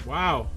S1: Wow.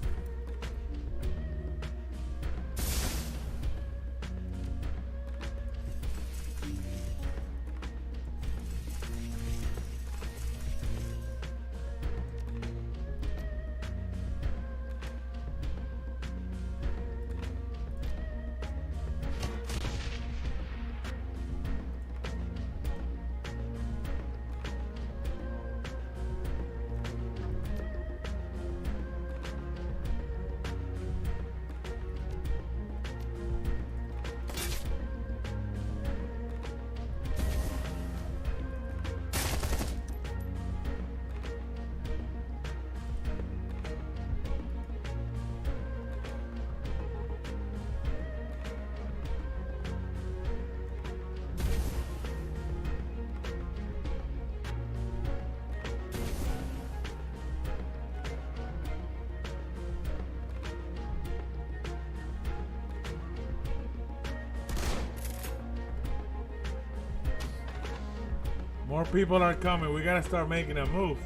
S1: More people are coming. We gotta start making a move.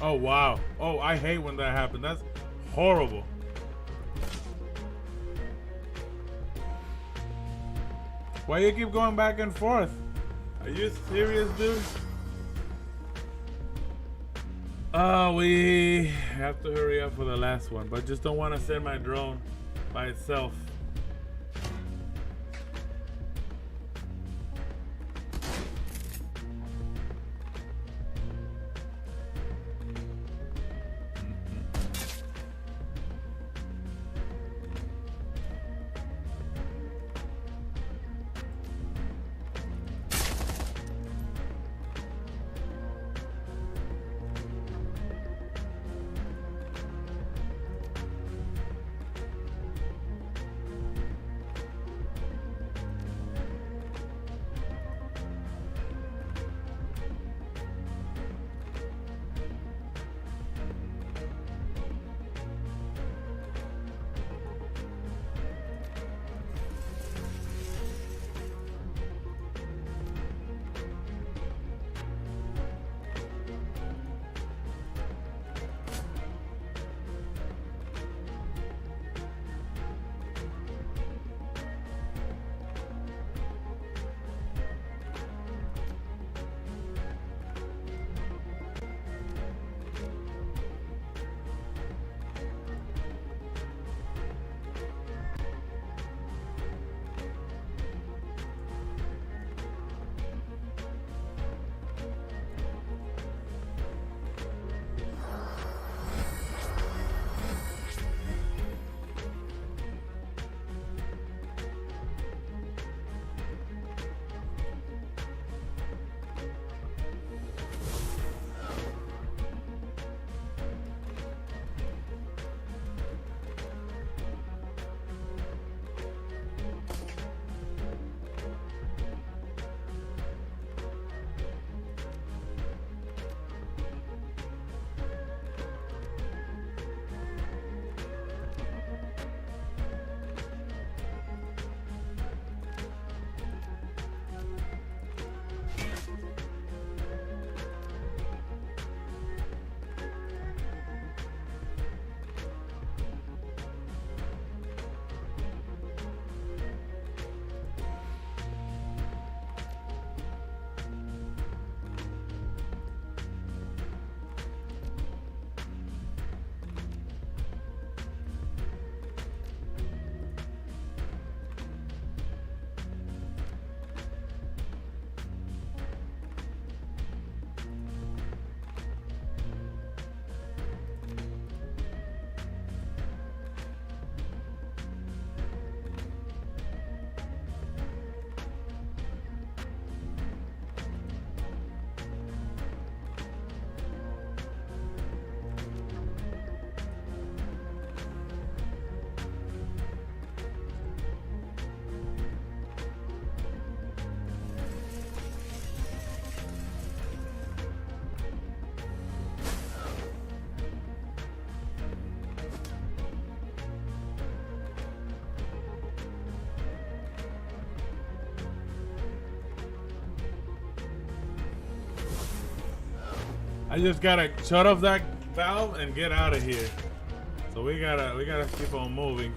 S1: Oh, wow. Oh, I hate when that happens. That's horrible. Why you keep going back and forth? Are you serious, dude? We have to hurry up for the last one, but just don't want to send my drone by itself. I just gotta shut off that valve and get out of here. So we gotta keep on moving.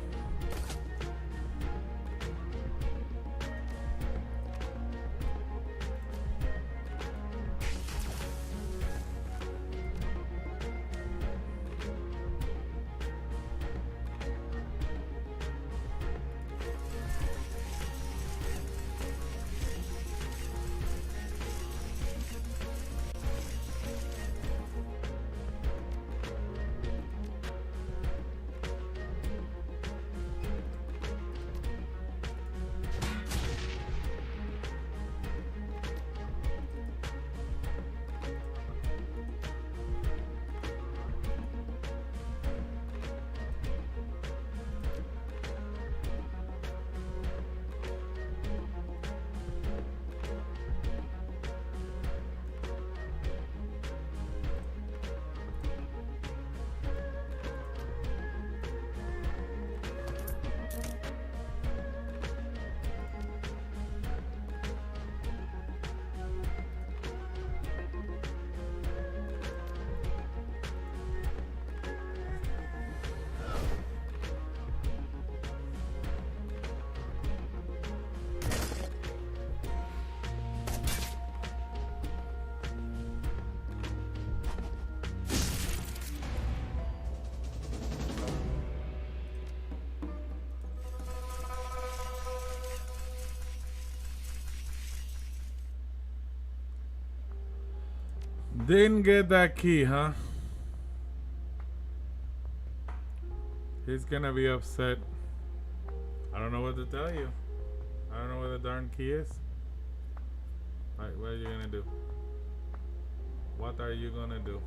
S1: Didn't get that key, huh? He's gonna be upset. I don't know what to tell you. I don't know where the darn key is. Alright, what are you gonna do? What are you gonna do?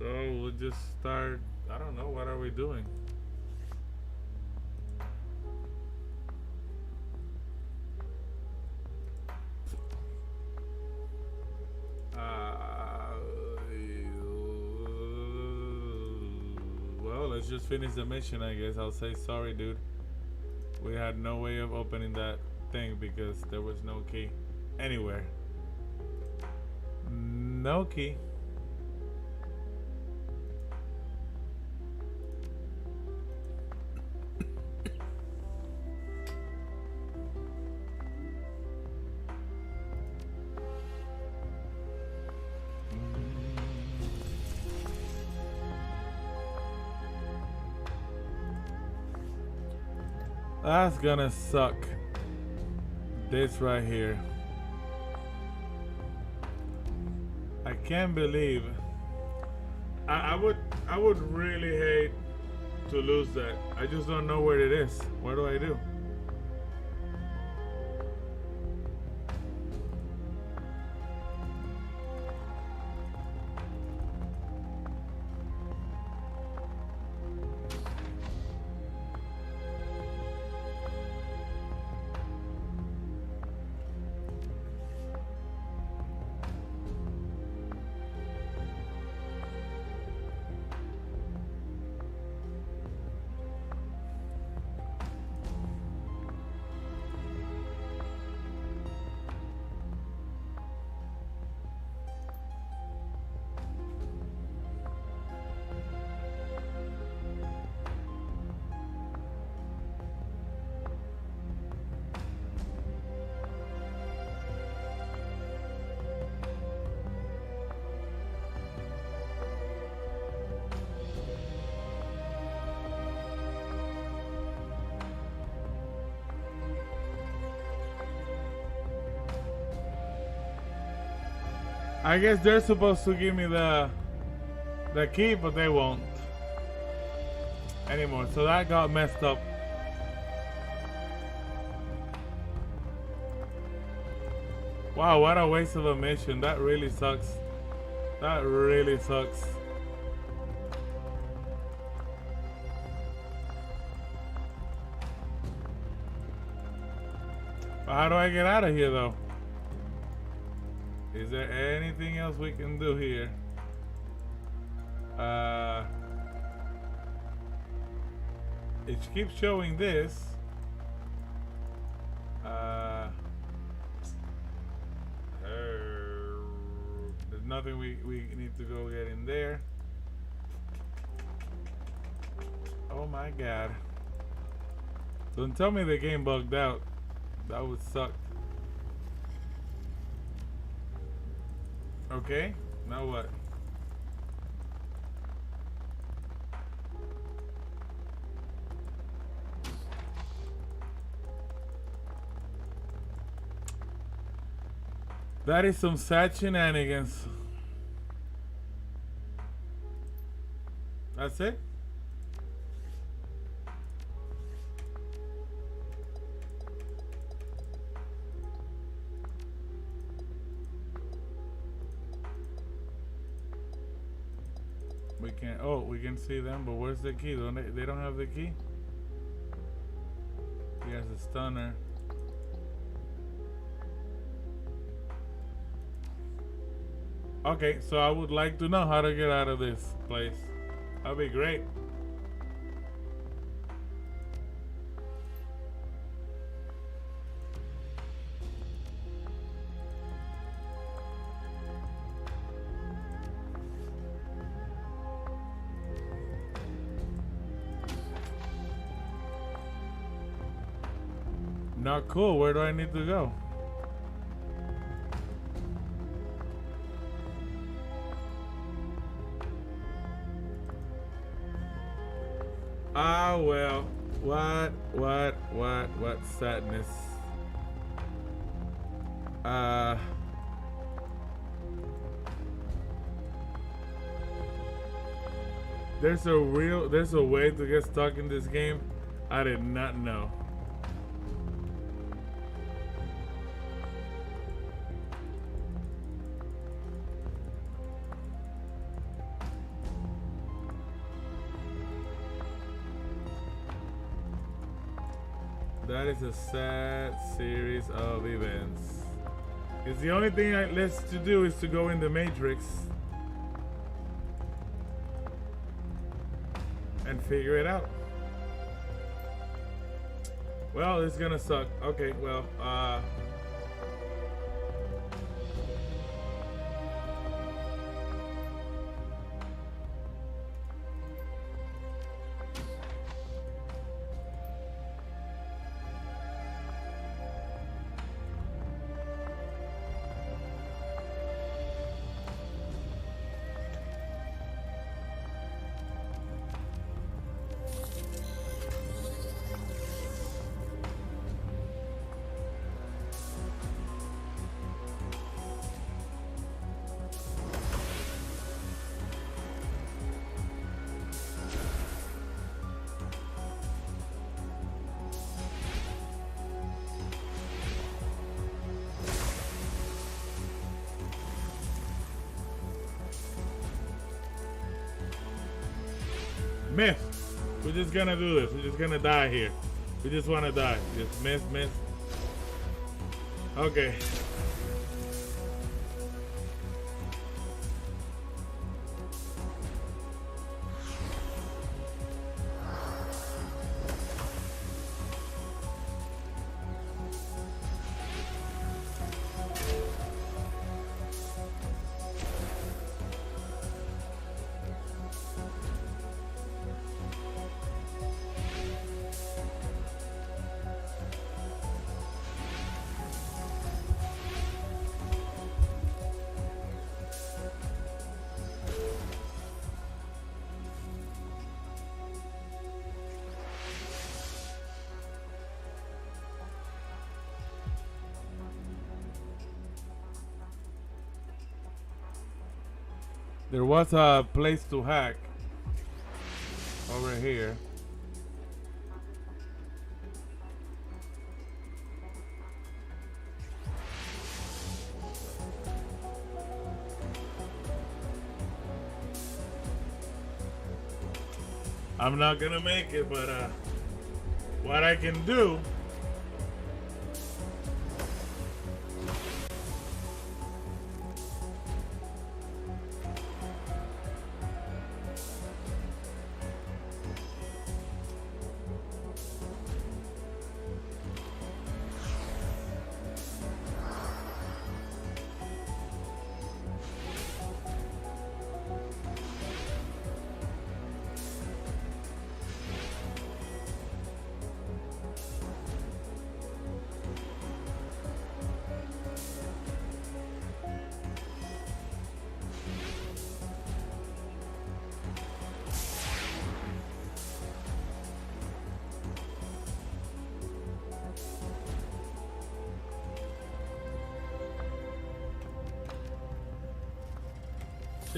S1: So we'll just start. I don't know, what are we doing? Well, let's just finish the mission, I guess. I'll say sorry, dude. We had no way of opening that thing because there was no key anywhere. No key. That's gonna suck. This right here. I can't believe. I would really hate to lose that. I just don't know where it is. What do I do? I guess they're supposed to give me the key, but they won't anymore. So that got messed up. Wow, what a waste of a mission. That really sucks. That really sucks. But how do I get out of here though? Is there anything else we can do here? It keeps showing this. nothing we need to go get in there. Oh my god. Don't tell me the game bugged out. That would suck. Okay, now what? That is some sad shenanigans. That's it? We can't, oh, we can see them, but where's the key? They don't have the key? He has a stunner. Okay, so I would like to know how to get out of this place. That'd be great. Not cool. Where do I need to go? Ah, well, what sadness. There's a way to get stuck in this game. I did not know. That is a sad series of events. Because the only thing left to do is to go in the Matrix and figure it out. Well, it's gonna suck. Okay, well, miss. We're just gonna do this. We're just gonna die here. We just wanna die. Just miss. Okay. There was a place to hack over here. I'm not gonna make it, but what I can do .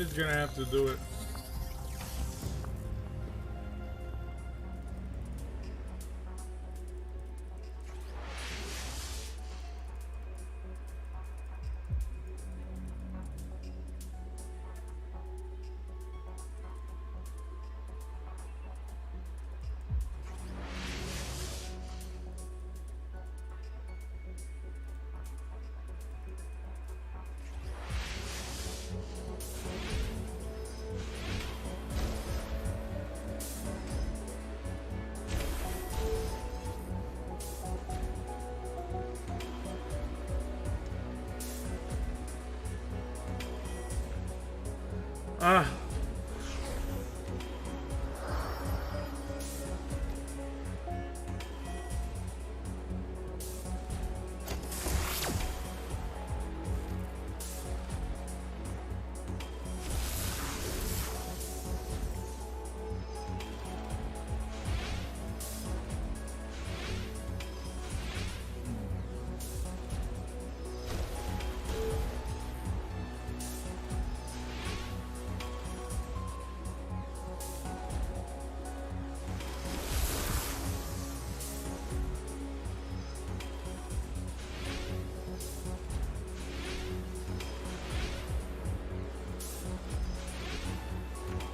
S1: She's gonna have to do it. Ah.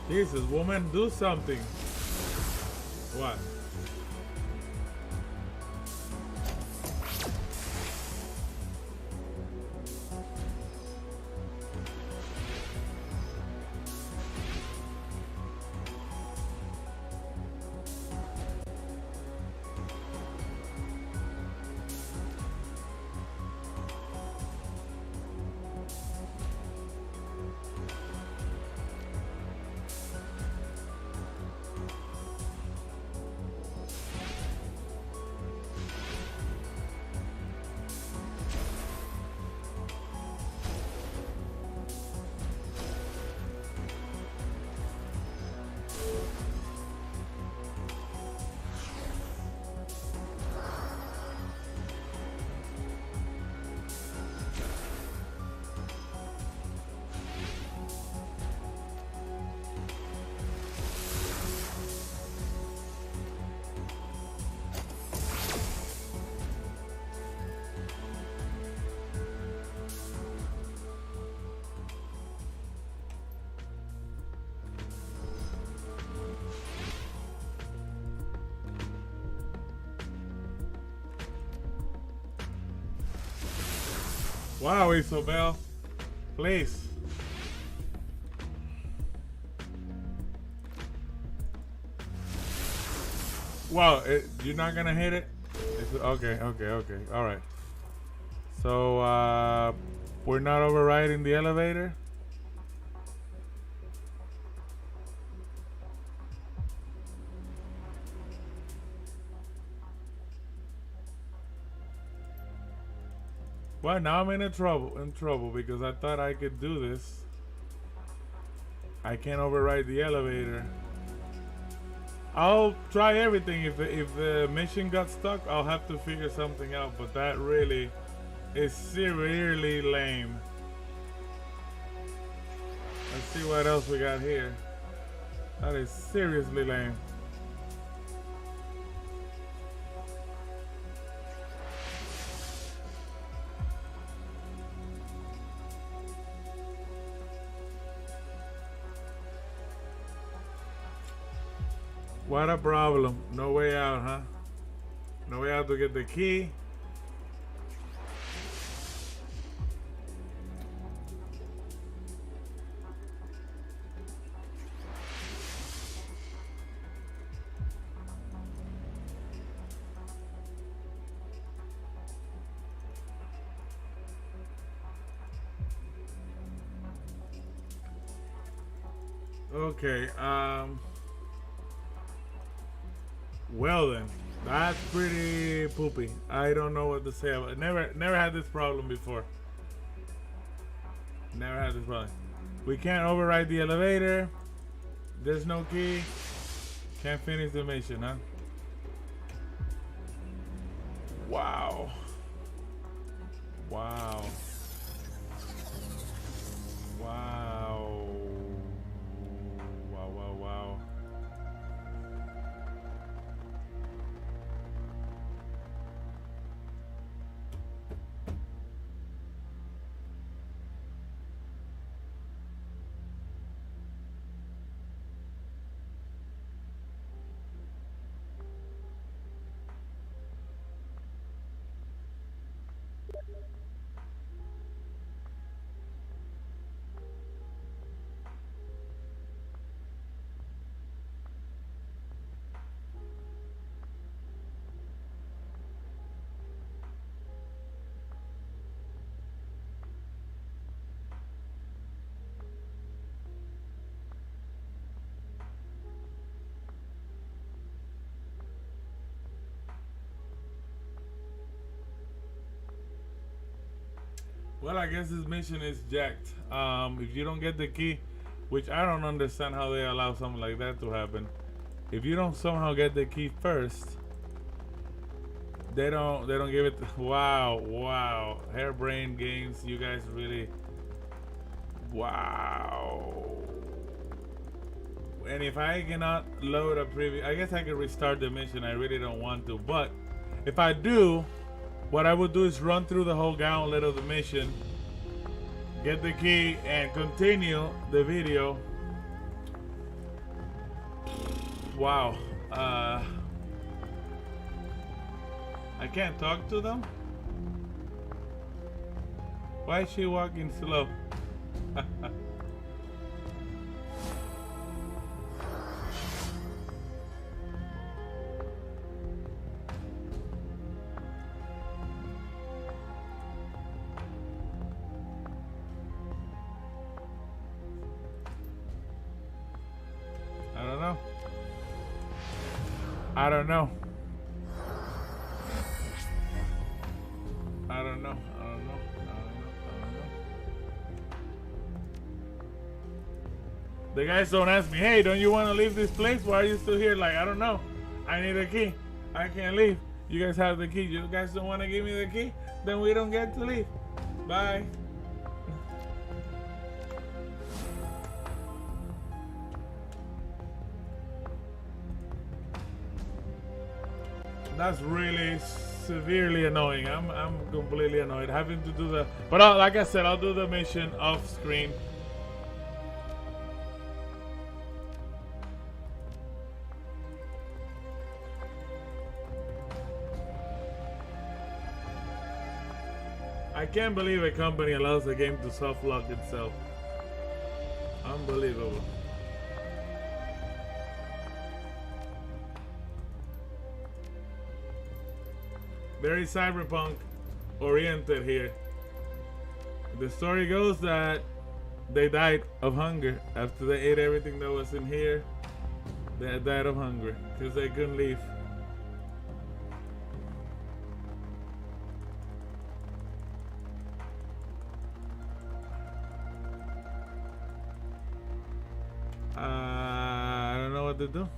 S1: Jesus, woman, do something. What? Wow, Isabel. Please. Wow, you're not gonna hit it? Okay. Alright. So, we're not overriding the elevator? Well, now I'm in trouble because I thought I could do this. I can't override the elevator. I'll try everything. If the mission got stuck, I'll have to figure something out. But that really is severely lame. Let's see what else we got here. That is seriously lame. What a problem. No way out, huh? No way out to get the key. Okay, well then, that's pretty poopy. I don't know what to say about it. Never had this problem before. Never had this problem. We can't override the elevator. There's no key. Can't finish the mission, huh? Wow. Wow. Wow. Well, I guess this mission is jacked. If you don't get the key, which I don't understand how they allow something like that to happen. If you don't somehow get the key first, they don't give it. Wow, harebrained games. You guys really, wow. And if I cannot load a preview, I guess I can restart the mission. I really don't want to, but if I do, what I would do is run through the whole gauntlet of the mission, get the key, and continue the video. Wow. I can't talk to them? Why is she walking slow? I don't know. The guys don't ask me, hey, don't you want to leave this place? Why are you still here? Like, I don't know. I need a key. I can't leave. You guys have the key. You guys don't want to give me the key? Then we don't get to leave. Bye. That's really severely annoying. I'm completely annoyed having to do the. But like I said, I'll do the mission off screen. I can't believe a company allows the game to soft lock itself. Unbelievable. Very cyberpunk oriented here. The story goes that they died of hunger after they ate everything that was in here. They died of hunger because they couldn't leave. I don't know what to do.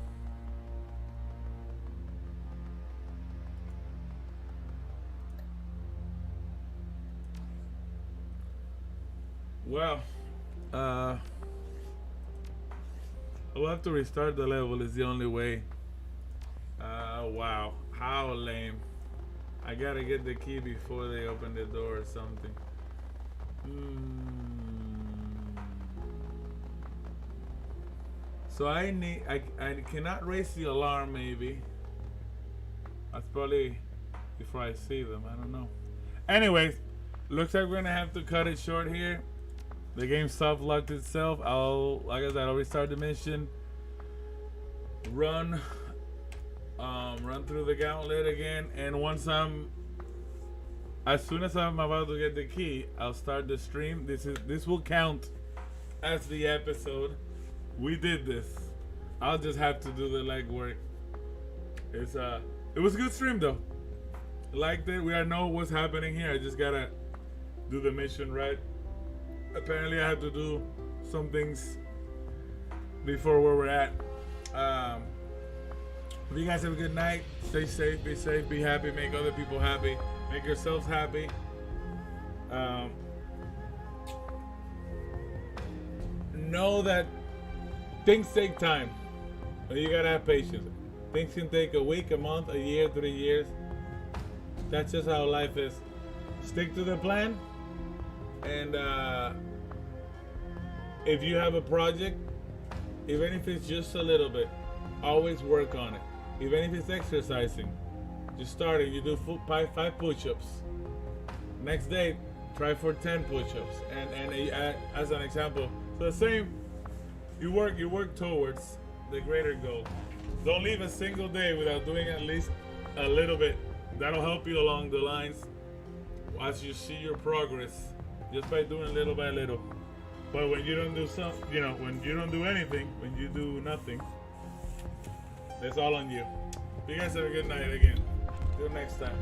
S1: Well, we'll have to restart the level. Is the only way. Wow, how lame. I gotta get the key before they open the door or something. So I cannot raise the alarm maybe. That's probably before I see them. I don't know. Anyways, looks like we're gonna have to cut it short here. The game soft locked itself. Like I said, I'll restart the mission. Run through the gauntlet again, and as soon as I'm about to get the key, I'll start the stream. This will count as the episode. We did this. I'll just have to do the legwork. It was a good stream though. Liked it. We already know what's happening here. I just gotta do the mission right. Apparently I have to do some things before where we're at. You guys have a good night. Stay safe, be happy, make other people happy, make yourselves happy. Know that things take time, but you gotta have patience. Things can take a week, a month, a year, 3 years. That's just how life is. Stick to the plan, and if you have a project, even if it's just a little bit, always work on it. Even if it's exercising, just start it. You do 5 push-ups. Next day, try for 10 push-ups, and as an example. So the same, you work towards the greater goal. Don't leave a single day without doing at least a little bit. That'll help you along the lines as you see your progress, just by doing little by little. But when you don't do when you don't do anything, when you do nothing, that's all on you. You guys have a good night again. Till next time.